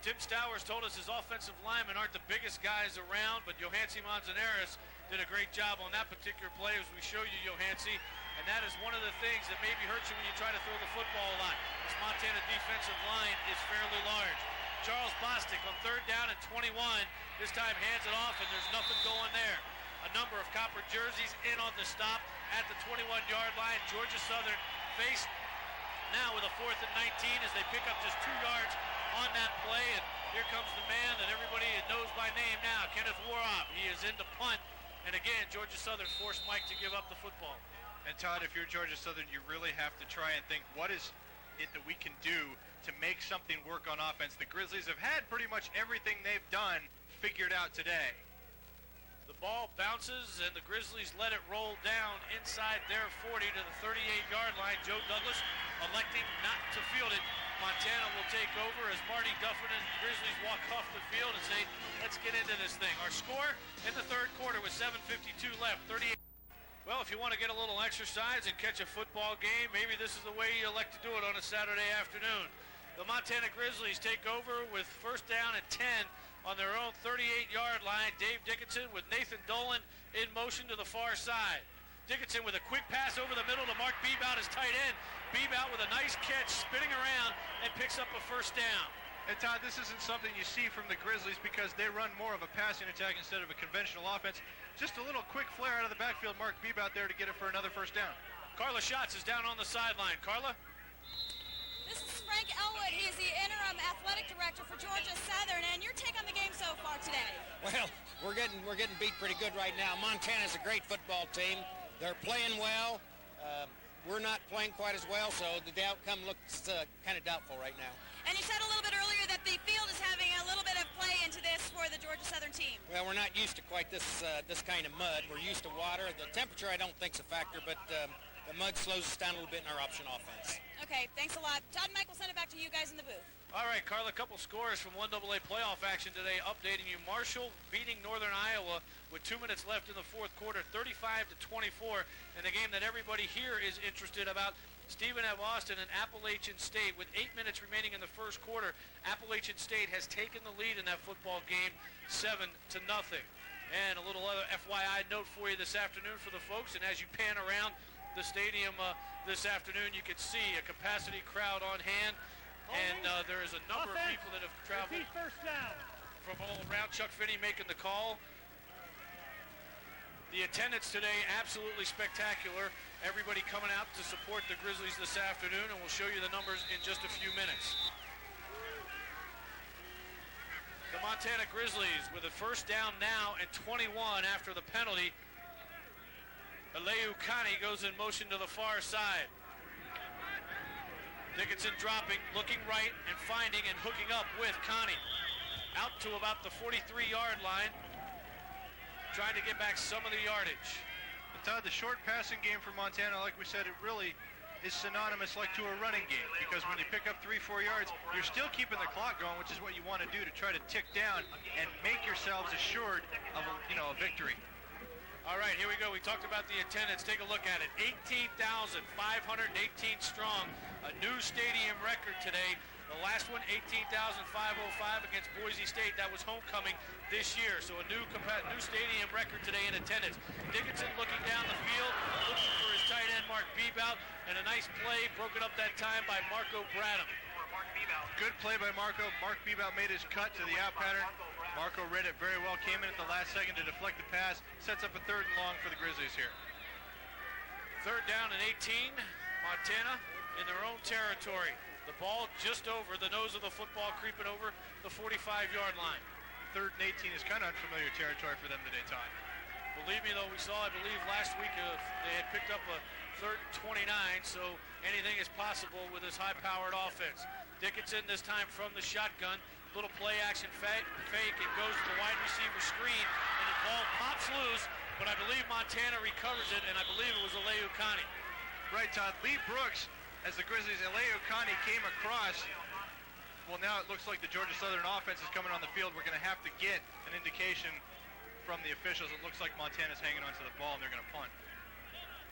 Tim Stowers told us his offensive linemen aren't the biggest guys around, but Johansi Manzanares did a great job on that particular play, as we show you, Johansi, and that is one of the things that maybe hurts you when you try to throw the football a lot. This Montana defensive line is fairly large. Charles Bostic on 3rd down and 21, this time hands it off, and there's nothing going there. A number of copper jerseys in on the stop at the 21-yard line. Georgia Southern faced now with a 4th and 19 as they pick up just 2 yards on that play, and here comes the man that everybody knows by name now, Kenneth Warop. He is in to punt, and again, Georgia Southern forced Mike to give up the football. And Todd, if you're Georgia Southern, you really have to try and think, what is it that we can do to make something work on offense? The Grizzlies have had pretty much everything they've done figured out today. The ball bounces, and the Grizzlies let it roll down inside their 40 to the 38-yard line. Joe Douglas electing not to field it. Montana will take over as Marty Duffin and the Grizzlies walk off the field and say, let's get into this thing. Our score in the 3rd quarter with 7:52 left, 38. Well, if you want to get a little exercise and catch a football game, maybe this is the way you elect to do it on a Saturday afternoon. The Montana Grizzlies take over with 1st down and 10 on their own 38-yard line. Dave Dickinson with Nathan Dolan in motion to the far side. Dickinson with a quick pass over the middle to Mark Bebout as tight end. Bebout with a nice catch, spinning around, and picks up a 1st down. And Todd, this isn't something you see from the Grizzlies because they run more of a passing attack instead of a conventional offense. Just a little quick flare out of the backfield. Mark Bebout there to get it for another 1st down. Carla Schatz is down on the sideline. Carla? This is Frank Elwood. He is the interim athletic director for Georgia Southern, and your take on the game so far today? Well, we're getting beat pretty good right now. Montana's a great football team. They're playing well. We're not playing quite as well, so the outcome looks kind of doubtful right now. And you said a little bit earlier that the field is having a little bit of play into this for the Georgia Southern team. Well, we're not used to quite this kind of mud. We're used to water. The temperature I don't think is a factor, but the mud slows us down a little bit in our option offense. Okay, thanks a lot. Todd and Mike will send it back to you guys in the booth. All right, Carla, a couple scores from 1AA playoff action today, updating you. Marshall beating Northern Iowa with 2 minutes left in the 4th quarter, 35-24, in a game that everybody here is interested about. Stephen F. Austin and Appalachian State with 8 minutes remaining in the 1st quarter. Appalachian State has taken the lead in that football game 7-0. And a little other FYI note for you this afternoon for the folks, and as you pan around the stadium this afternoon, you can see a capacity crowd on hand. And there is a number of people that have traveled from all around. Chuck Finney making the call. The attendance today, absolutely spectacular. Everybody coming out to support the Grizzlies this afternoon, and we'll show you the numbers in just a few minutes. The Montana Grizzlies with a 1st down now and 21 after the penalty. Aleu Kani goes in motion to the far side. Dickinson dropping, looking right, and finding and hooking up with Connie. Out to about the 43-yard line, trying to get back some of the yardage. But Todd, the short passing game for Montana, like we said, it really is synonymous like to a running game, because when you pick up 3-4 yards, you're still keeping the clock going, which is what you want to do to try to tick down and make yourselves assured of a victory. All right, here we go. We talked about the attendance. Take a look at it. 18,518 strong. A new stadium record today. The last one, 18,505 against Boise State. That was homecoming this year. So a new stadium record today in attendance. Dickinson looking down the field, looking for his tight end, Mark Bebout. And a nice play broken up that time by Marco Bradham. Good play by Marco. Mark Bebout made his cut to the out pattern. Marco read it very well, came in at the last second to deflect the pass, sets up a 3rd and long for the Grizzlies here. 3rd down and 18, Montana in their own territory. The ball just over the nose of the football, creeping over the 45-yard line. 3rd and 18 is kind of unfamiliar territory for them today, Todd. Believe me, though, we saw, I believe, last week they had picked up a 3rd and 29, so anything is possible with this high-powered offense. Dickinson this time from the shotgun. Little play-action fake. It goes to the wide receiver screen, and the ball pops loose, but I believe Montana recovers it, and I believe it was Aleukani. Right, Todd. Lee Brooks, as the Grizzlies, Aleukani came across. Well, now it looks like the Georgia Southern offense is coming on the field. We're going to have to get an indication from the officials. It looks like Montana's hanging onto the ball, and they're going to punt.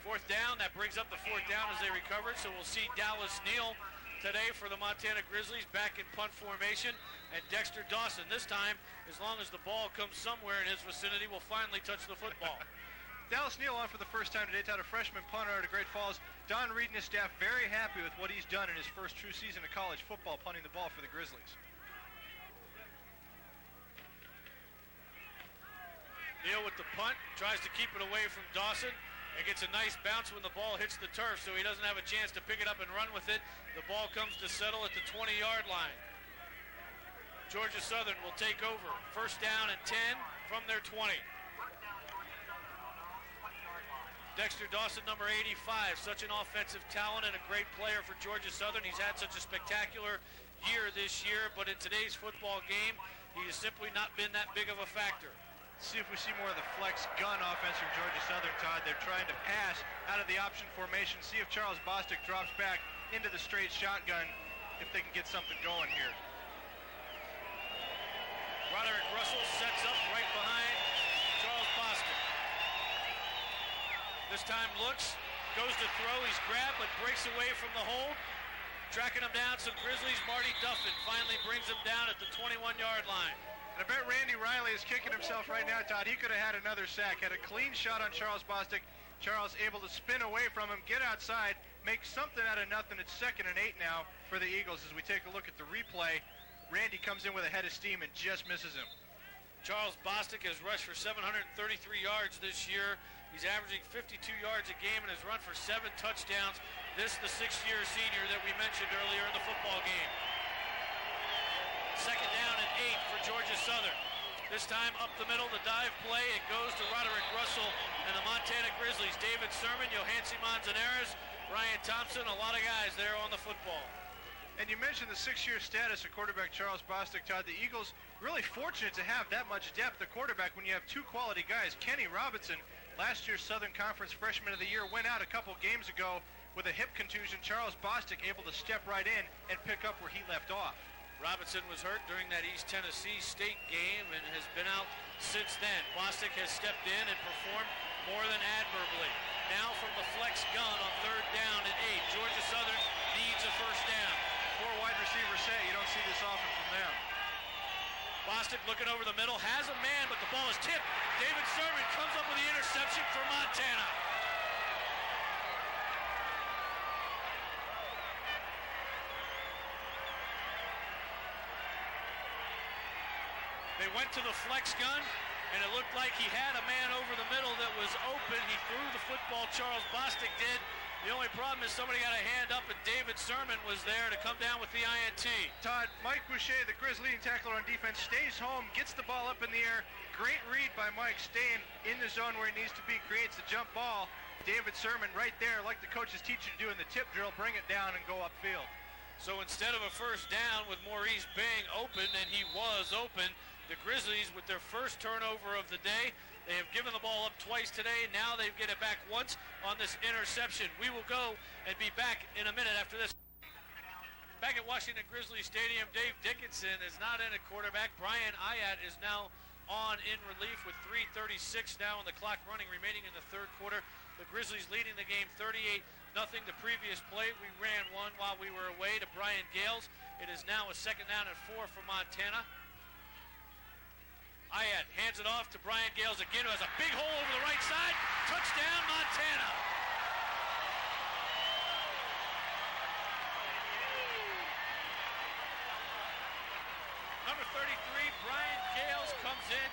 4th down. That brings up the 4th down as they recover it, so we'll see Dallas Neal today for the Montana Grizzlies back in punt formation, and Dexter Dawson this time, as long as the ball comes somewhere in his vicinity, will finally touch the football. Dallas Neal on for the first time today. Todd, a freshman punter out of Great Falls. Don Reed and his staff very happy with what he's done in his first true season of college football, punting the ball for the Grizzlies. Neal with the punt, tries to keep it away from Dawson, and gets a nice bounce when the ball hits the turf, so he doesn't have a chance to pick it up and run with it. The ball comes to settle at the 20-yard line. Georgia Southern will take over. 1st down and 10 from their 20. Dexter Dawson, number 85, such an offensive talent and a great player for Georgia Southern. He's had such a spectacular year this year, but in today's football game, he has simply not been that big of a factor. See if we see more of the flex gun offense from Georgia Southern, Todd. They're trying to pass out of the option formation. See if Charles Bostic drops back into the straight shotgun, if they can get something going here. Roderick Russell sets up right behind Charles Bostic. This time looks, goes to throw, he's grabbed but breaks away from the hold. Tracking him down, some Grizzlies. Marty Duffin finally brings him down at the 21-yard line. And I bet Randy Riley is kicking himself right now, Todd. He could have had another sack. Had a clean shot on Charles Bostic. Charles able to spin away from him, get outside, make something out of nothing. It's 2nd and 8 now for the Eagles as we take a look at the replay. Randy comes in with a head of steam and just misses him. Charles Bostic has rushed for 733 yards this year. He's averaging 52 yards a game and has run for 7 touchdowns. This the 6th-year senior that we mentioned earlier in the football game. 2nd down and 8 for Georgia Southern. This time up the middle, the dive play. It goes to Roderick Russell and the Montana Grizzlies. David Sermon, Johansi Manzanares, Ryan Thompson, a lot of guys there on the football. And you mentioned the 6-year status of quarterback Charles Bostic, Todd. The Eagles really fortunate to have that much depth at quarterback when you have 2 quality guys. Kenny Robinson, last year's Southern Conference Freshman of the Year, went out a couple games ago with a hip contusion. Charles Bostic able to step right in and pick up where he left off. Robinson was hurt during that East Tennessee State game and has been out since then. Bostic has stepped in and performed more than admirably. Now from the flex gun on 3rd down and 8. Georgia Southern needs a 1st down. 4 wide receiver set. You don't see this often from them. Bostic looking over the middle, has a man, but the ball is tipped. David Sermon comes up with the interception for Montana. They went to the flex gun, and it looked like he had a man over the middle that was open. He threw the football, Charles Bostic did. The only problem is somebody got a hand up, and David Sermon was there to come down with the INT. Todd, Mike Boucher, the Grizzly leading tackler on defense, stays home, gets the ball up in the air. Great read by Mike, staying in the zone where he needs to be, creates the jump ball. David Sermon right there, like the coaches teach you to do in the tip drill, bring it down and go upfield. So instead of a 1st down with Maurice Bing open, and he was open, the Grizzlies, with their first turnover of the day, they have given the ball up twice today. Now they get it back once on this interception. We will go and be back in a minute after this. Back at Washington Grizzly Stadium, Dave Dickinson is not in at quarterback. Brian Ayat is now on in relief with 3:36 now on the clock running remaining in the 3rd quarter. The Grizzlies leading the game 38-0. The previous play, we ran one while we were away to Brian Gales. It is now a 2nd down and 4 for Montana. Ayat hands it off to Brian Gales again, who has a big hole over the right side. Touchdown, Montana. Number 33, Brian Gales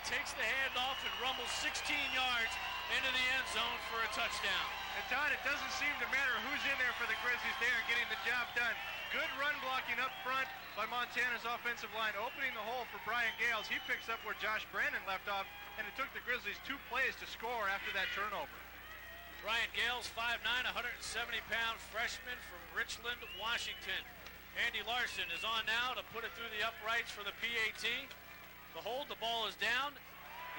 takes the handoff and rumbles 16 yards into the end zone for a touchdown. And Todd, it doesn't seem to matter who's in there for the Grizzlies. They are getting the job done. Good run blocking up front by Montana's offensive line, opening the hole for Brian Gales. He picks up where Josh Brandon left off, and it took the Grizzlies 2 plays to score after that turnover. Brian Gales, 5'9", 170-pound freshman from Richland, Washington. Andy Larson is on now to put it through the uprights for the PAT. The hold, the ball is down.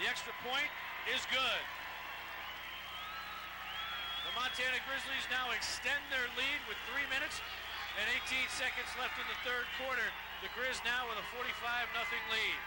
The extra point is good. The Montana Grizzlies now extend their lead with 3 minutes and 18 seconds left in the third quarter. The Grizz now with a 45-0 lead.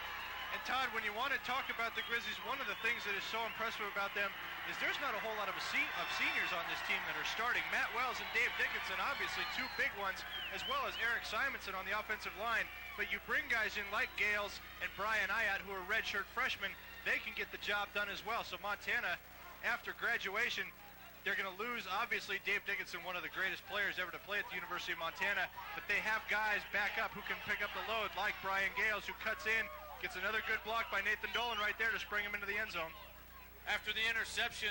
And Todd, when you want to talk about the Grizzlies, one of the things that is so impressive about them is there's not a whole lot of seniors on this team that are starting. Matt Wells and Dave Dickinson, obviously 2 big ones, as well as Eric Simonson on the offensive line. But you bring guys in like Gales and Brian Ayat, who are redshirt freshmen, they can get the job done as well. So Montana, after graduation, they're going to lose, obviously, Dave Dickinson, one of the greatest players ever to play at the University of Montana, but they have guys back up who can pick up the load, like Brian Gales, who cuts in, gets another good block by Nathan Dolan right there to spring him into the end zone. After the interception,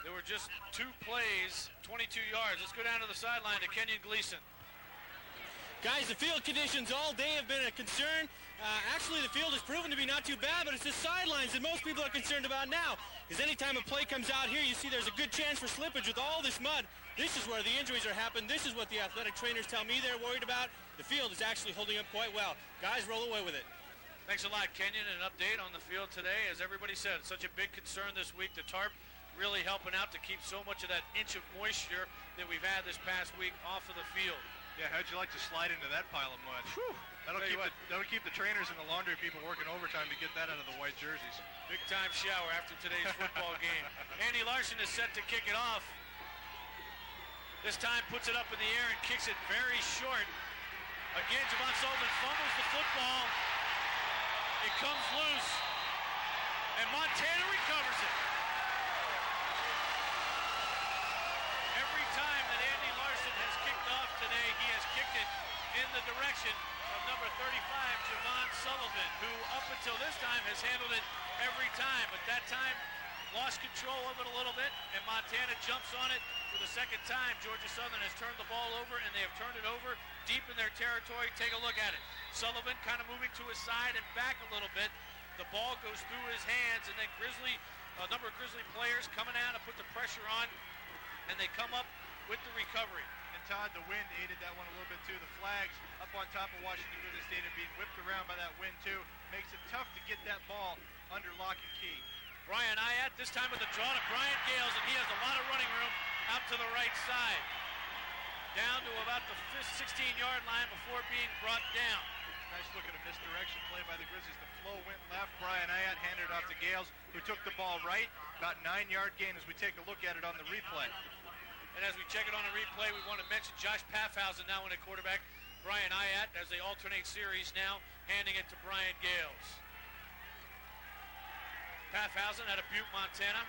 there were just 2 plays, 22 yards. Let's go down to the sideline to Kenyon Gleason. Guys, the field conditions all day have been a concern. Actually, the field has proven to be not too bad, but it's the sidelines that most people are concerned about now. Because anytime a play comes out here, you see there's a good chance for slippage with all this mud. This is where the injuries are happening. This is what the athletic trainers tell me they're worried about. The field is actually holding up quite well. Guys, roll away with it. Thanks a lot, Kenyon. An update on the field today. As everybody said, it's such a big concern this week. The tarp really helping out to keep so much of that inch of moisture that we've had this past week off of the field. Yeah, how'd you like to slide into that pile of mud? Whew. That'll keep the trainers and the laundry people working overtime to get that out of the white jerseys. Big time shower after today's football game. Andy Larson is set to kick it off. This time puts it up in the air and kicks it very short. Again, Javon Sullivan fumbles the football. It comes loose. And Montana recovers it. Every time that Andy Larson has kicked off today, he has kicked it in the direction of number 35, Javon Sullivan, who up until this time has handled it every time. But that time lost control of it a little bit, and Montana jumps on it for the second time. Georgia Southern has turned the ball over, and they have turned it over deep in their territory. Take a look at it. Sullivan kind of moving to his side and back a little bit. The ball goes through his hands, and then a number of Grizzly players coming out and put the pressure on, and they come up with the recovery. And Todd, the wind aided that one a little bit too. The flags up on top of Washington Grizzly Stadium being whipped around by that wind too makes it tough to get that ball under lock and key. Brian Ayat, this time with the draw to Brian Gales, and he has a lot of running room out to the right side. Down to about the 16-yard line before being brought down. Nice look at a misdirection play by the Grizzlies. The flow went left. Brian Ayat handed it off to Gales, who took the ball right. About 9-yard gain as we take a look at it on the replay. And as we check it on the replay, we want to mention Josh Paffhausen now in at quarterback. Brian Ayat, as they alternate series now, handing it to Brian Gales. Paffhausen out of Butte, Montana.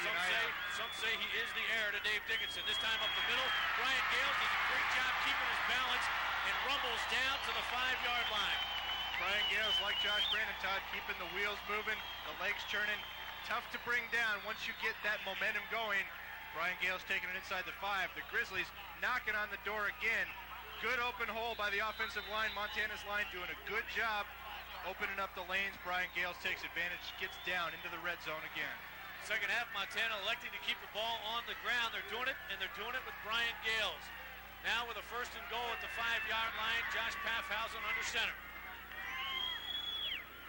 Some say he is the heir to Dave Dickinson. This time up the middle, Brian Gales does a great job keeping his balance and rumbles down to the 5-yard line. Brian Gales, like Josh Brandon, Todd, keeping the wheels moving, the legs churning. Tough to bring down once you get that momentum going. Brian Gales taking it inside the 5. The Grizzlies knocking on the door again. Good open hole by the offensive line. Montana's line doing a good job opening up the lanes. Brian Gales takes advantage, gets down into the red zone again. Second half, Montana electing to keep the ball on the ground. They're doing it, and they're doing it with Brian Gales. Now with a 1st and goal at the 5-yard line, Josh Paffhausen under center.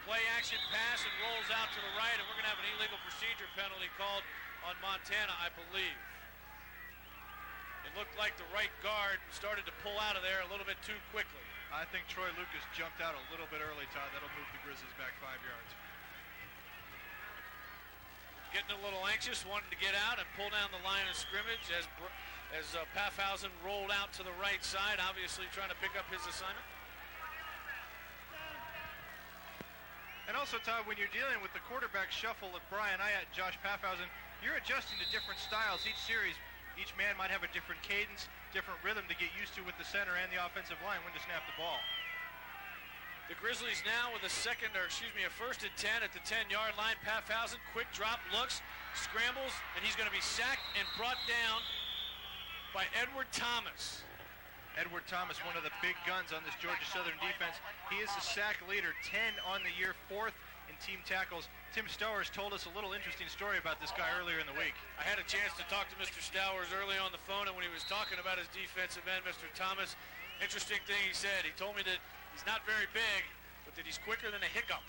Play action pass and rolls out to the right, and we're going to have an illegal procedure penalty called on Montana, I believe. It looked like the right guard started to pull out of there a little bit too quickly. I think Troy Lucas jumped out a little bit early, Todd. That'll move the Grizzlies back 5 yards. Getting a little anxious, wanting to get out and pull down the line of scrimmage as Paffhausen rolled out to the right side, obviously trying to pick up his assignment. And also, Todd, when you're dealing with the quarterback shuffle of Brian Ayat and Josh Paffhausen, you're adjusting to different styles each series. Each man might have a different cadence, different rhythm to get used to with the center and the offensive line when to snap the ball. The Grizzlies now with a first and 10 at the 10-yard line. Paffhausen, quick drop, looks, scrambles, and he's going to be sacked and brought down by Edward Thomas. Edward Thomas, one of the big guns on this Georgia Southern defense. He is the sack leader, 10 on the year, 4th in team tackles. Tim Stowers told us a little interesting story about this guy earlier in the week. I had a chance to talk to Mr. Stowers early on the phone, and when he was talking about his defensive end, Mr. Thomas, interesting thing he said. He told me that he's not very big, but that he's quicker than a hiccup.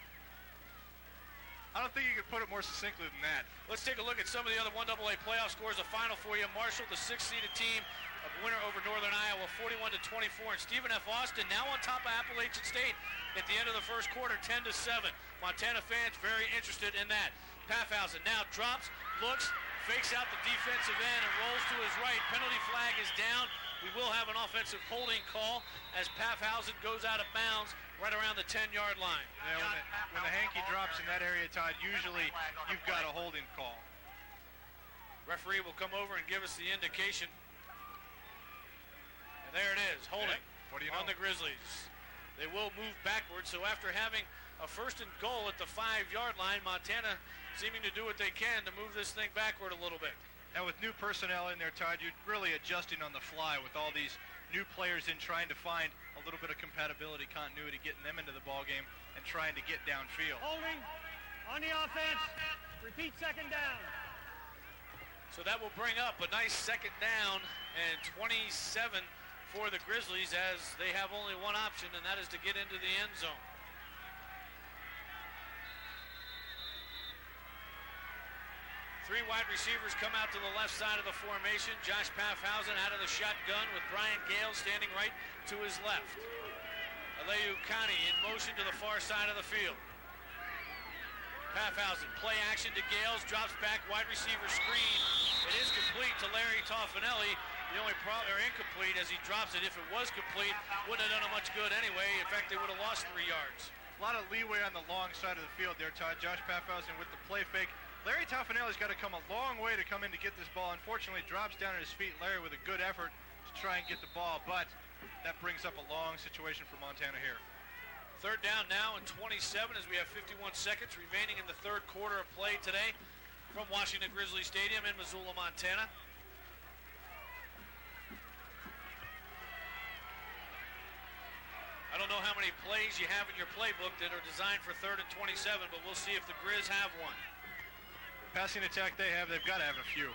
I don't think you could put it more succinctly than that. Let's take a look at some of the other 1AA playoff scores. The final for you. Marshall, the 6th-seeded team, a winner over Northern Iowa, 41-24. And Stephen F. Austin now on top of Appalachian State at the end of the first quarter, 10-7. Montana fans very interested in that. Paffhausen now drops, looks, fakes out the defensive end, and rolls to his right. Penalty flag is down. We will have an offensive holding call as Paffhausen goes out of bounds right around the 10-yard line. Yeah, when the hanky drops in that area, Todd, usually you've got a holding call. Referee will come over and give us the indication. And there it is, holding on the Grizzlies. They will move backwards, so after having a first and goal at the 5-yard line, Montana seeming to do what they can to move this thing backward a little bit. Now with new personnel in there, Todd, you're really adjusting on the fly with all these new players in, trying to find a little bit of compatibility, continuity, getting them into the ball game and trying to get downfield. Holding on the offense. Repeat second down. So that will bring up a nice second down and 27 for the Grizzlies, as they have only one option, and that is to get into the end zone. Three wide receivers come out to the left side of the formation. Josh Paffhausen out of the shotgun with Brian Gale standing right to his left. Aleyu Kani in motion to the far side of the field. Paffhausen, play action to Gales, drops back, wide receiver screen. It is complete to Larry Toffanelli. The only problem, or incomplete as he drops it. If it was complete, wouldn't have done him much good anyway. In fact, they would have lost 3 yards. A lot of leeway on the long side of the field there, Todd. Josh Paffhausen with the play fake. Larry Toffanelli's got to come a long way to come in to get this ball. Unfortunately, drops down at his feet. Larry with a good effort to try and get the ball, but that brings up a long situation for Montana here. Third down now and 27 as we have 51 seconds remaining in the third quarter of play today from Washington Grizzly Stadium in Missoula, Montana. I don't know how many plays you have in your playbook that are designed for 3rd and 27, but we'll see if the Grizz have one. Passing attack they have, they've got to have a few.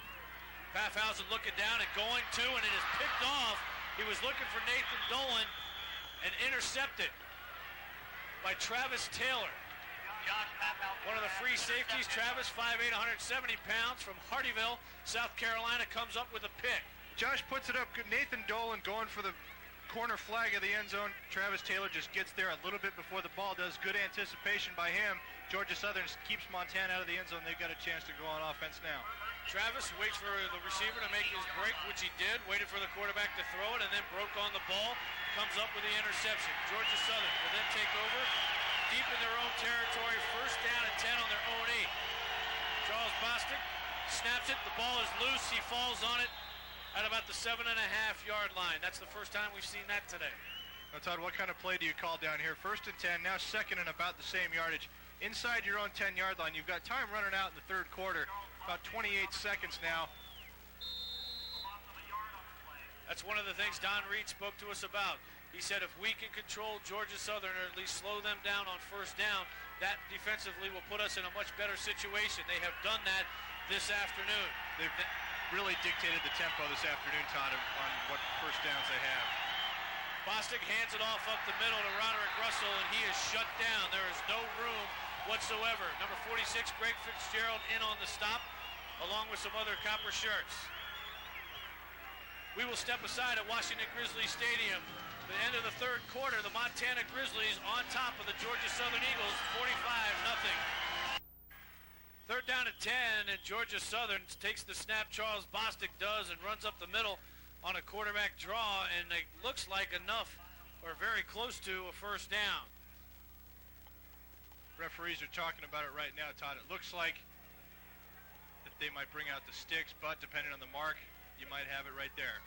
Paffhausen looking down and going to, and it is picked off. He was looking for Nathan Dolan and intercepted by Travis Taylor. One of the free safeties, Travis, 5'8", 170 pounds from Hardyville, South Carolina, comes up with a pick. Josh puts it up. Nathan Dolan going for the corner flag of the end zone. Travis Taylor just gets there a little bit before the ball does. Good anticipation by him. Georgia Southern keeps Montana out of the end zone. They've got a chance to go on offense now. Travis waits for the receiver to make his break, which he did. Waited for the quarterback to throw it and then broke on the ball. Comes up with the interception. Georgia Southern will then take over deep in their own territory. First down and 10 on their own 8. Charles Bostic snaps it. The ball is loose. He falls on it at about the 7.5-yard line. That's the first time we've seen that today. Now, Todd, what kind of play do you call down here? First and 10, now second and about the same yardage. Inside your own 10-yard line. You've got time running out in the third quarter. About 28 seconds now. That's one of the things Don Reed spoke to us about. He said if we can control Georgia Southern, or at least slow them down on first down, that defensively will put us in a much better situation. They have done that this afternoon. They've really dictated the tempo this afternoon, Todd, on what first downs they have. Bostic hands it off up the middle to Roderick Russell, and he is shut down. There is no room whatsoever. Number 46, Greg Fitzgerald, in on the stop, along with some other copper shirts. We will step aside at Washington Grizzly Stadium. The end of the third quarter, the Montana Grizzlies on top of the Georgia Southern Eagles, 45-0. Third down and 10, and Georgia Southern takes the snap. Charles Bostic does, and runs up the middle on a quarterback draw, and it looks like enough, or very close to, a first down. Referees are talking about it right now, Todd. It looks like that they might bring out the sticks, but depending on the mark, you might have it right there.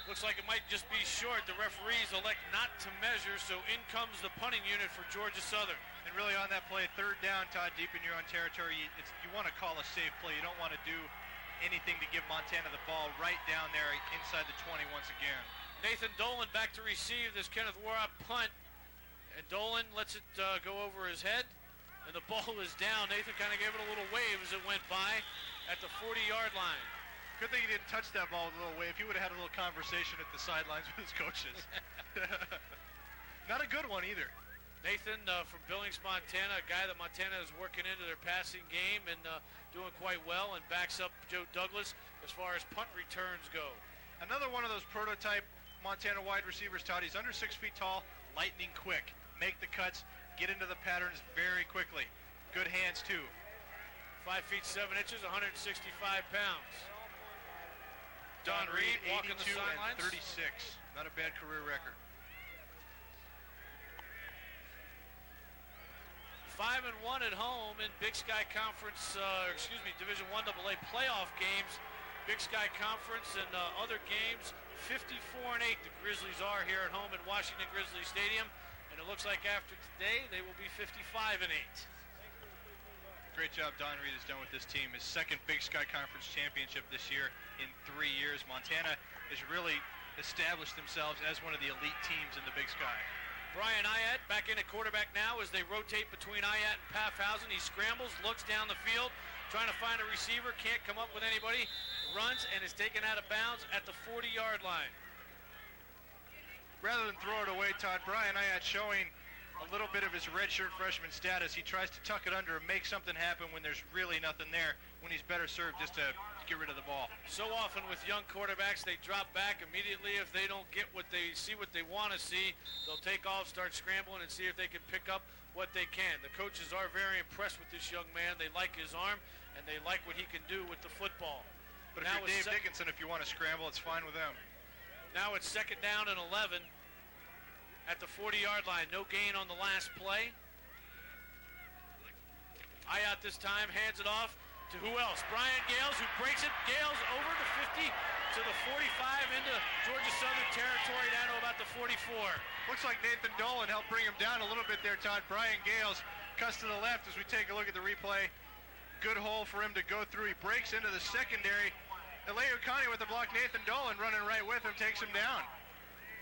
Looks like it might just be short. The referees elect not to measure, so in comes the punting unit for Georgia Southern. And really on that play, third down, Todd, deep in your own territory, you want to call a safe play. You don't want to do anything to give Montana the ball right down there inside the 20 once again. Nathan Dolan back to receive this Kenneth Warrock punt. And Dolan lets it go over his head. And the ball is down. Nathan kind of gave it a little wave as it went by at the 40-yard line. Good thing he didn't touch that ball with a little wave. He would have had a little conversation at the sidelines with his coaches. Not a good one either. Nathan from Billings, Montana, a guy that Montana is working into their passing game and doing quite well, and backs up Joe Douglas as far as punt returns go. Another one of those prototype Montana wide receivers, Todd. He's under 6 feet tall, lightning quick. Make the cuts, get into the patterns very quickly. Good hands, too. 5 feet 7 inches, 165 pounds. Don Reed walking the sidelines. 36. Not a bad career record. 5-1 at home in Big Sky Conference, Division I AA playoff games. Big Sky Conference and other games, 54-8 the Grizzlies are here at home at Washington Grizzly Stadium. And it looks like after today, they will be 55-8. Great job Don Reed has done with this team. His second Big Sky Conference championship this year in 3 years. Montana has really established themselves as one of the elite teams in the Big Sky. Brian Ayat back in at quarterback now as they rotate between Ayat and Paffhausen. He scrambles, looks down the field, trying to find a receiver, can't come up with anybody, runs and is taken out of bounds at the 40-yard line. Rather than throw it away, Todd, Brian Ayat showing a little bit of his redshirt freshman status. He tries to tuck it under and make something happen when there's really nothing there, when he's better served just to get rid of the ball. So often with young quarterbacks, they drop back immediately. If they don't get what they want to see, they'll take off, start scrambling, and see if they can pick up what they can. The coaches are very impressed with this young man. They like his arm, and they like what he can do with the football. But now if you're Dave Dickinson, if you want to scramble, it's fine with them. Now it's 2nd down and 11 at the 40-yard line. No gain on the last play. Ayat this time hands it off to who else? Brian Gales, who breaks it. Gales over the 50 to the 45 into Georgia Southern territory down to about the 44. Looks like Nathan Dolan helped bring him down a little bit there, Todd. Brian Gales cuts to the left as we take a look at the replay. Good hole for him to go through. He breaks into the secondary. Eleukani with the block. Nathan Dolan running right with him, takes him down.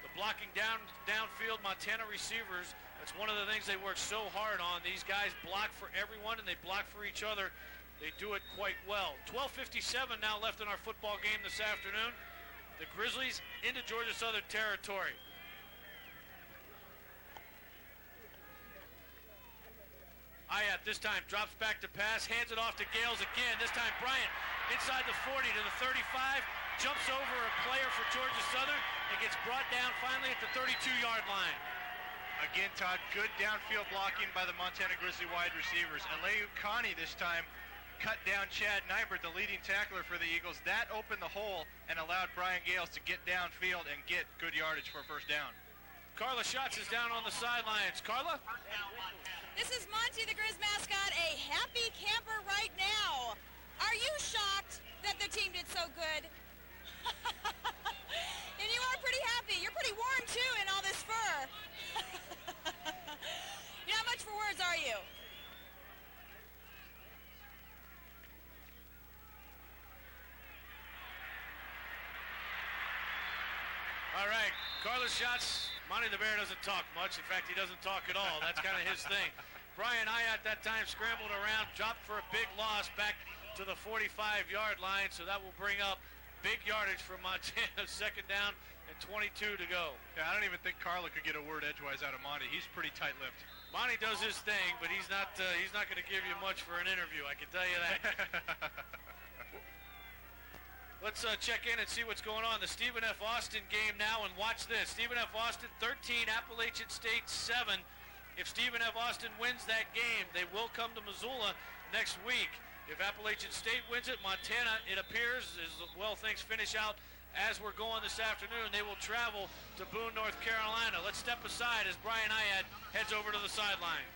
The blocking downfield Montana receivers, that's one of the things they work so hard on. These guys block for everyone and they block for each other. They do it quite well. 12:57 now left in our football game this afternoon. The Grizzlies into Georgia Southern territory. Ayat this time drops back to pass, hands it off to Gales again. This time Bryant inside the 40 to the 35, jumps over a player for Georgia Southern and gets brought down finally at the 32-yard line. Again, Todd, good downfield blocking by the Montana Grizzly wide receivers. Eleukani this time cut down Chad Nybert, the leading tackler for the Eagles. That opened the hole and allowed Brian Gales to get downfield and get good yardage for a first down. Carla Schatz is down on the sidelines. Carla? This is Monty, the Grizz mascot, a happy camper right now. Are you shocked that the team did so good? And you are pretty happy. You're pretty warm, too, in all this fur. You're not much for words, are you? All right, Carlos Schatz. Monty the Bear doesn't talk much. In fact, he doesn't talk at all. That's kind of his thing. Brian Ayat that time scrambled around, dropped for a big loss back to the 45-yard line, so that will bring up big yardage for Montana. 2nd down and 22 to go. Yeah, I don't even think Carla could get a word edgewise out of Monty. He's pretty tight-lipped. Monty does his thing, but he's not going to give you much for an interview, I can tell you that. Let's check in and see what's going on. The Stephen F. Austin game now, and watch this. Stephen F. Austin 13, Appalachian State 7. If Stephen F. Austin wins that game, they will come to Missoula next week. If Appalachian State wins it, Montana, it appears, as well things finish out as we're going this afternoon, they will travel to Boone, North Carolina. Let's step aside as Brian Ayat heads over to the sideline.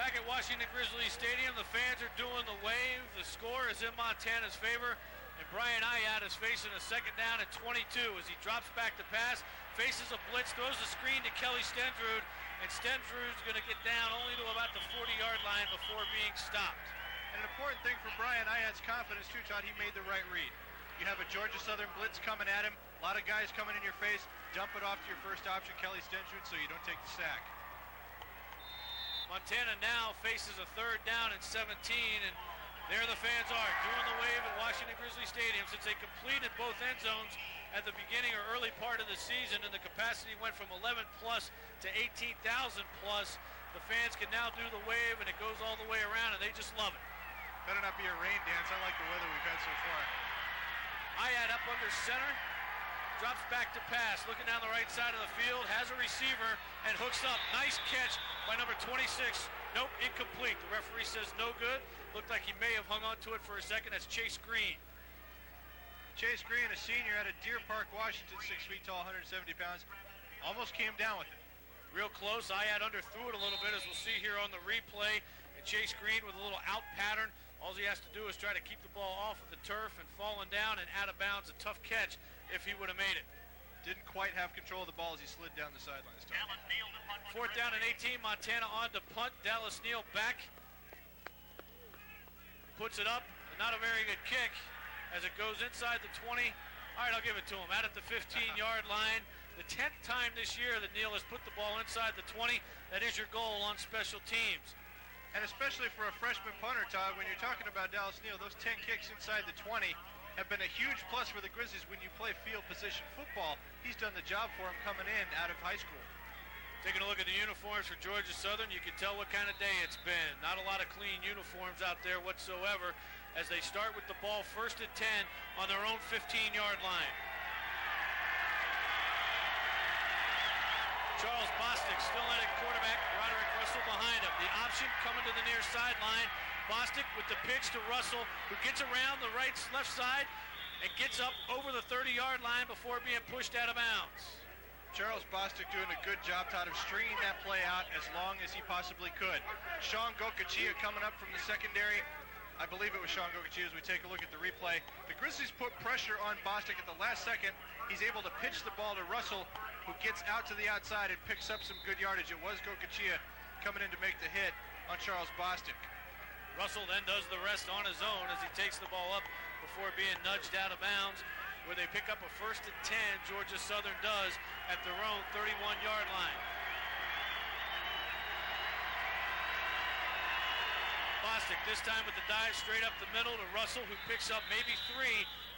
Back at Washington Grizzlies Stadium, the fans are doing the wave. The score is in Montana's favor, and Brian Ayat is facing a second down at 22 as he drops back to pass, faces a blitz, throws the screen to Kelly Stendrud, and Stendrud's going to get down only to about the 40-yard line before being stopped. And an important thing for Brian Ayat's confidence too, Todd, he made the right read. You have a Georgia Southern blitz coming at him, a lot of guys coming in your face, dump it off to your first option, Kelly Stendrud, so you don't take the sack. Montana now faces a third down and 17, and there the fans are doing the wave at Washington Grizzlies Stadium since they completed both end zones at the beginning or early part of the season, and the capacity went from 11 plus to 18,000 plus. The fans can now do the wave, and it goes all the way around, and they just love it. Better not be a rain dance. I like the weather we've had so far. Ayat up under center, drops back to pass, looking down the right side of the field, has a receiver, and hooks up. Nice catch by number 26. Nope, incomplete. The referee says no good. Looked like he may have hung on to it for a second. That's Chase Green. Chase Green, a senior out of Deer Park, Washington, 6 feet tall, 170 pounds. Almost came down with it. Real close. Ayat underthrew it a little bit, as we'll see here on the replay. And Chase Green with a little out pattern. All he has to do is try to keep the ball off of the turf and falling down and out of bounds. A tough catch if he would have made it. Didn't quite have control of the ball as he slid down the sidelines. Fourth down and 18. Montana on to punt. Dallas Neal back. Puts it up. Not a very good kick as it goes inside the 20. All right, I'll give it to him. Out at the 15-yard line. The 10th time this year that Neal has put the ball inside the 20. That is your goal on special teams. And especially for a freshman punter, Todd, when you're talking about Dallas Neal, those 10 kicks inside the 20 have been a huge plus for the Grizzlies when you play field position football. He's done the job for him coming in out of high school. Taking a look at the uniforms for Georgia Southern, you can tell what kind of day it's been. Not a lot of clean uniforms out there whatsoever as they start with the ball first and 10 on their own 15-yard line. Charles Bostic still at it, quarterback. Roderick Russell behind him. The option coming to the near sideline. Bostic with the pitch to Russell, who gets around the left side and gets up over the 30-yard line before being pushed out of bounds. Charles Bostic doing a good job, Todd, of stringing that play out as long as he possibly could. Sean Gokachia coming up from the secondary. I believe it was Sean Gokachia as we take a look at the replay. The Grizzlies put pressure on Bostic at the last second. He's able to pitch the ball to Russell, who gets out to the outside and picks up some good yardage. It was Gokachia coming in to make the hit on Charles Bostic. Russell then does the rest on his own as he takes the ball up before being nudged out of bounds, where they pick up a first and 10. Georgia Southern does at their own 31-yard line. Bostic this time with the dive straight up the middle to Russell, who picks up maybe 3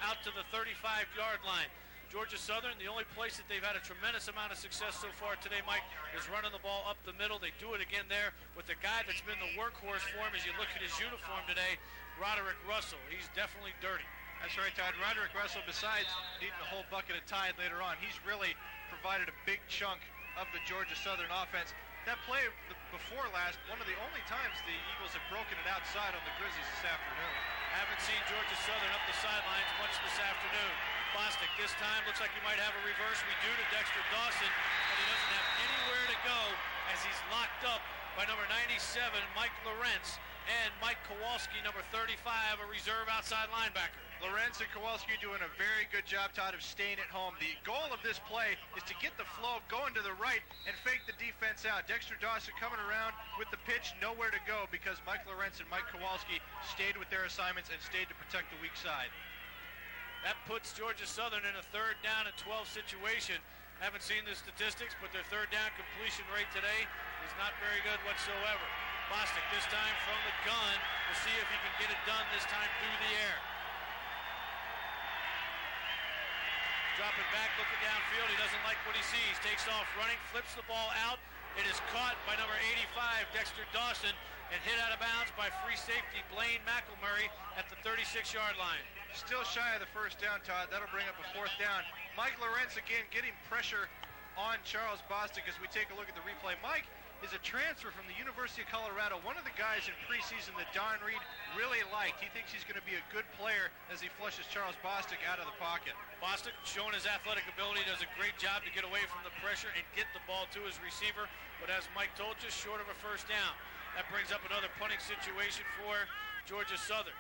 out to the 35-yard line. Georgia Southern, the only place that they've had a tremendous amount of success so far today, Mike, is running the ball up the middle. They do it again there with the guy that's been the workhorse for him as you look at his uniform today, Roderick Russell. He's definitely dirty. That's right, Todd. Roderick Russell, besides needing a whole bucket of Tide later on, he's really provided a big chunk of the Georgia Southern offense. That play before last, one of the only times the Eagles have broken it outside on the Grizzlies this afternoon. Haven't seen Georgia Southern up the sidelines much this afternoon. Bostic this time looks like he might have a reverse. We do to Dexter Dawson, but he doesn't have anywhere to go as he's locked up by number 97, Mike Lawrence, and Mike Kowalski, number 35, a reserve outside linebacker. Lawrence and Kowalski doing a very good job, Todd, of staying at home. The goal of this play is to get the flow going to the right and fake the defense out. Dexter Dawson coming around with the pitch, nowhere to go because Mike Lawrence and Mike Kowalski stayed with their assignments and stayed to protect the weak side. That puts Georgia Southern in a third down and 12 situation. Haven't seen the statistics, but their third down completion rate today is not very good whatsoever. Bostic this time from the gun. We'll see if he can get it done this time through the air. Dropping back, looking downfield. He doesn't like what he sees. Takes off running, flips the ball out. It is caught by number 85, Dexter Dawson, and hit out of bounds by free safety Blaine McElmurray at the 36-yard line. Still shy of the first down, Todd. That'll bring up a fourth down. Mike Lawrence again getting pressure on Charles Bostic as we take a look at the replay. Mike is a transfer from the University of Colorado, one of the guys in preseason that Don Reed really liked. He thinks he's going to be a good player as he flushes Charles Bostic out of the pocket. Bostic, showing his athletic ability, does a great job to get away from the pressure and get the ball to his receiver, but as Mike told you, short of a first down. That brings up another punting situation for Georgia Southern.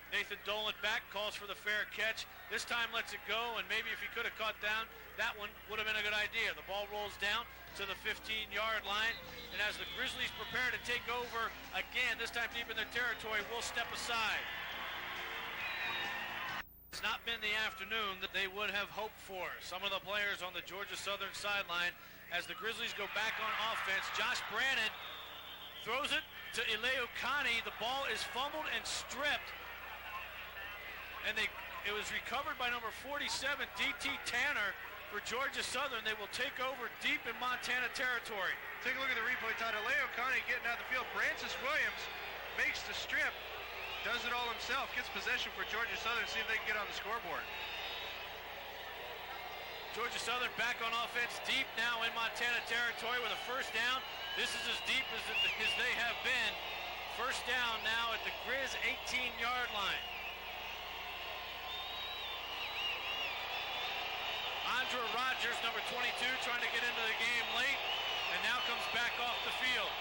Nathan Dolan back, calls for the fair catch. This time lets it go, and maybe if he could have caught down, that one would have been a good idea. The ball rolls down to the 15-yard line, and as the Grizzlies prepare to take over again, this time deep in their territory, we'll step aside. It's not been the afternoon that they would have hoped for. Some of the players on the Georgia Southern sideline as the Grizzlies go back on offense. Josh Brannon throws it to Ileo Kani. The ball is fumbled and stripped. And it was recovered by number 47, D.T. Tanner, for Georgia Southern. They will take over deep in Montana territory. Take a look at the replay, Todd. Ileo Kani getting out of the field. Francis Williams makes the strip, does it all himself, gets possession for Georgia Southern, see if they can get on the scoreboard. Georgia Southern back on offense deep now in Montana territory with a first down. This is as deep as they have been. First down now at the Grizz 18-yard line. Andra Rogers, number 22, trying to get into the game late, and now comes back off the field.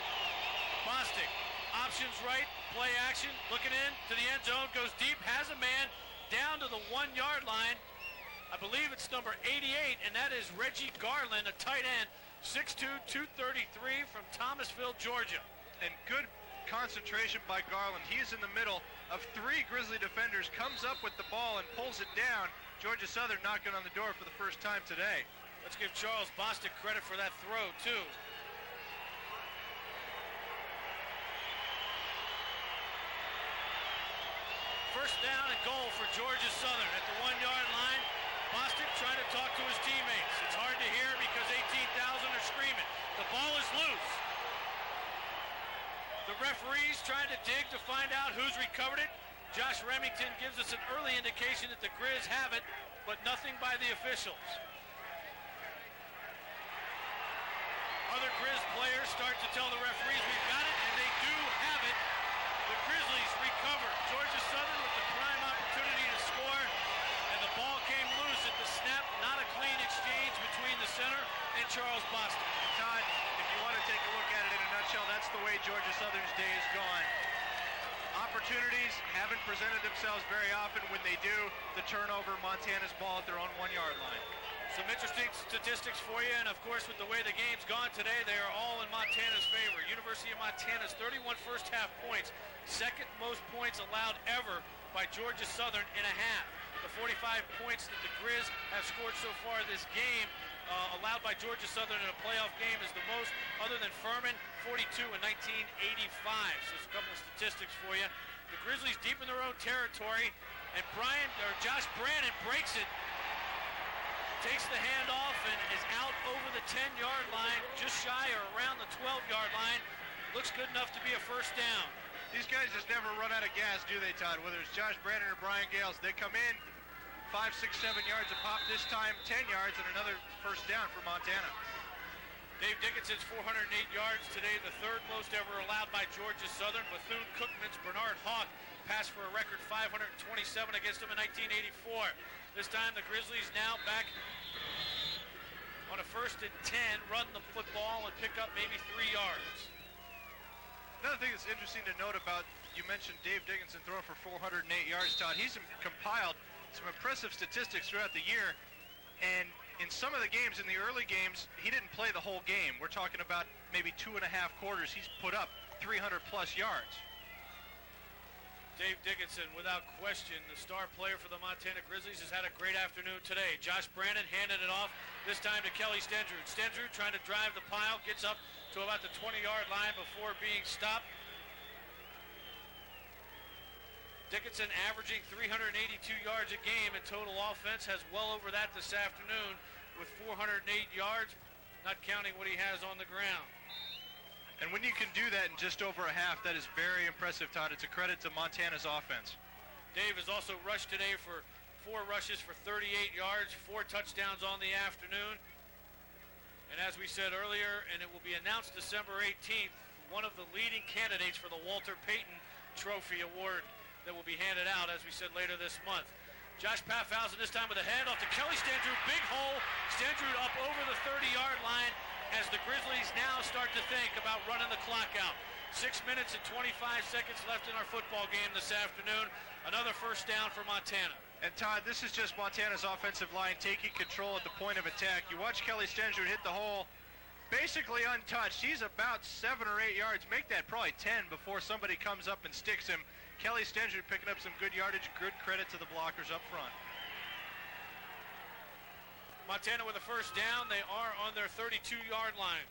Bostic, options right, play action, looking in to the end zone, goes deep, has a man down to the 1-yard line. I believe it's number 88, and that is Reggie Garland, a tight end, 6'2", 233 from Thomasville, Georgia. And good concentration by Garland. He's in the middle of 3 Grizzly defenders, comes up with the ball and pulls it down. Georgia Southern knocking on the door for the first time today. Let's give Charles Bostic credit for that throw, too. First down and goal for Georgia Southern at the 1-yard line. Bostic trying to talk to his teammates. It's hard to hear because 18,000 are screaming. The ball is loose. The referee's trying to dig to find out who's recovered it. Josh Remington gives us an early indication that the Grizz have it, but nothing by the officials. Other Grizz players start to tell the referees, we've got it, and they do have it. The Grizzlies recover. Georgia Southern with the prime opportunity to score, and the ball came loose at the snap. Not a clean exchange between the center and Charles Bostic. Todd, if you want to take a look at it in a nutshell, that's the way Georgia Southern's day is gone. Opportunities haven't presented themselves very often. When they do, the turnover, Montana's ball at their own 1-yard line. Some interesting statistics for you, and of course with the way the game's gone today, they are all in Montana's favor. University of Montana's 31 first half points, second most points allowed ever by Georgia Southern in a half. The 45 points that the Grizz have scored so far this game allowed by Georgia Southern in a playoff game is the most, other than Furman, 42 in 1985. So it's a couple of statistics for you. The Grizzlies deep in their own territory, and Josh Brannon breaks it, takes the handoff, and is out over the 10-yard line, just shy or around the 12-yard line. Looks good enough to be a first down. These guys just never run out of gas, do they, Todd? Whether it's Josh Brannon or Brian Gales, they come in 5, 6, 7 yards a pop. This time 10 yards and another first down for Montana. Dave Dickinson's 408 yards today, the third most ever allowed by Georgia Southern. Bethune-Cookman's Bernard Hawk passed for a record 527 against him in 1984. This time the Grizzlies now back on a 1st and 10, run the football and pick up maybe 3 yards. Another thing that's interesting to note about, you mentioned Dave Dickinson throwing for 408 yards, Todd. He's compiled some impressive statistics throughout the year, and in some of the games, in the early games, he didn't play the whole game. We're talking about maybe 2.5 quarters. He's put up 300-plus yards. Dave Dickinson, without question, the star player for the Montana Grizzlies, has had a great afternoon today. Josh Brannon handed it off, this time to Kelly Stendrud. Stendrud trying to drive the pile, gets up to about the 20-yard line before being stopped. Dickinson averaging 382 yards a game in total offense, has well over that this afternoon with 408 yards, not counting what he has on the ground. And when you can do that in just over a half, that is very impressive, Todd. It's a credit to Montana's offense. Dave has also rushed today for 4 rushes for 38 yards, 4 touchdowns on the afternoon. And as we said earlier, and it will be announced December 18th, one of the leading candidates for the Walter Payton Trophy Award that will be handed out, as we said, later this month. Josh Paffhausen this time with a handoff to Kelly Stendrud. Big hole. Stendrud up over the 30-yard line as the Grizzlies now start to think about running the clock out. 6 minutes and 25 seconds left in our football game this afternoon. Another first down for Montana. And Todd, this is just Montana's offensive line taking control at the point of attack. You watch Kelly Stenjud hit the hole basically untouched. He's about 7 or 8 yards. Make that probably 10 before somebody comes up and sticks him. Kelly Stenjud picking up some good yardage. Good credit to the blockers up front. Montana with a first down. They are on their 32-yard line.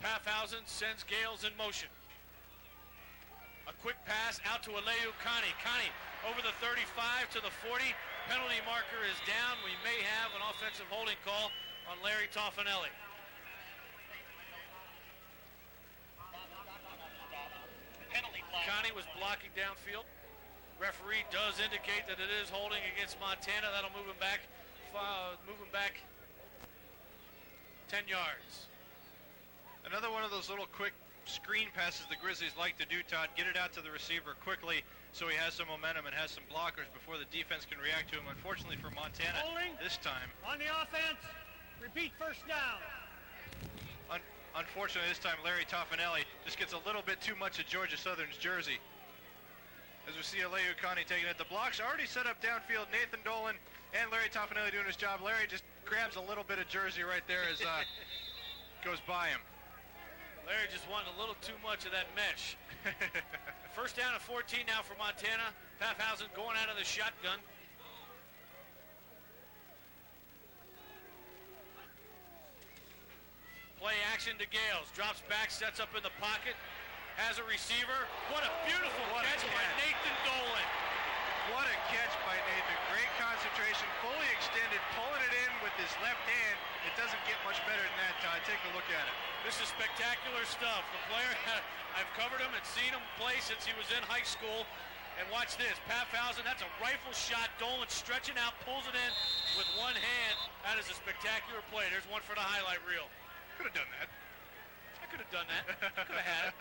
Paffhausen sends Gales in motion. A quick pass out to Aleu Kani. Kani over the 35 to the 40. Penalty marker is down. We may have an offensive holding call on Larry Toffanelli. Kani was blocking downfield. Referee does indicate that it is holding against Montana. That'll move him back 10 yards. Another one of those little quick screen passes the Grizzlies like to do, Todd. Get it out to the receiver quickly so he has some momentum and has some blockers before the defense can react to him. Unfortunately for Montana, holding this time. on the offense. Repeat first down. Unfortunately this time, Larry Toffanelli just gets a little bit too much of Georgia Southern's jersey. As we see Aleu Kani taking it. The blocks already set up downfield. Nathan Dolan and Larry Toffanelli doing his job. Larry just grabs a little bit of jersey right there as goes by him. Larry just wanting a little too much of that mesh. First down at 14 now for Montana. Paffhausen going out of the shotgun. Play action to Gales. Drops back, sets up in the pocket. Has a receiver. What a beautiful catch by Nathan Dolan. What a catch by Nathan. Great concentration, fully extended, pulling it in with his left hand. It doesn't get much better than that, Todd. Take a look at it. This is spectacular stuff. The player, I've covered him and seen him play since he was in high school. And watch this. Paffhausen, that's a rifle shot. Dolan stretching out, pulls it in with one hand. That is a spectacular play. There's one for the highlight reel. Could have done that. I could have done that. Could have had it.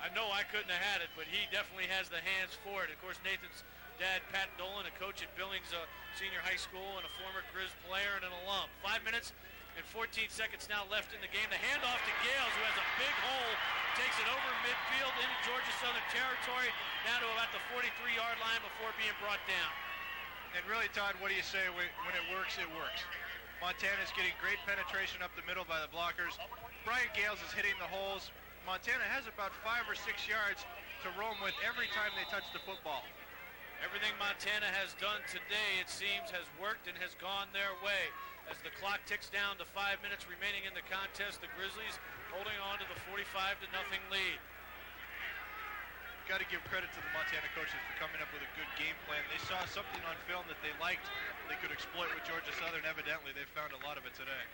I know I couldn't have had it, but he definitely has the hands for it. Of course, Nathan's dad, Pat Dolan, a coach at Billings Senior High School and a former Grizz player and an alum. 5 minutes and 14 seconds now left in the game. The handoff to Gales, who has a big hole, takes it over midfield into Georgia Southern territory, down to about the 43-yard line before being brought down. And really, Todd, what do you say? When it works, it works. Montana's getting great penetration up the middle by the blockers. Brian Gales is hitting the holes. Montana has about 5 or 6 yards to roam with every time they touch the football. Everything Montana has done today, it seems, has worked and has gone their way. As the clock ticks down to 5 minutes remaining in the contest, the Grizzlies holding on to the 45-0 lead. Got to give credit to the Montana coaches for coming up with a good game plan. They saw something on film that they liked, they could exploit with Georgia Southern. Evidently, they found a lot of it today.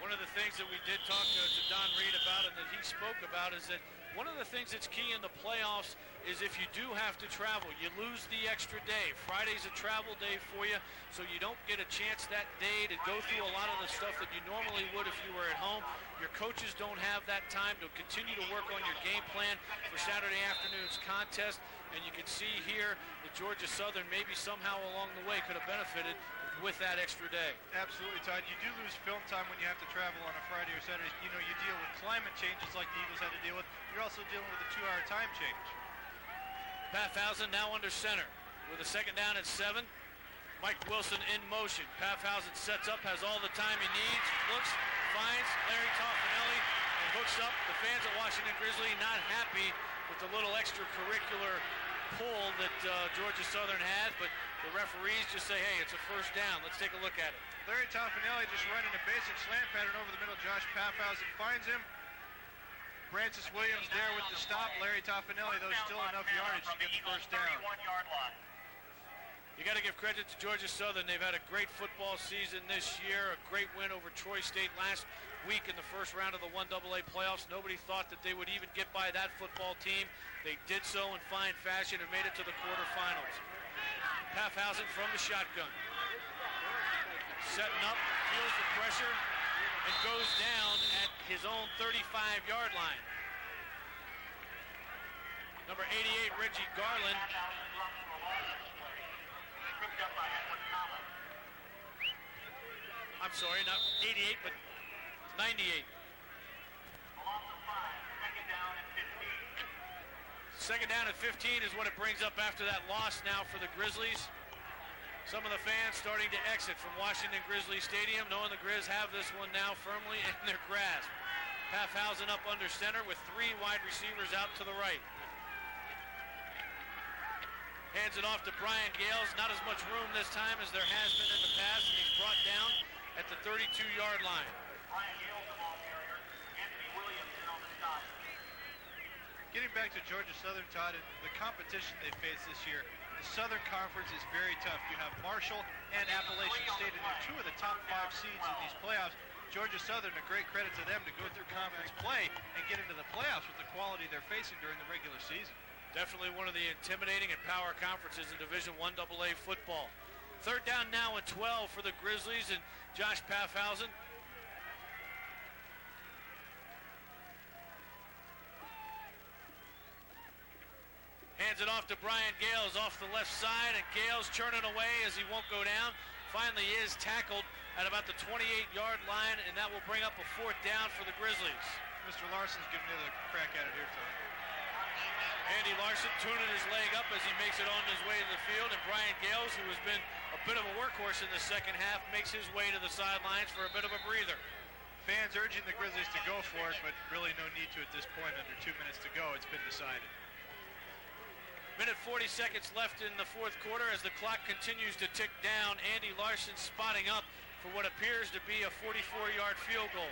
One of the things that we did talk to Don Reed about and that he spoke about is that one of the things that's key in the playoffs is if you do have to travel, you lose the extra day. Friday's a travel day for you, so you don't get a chance that day to go through a lot of the stuff that you normally would if you were at home. Your coaches don't have that time to continue to work on your game plan for Saturday afternoon's contest, and you can see here that Georgia Southern maybe somehow along the way could have benefited with that extra day. Absolutely, Todd. You do lose film time when you have to travel on a Friday or Saturday. You know, you deal with climate changes like the Eagles had to deal with. You're also dealing with a 2-hour time change. Paffhausen now under center with a second down at 7. Mike Wilson in motion. Paffhausen sets up, has all the time he needs, looks, finds Larry Toffanelli, and hooks up. The fans at Washington Grizzly not happy with the little extracurricular pull that Georgia Southern had, but the referees just say, hey, it's a first down. Let's take a look at it. Larry Toffanelli just running a basic slant pattern over the middle. Josh Paffhausen finds him. Francis Williams there with the stop. Larry Toffanelli, though, still enough yardage to get the first down. You got to give credit to Georgia Southern. They've had a great football season this year, a great win over Troy State last week in the first round of the 1AA playoffs. Nobody thought that they would even get by that football team. They did so in fine fashion and made it to the quarterfinals. Paffhausen from the shotgun. Setting up, feels the pressure, and goes down at his own 35-yard line. Number 88, Reggie Garland. I'm sorry, not 88, but 98. Second down at 15 is what it brings up after that loss now for the Grizzlies. Some of the fans starting to exit from Washington Grizzly Stadium, knowing the Grizz have this one now firmly in their grasp. Paffhausen up under center with 3 wide receivers out to the right. Hands it off to Brian Gales. Not as much room this time as there has been in the past, and he's brought down at the 32-yard line. Getting back to Georgia Southern, Todd, and the competition they face this year, the Southern Conference is very tough. You have Marshall and Appalachian State, and they're 2 of the top 5 seeds in these playoffs. Georgia Southern, a great credit to them to go through conference play and get into the playoffs with the quality they're facing during the regular season. Definitely one of the intimidating and power conferences in Division I AA football. Third down now at 12 for the Grizzlies and Josh Paffhausen. Hands it off to Brian Gales off the left side, and Gales churning away as he won't go down. Finally is tackled at about the 28-yard line, and that will bring up a 4th down for the Grizzlies. Mr. Larson's giving another crack at it here, Todd. Andy Larson tuning his leg up as he makes it on his way to the field, and Brian Gales, who has been a bit of a workhorse in the second half, makes his way to the sidelines for a bit of a breather. Fans urging the Grizzlies to go for it, but really no need to at this point. Under 2 minutes to go, it's been decided. Minute 40 seconds left in the 4th quarter as the clock continues to tick down. Andy Larson spotting up for what appears to be a 44-yard field goal.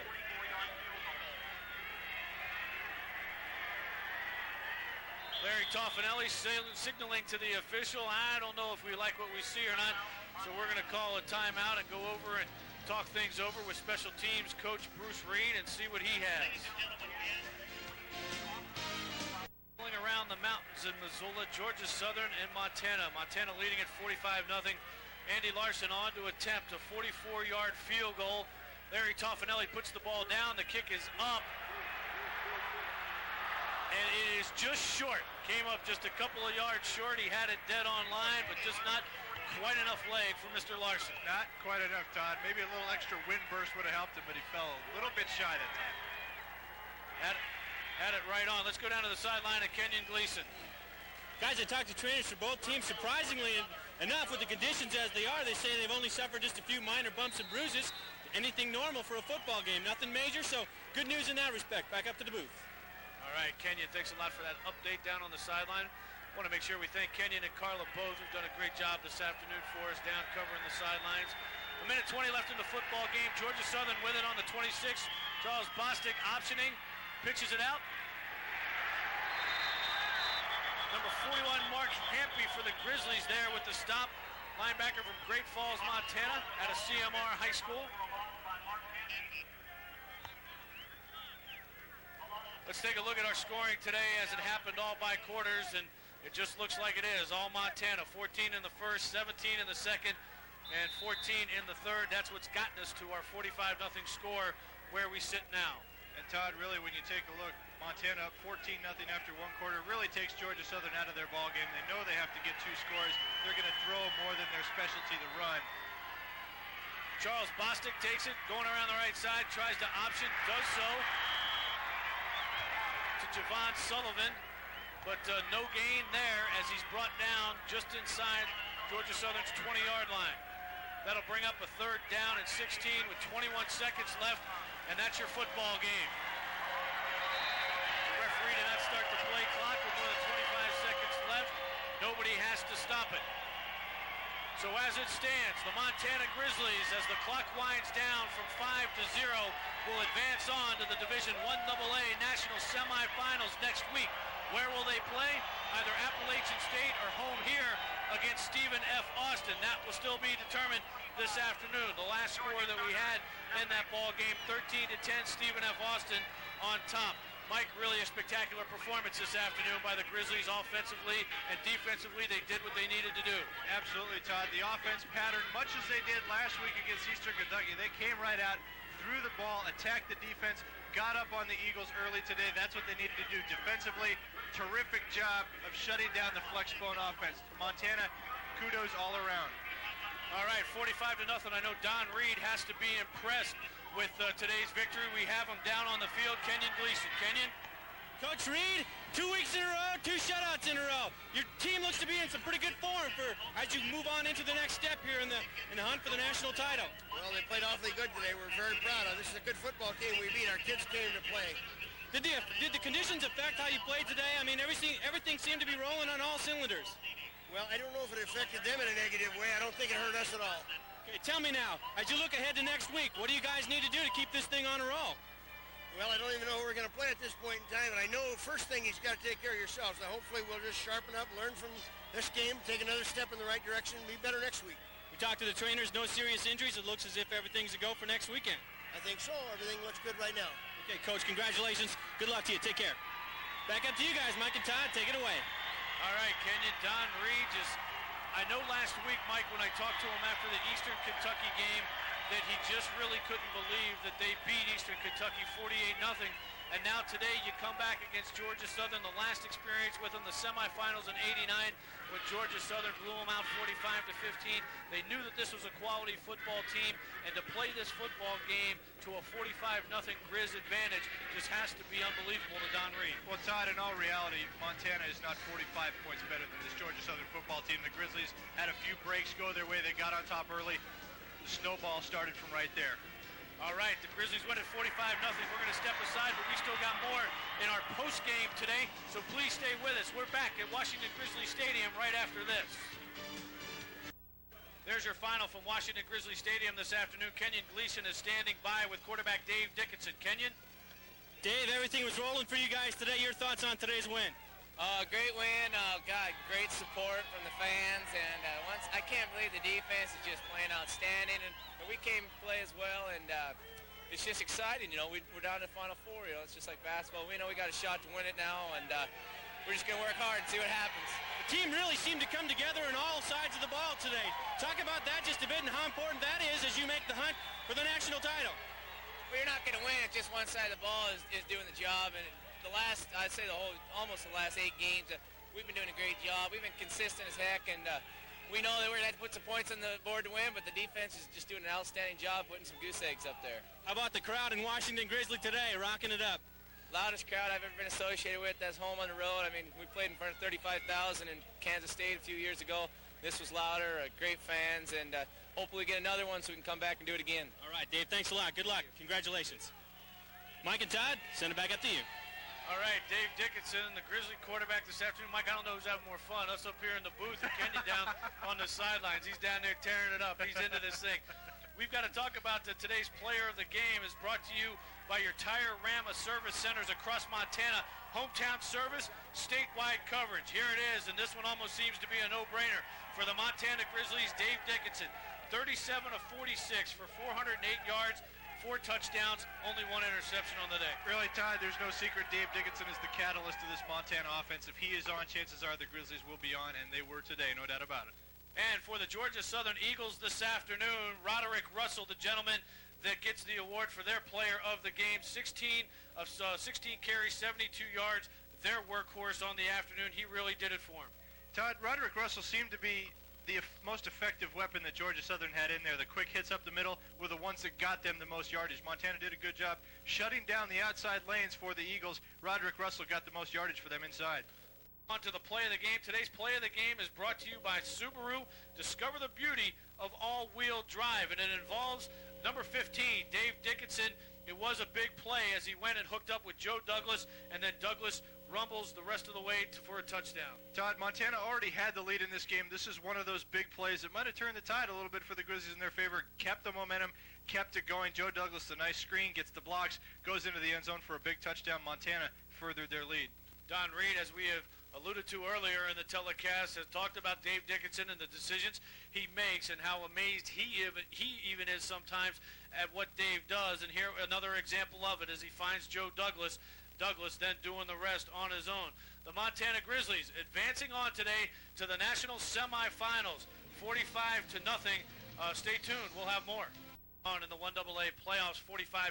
Larry Toffanelli signaling to the official. I don't know if we like what we see or not, so we're going to call a timeout and go over and talk things over with special teams coach Bruce Reed and see what he has. Around the mountains in Missoula, Georgia Southern and Montana. Montana leading at 45-0. Andy Larson on to attempt a 44-yard field goal. Larry Toffanelli puts the ball down. The kick is up. And it is just short. Came up just a couple of yards short. He had it dead on line, but just not quite enough leg for Mr. Larson. Not quite enough, Todd. Maybe a little extra wind burst would have helped him, but he fell a little bit shy that time. Had it right on. Let's go down to the sideline of Kenyon Gleason. Guys, I talked to trainers for both teams. Surprisingly enough, with the conditions as they are, they say they've only suffered just a few minor bumps and bruises. Anything normal for a football game. Nothing major, so good news in that respect. Back up to the booth. All right, Kenyon, thanks a lot for that update down on the sideline. Want to make sure we thank Kenyon and Carla both, who've done a great job this afternoon for us down covering the sidelines. A minute 20 left in the football game. Georgia Southern with it on the 26. Charles Bostic optioning. Pitches it out. Number 41, Mark Hampy for the Grizzlies there with the stop. Linebacker from Great Falls, Montana, out of CMR High School. Let's take a look at our scoring today as it happened all by quarters, and it just looks like it is. All Montana, 14 in the first, 17 in the second, and 14 in the third. That's what's gotten us to our 45-0 score where we sit now. And Todd, really, when you take a look, Montana up 14-0 after 1 quarter really takes Georgia Southern out of their ball game. They know they have to get 2 scores. They're going to throw more than their specialty, the run. Charles Bostic takes it, going around the right side, tries to option, does so to Javon Sullivan, but no gain there as he's brought down just inside Georgia Southern's 20-yard line. That'll bring up a 3rd down and 16 with 21 seconds left. And that's your football game. The referee did not start the play clock with more than 25 seconds left. Nobody has to stop it. So as it stands, the Montana Grizzlies, as the clock winds down from 5-0, will advance on to the Division I AA National Semifinals next week. Where will they play? Either Appalachian State or home here against Stephen F. Austin. That will still be determined this afternoon. The last score that we had in that ball game, 13-10, Stephen F. Austin on top. Mike, really a spectacular performance this afternoon by the Grizzlies offensively and defensively. They did what they needed to do. Absolutely, Todd. The offense patterned much as they did last week against Eastern Kentucky. They came right out, threw the ball, attacked the defense, got up on the Eagles early today. That's what they needed to do defensively. Terrific job of shutting down the Flexbone offense. Montana, kudos all around. All right, 45-0. I know Don Reed has to be impressed with today's victory. We have him down on the field, Kenyon Gleason. Kenyon? Coach Reed, 2 weeks in a row, 2 shutouts in a row. Your team looks to be in some pretty good form for as you move on into the next step here in the hunt for the national title. Well, they played awfully good today. We're very proud of. This is a good football team we beat. Our kids came to play. Did the conditions affect how you played today? I mean, everything seemed to be rolling on all cylinders. Well, I don't know if it affected them in a negative way. I don't think it hurt us at all. Okay, tell me now, as you look ahead to next week, what do you guys need to do to keep this thing on a roll? Well, I don't even know who we're going to play at this point in time, and I know the first thing you've got to take care of yourselves. So hopefully we'll just sharpen up, learn from this game, take another step in the right direction, and be better next week. We talked to the trainers, no serious injuries. It looks as if everything's a go for next weekend. I think so. Everything looks good right now. Okay, Coach, congratulations. Good luck to you. Take care. Back up to you guys, Mike and Todd. Take it away. All right, Kenyon, Don Reed I know last week, Mike, when I talked to him after the Eastern Kentucky game, that he just really couldn't believe that they beat Eastern Kentucky 48-0. And now today you come back against Georgia Southern, the last experience with them, the semifinals in '89, when Georgia Southern blew them out 45-15. They knew that this was a quality football team, and to play this football game to a 45-0 Grizz advantage just has to be unbelievable to Don Reed. Well, Todd, in all reality, Montana is not 45 points better than this Georgia Southern football team. The Grizzlies had a few breaks go their way. They got on top early. The snowball started from right there. All right, the Grizzlies win at 45-0. We're going to step aside, but we still got more in our post game today, so please stay with us. We're back at Washington Grizzly Stadium right after this. There's your final from Washington Grizzly Stadium this afternoon. Kenyon Gleason is standing by with quarterback Dave Dickinson. Kenyon? Dave, everything was rolling for you guys today. Your thoughts on today's win? Great win. God, great support from the fans, and I can't believe the defense is just playing outstanding, and we came to play as well, and it's just exciting. You know, we're down to the Final Four. You know, it's just like basketball. We know we got a shot to win it now, and we're just gonna work hard and see what happens. The team really seemed to come together on all sides of the ball today. Talk about that just a bit and how important that is as you make the hunt for the national title. Well, you're not gonna win if just one side of the ball is doing the job, and I'd say almost the last 8 games, we've been doing a great job. We've been consistent as heck, and we know that we're going to have to put some points on the board to win, but the defense is just doing an outstanding job putting some goose eggs up there. How about the crowd in Washington Grizzly today, rocking it up? Loudest crowd I've ever been associated with. That's home on the road. I mean, we played in front of 35,000 in Kansas State a few years ago. This was louder, great fans, and hopefully get another one so we can come back and do it again. All right, Dave, thanks a lot. Good luck. Congratulations. Mike and Todd, send it back up to you. All right, Dave Dickinson, the Grizzly quarterback this afternoon. Mike, I don't know who's having more fun, us up here in the booth and Kenyon down on the sidelines. He's down there tearing it up. He's into this thing. We've got to talk about today's player of the game is brought to you by your Tire Rama service centers across Montana. Hometown service, statewide coverage. Here it is, and this one almost seems to be a no-brainer for the Montana Grizzlies. Dave Dickinson, 37 of 46 for 408 yards. 4 touchdowns, only 1 interception on the day. Really, Todd, there's no secret Dave Dickinson is the catalyst of this Montana offense. If he is on, chances are the Grizzlies will be on, and they were today, no doubt about it. And for the Georgia Southern Eagles this afternoon, Roderick Russell, the gentleman that gets the award for their player of the game, 16 carries, 72 yards, their workhorse on the afternoon. He really did it for him. Todd, Roderick Russell seemed to be the most effective weapon that Georgia Southern had in there. The quick hits up the middle were the ones that got them the most yardage. Montana did a good job shutting down the outside lanes for the Eagles. Roderick Russell got the most yardage for them inside. On to the play of the game. Today's play of the game is brought to you by Subaru. Discover the beauty of all-wheel drive, and it involves number 15, Dave Dickinson. It was a big play as he went and hooked up with Joe Douglas, and then Douglas rumbles the rest of the way for a touchdown. Todd, Montana already had the lead in this game. This is one of those big plays that might have turned the tide a little bit for the Grizzlies in their favor. Kept the momentum, kept it going. Joe Douglas, the nice screen, gets the blocks, goes into the end zone for a big touchdown. Montana furthered their lead. Don Reed, as we have alluded to earlier in the telecast, has talked about Dave Dickinson and the decisions he makes and how amazed he even is sometimes at what Dave does. And here another example of it as he finds Joe Douglas. Douglas then doing the rest on his own. The Montana Grizzlies advancing on today to the national semifinals, 45-0. Stay tuned. We'll have more. on in the 1AA playoffs, 45-0.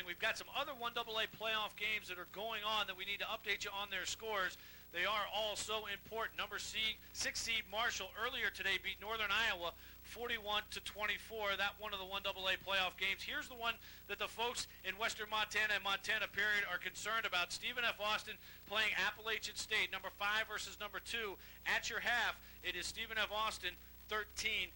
We've got some other 1AA playoff games that are going on that we need to update you on their scores. They are all so important. Number 6 seed Marshall earlier today beat Northern Iowa 41-24. That one of the 1AA playoff games. Here's the one that the folks in Western Montana and Montana period are concerned about. Stephen F. Austin playing Appalachian State, number 5 versus number 2. At your half, it is Stephen F. Austin 13-10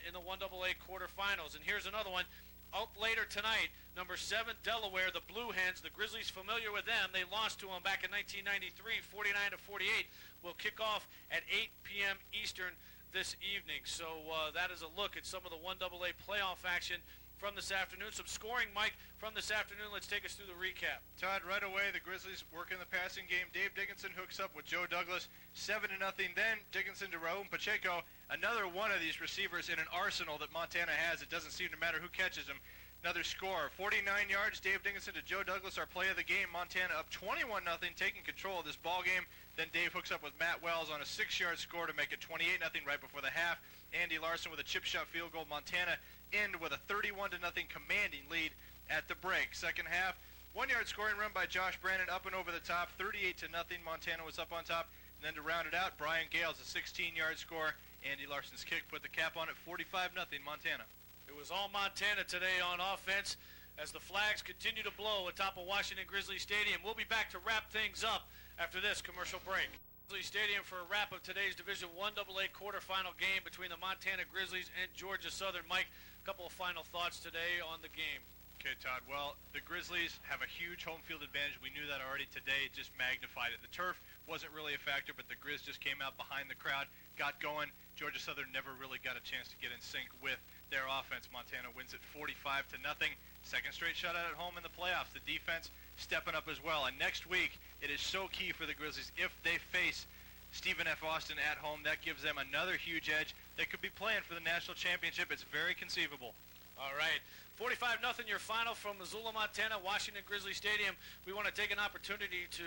in the 1AA quarterfinals. And here's another one. Up later tonight, number 7 Delaware, the Blue Hens, the Grizzlies, familiar with them. They lost to them back in 1993, 49-48. Will kick off at 8 p.m. Eastern this evening. So that is a look at some of the 1AA playoff action from this afternoon. Some scoring, Mike, from this afternoon. Let's take us through the recap. Todd, right away, the Grizzlies work in the passing game. Dave Dickinson hooks up with Joe Douglas, 7-0. Then Dickinson to Raul Pacheco, another one of these receivers in an arsenal that Montana has. It doesn't seem to matter who catches him. Another score, 49 yards. Dave Dickinson to Joe Douglas, our play of the game. Montana up 21-0, taking control of this ball game. Then Dave hooks up with Matt Wells on a 6-yard score to make it 28-0 right before the half. Andy Larson with a chip shot field goal. Montana end with a 31-0 commanding lead at the break. Second half, 1-yard scoring run by Josh Brandon up and over the top, 38-0. Montana was up on top. And then to round it out, Brian Gales, a 16-yard score. Andy Larson's kick put the cap on it, 45-0 Montana. It was all Montana today on offense as the flags continue to blow atop of Washington Grizzly Stadium. We'll be back to wrap things up after this commercial break. Grizzly Stadium for a wrap of today's Division 1AA quarterfinal game between the Montana Grizzlies and Georgia Southern. Mike, a couple of final thoughts today on the game. Okay, Todd. Well, the Grizzlies have a huge home field advantage. We knew that already today. It just magnified it. The turf wasn't really a factor, but the Grizz just came out behind the crowd, got going. Georgia Southern never really got a chance to get in sync with their offense. Montana wins it 45-0. Second straight shutout at home in the playoffs. The defense stepping up as well. And next week, it is so key for the Grizzlies. If they face Stephen F. Austin at home, that gives them another huge edge. They could be playing for the national championship. It's very conceivable. All right. 45-0 your final from Missoula, Montana, Washington Grizzly Stadium. We want to take an opportunity to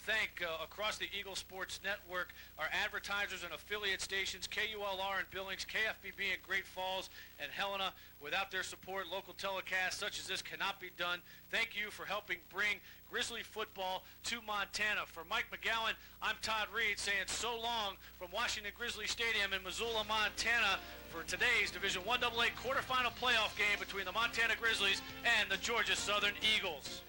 thank across the Eagle Sports Network our advertisers and affiliate stations, KULR in Billings, KFBB in Great Falls, and Helena. Without their support, local telecasts such as this cannot be done. Thank you for helping bring Grizzly football to Montana. For Mike McGowan, I'm Todd Reed saying so long from Washington Grizzly Stadium in Missoula, Montana for today's Division 1AA quarterfinal playoff game between the Montana Grizzlies and the Georgia Southern Eagles.